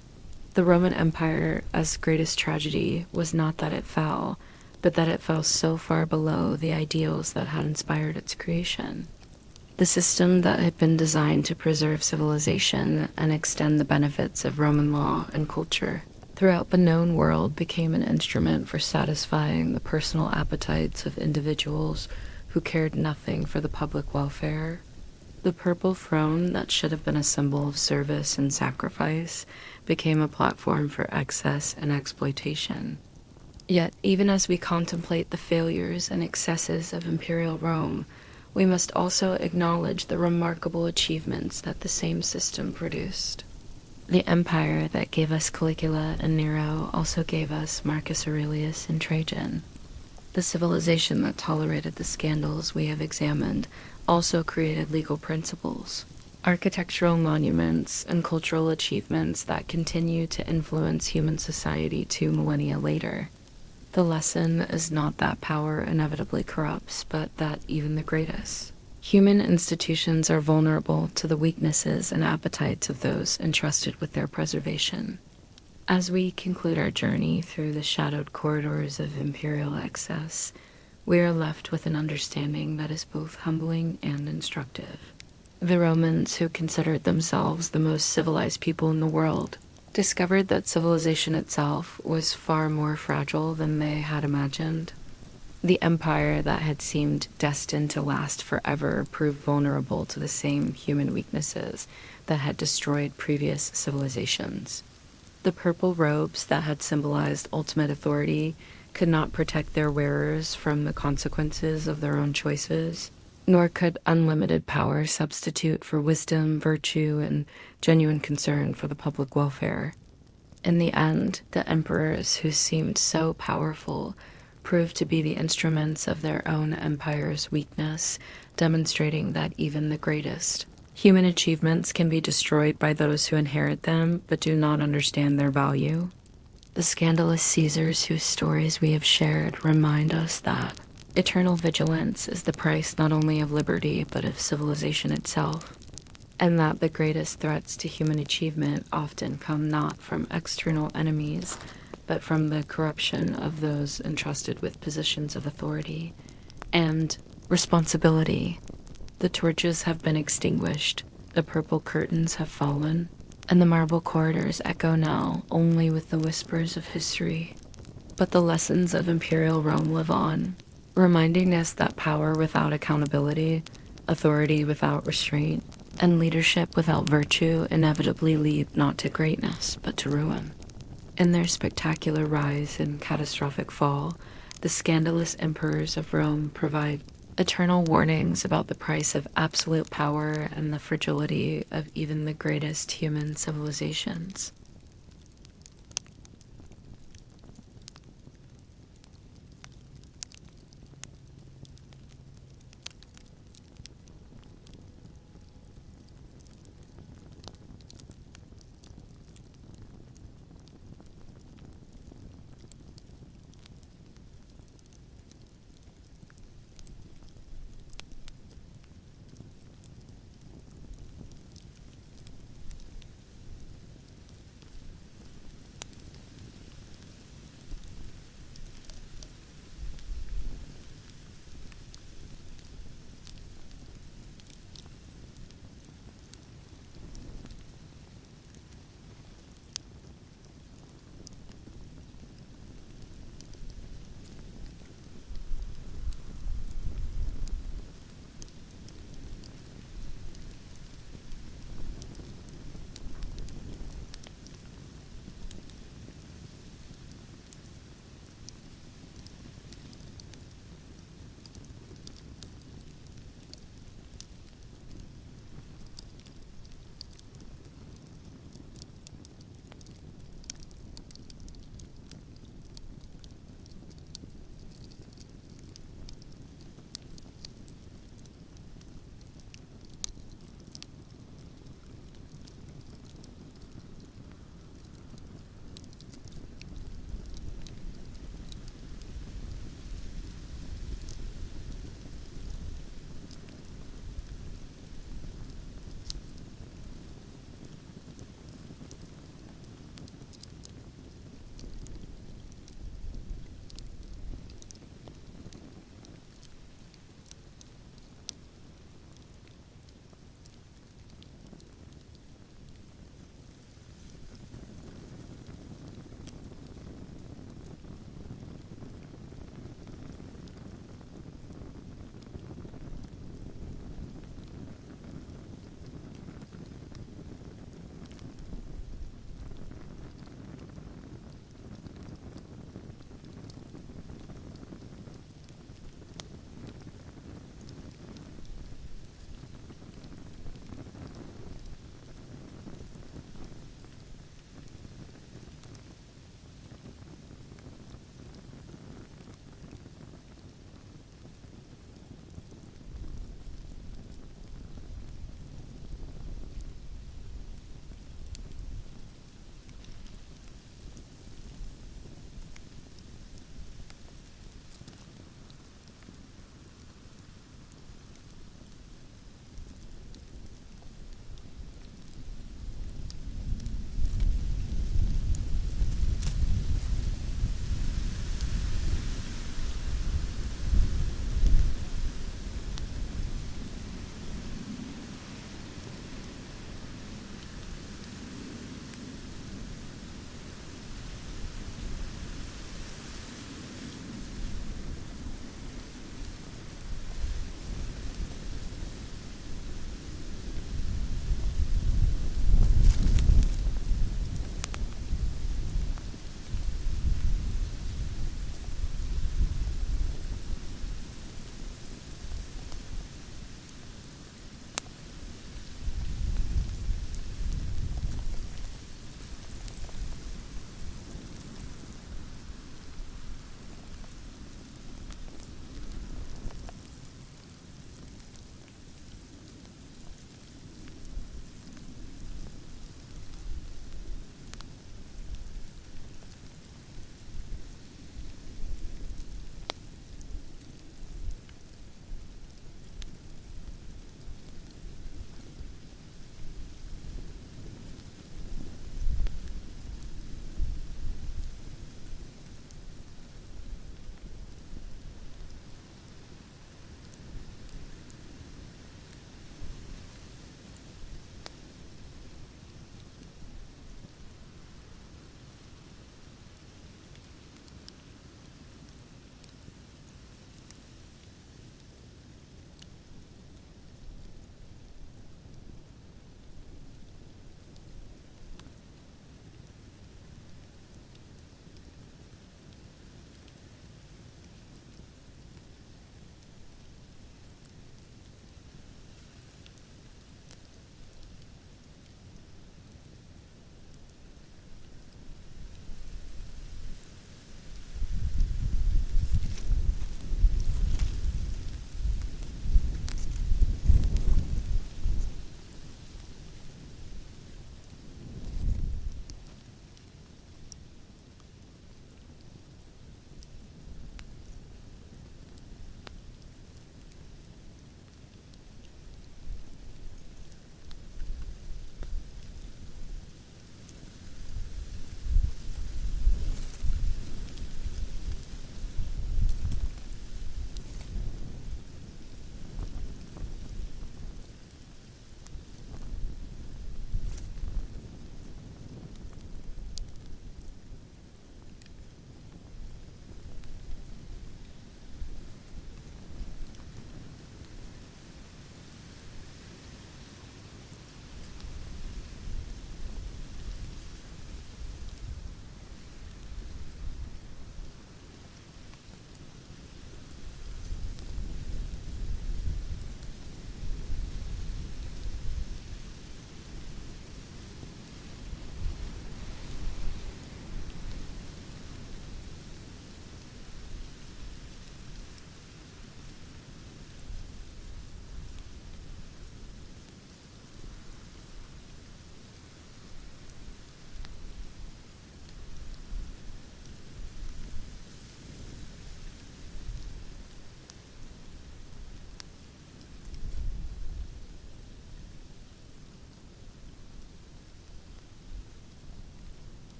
The Roman Empire's greatest tragedy was not that it fell, but that it fell so far below the ideals that had inspired its creation. The system that had been designed to preserve civilization and extend the benefits of Roman law and culture throughout the known world became an instrument for satisfying the personal appetites of individuals who cared nothing for the public welfare. The purple throne that should have been a symbol of service and sacrifice became a platform for excess and exploitation. Yet, even as we contemplate the failures and excesses of imperial Rome, we must also acknowledge the remarkable achievements that the same system produced. The empire that gave us Caligula and Nero also gave us Marcus Aurelius and Trajan. The civilization that tolerated the scandals we have examined also created legal principles, architectural monuments, and cultural achievements that continue to influence human society 2 millennia later. The lesson is not that power inevitably corrupts, but that even the greatest human institutions are vulnerable to the weaknesses and appetites of those entrusted with their preservation. As we conclude our journey through the shadowed corridors of imperial excess, we are left with an understanding that is both humbling and instructive. The Romans, who considered themselves the most civilized people in the world, discovered that civilization itself was far more fragile than they had imagined. The empire that had seemed destined to last forever proved vulnerable to the same human weaknesses that had destroyed previous civilizations. The purple robes that had symbolized ultimate authority could not protect their wearers from the consequences of their own choices, nor could unlimited power substitute for wisdom, virtue, and genuine concern for the public welfare. In the end, the emperors who seemed so powerful proved to be the instruments of their own empire's weakness, demonstrating that even the greatest human achievements can be destroyed by those who inherit them but do not understand their value. The scandalous Caesars whose stories we have shared remind us that eternal vigilance is the price not only of liberty but of civilization itself, and that the greatest threats to human achievement often come not from external enemies, but from the corruption of those entrusted with positions of authority and responsibility. The torches have been extinguished, the purple curtains have fallen, and the marble corridors echo now only with the whispers of history. But the lessons of imperial Rome live on, reminding us that power without accountability, authority without restraint, and leadership without virtue inevitably lead not to greatness, but to ruin. In their spectacular rise and catastrophic fall, the scandalous emperors of Rome provide eternal warnings about the price of absolute power and the fragility of even the greatest human civilizations.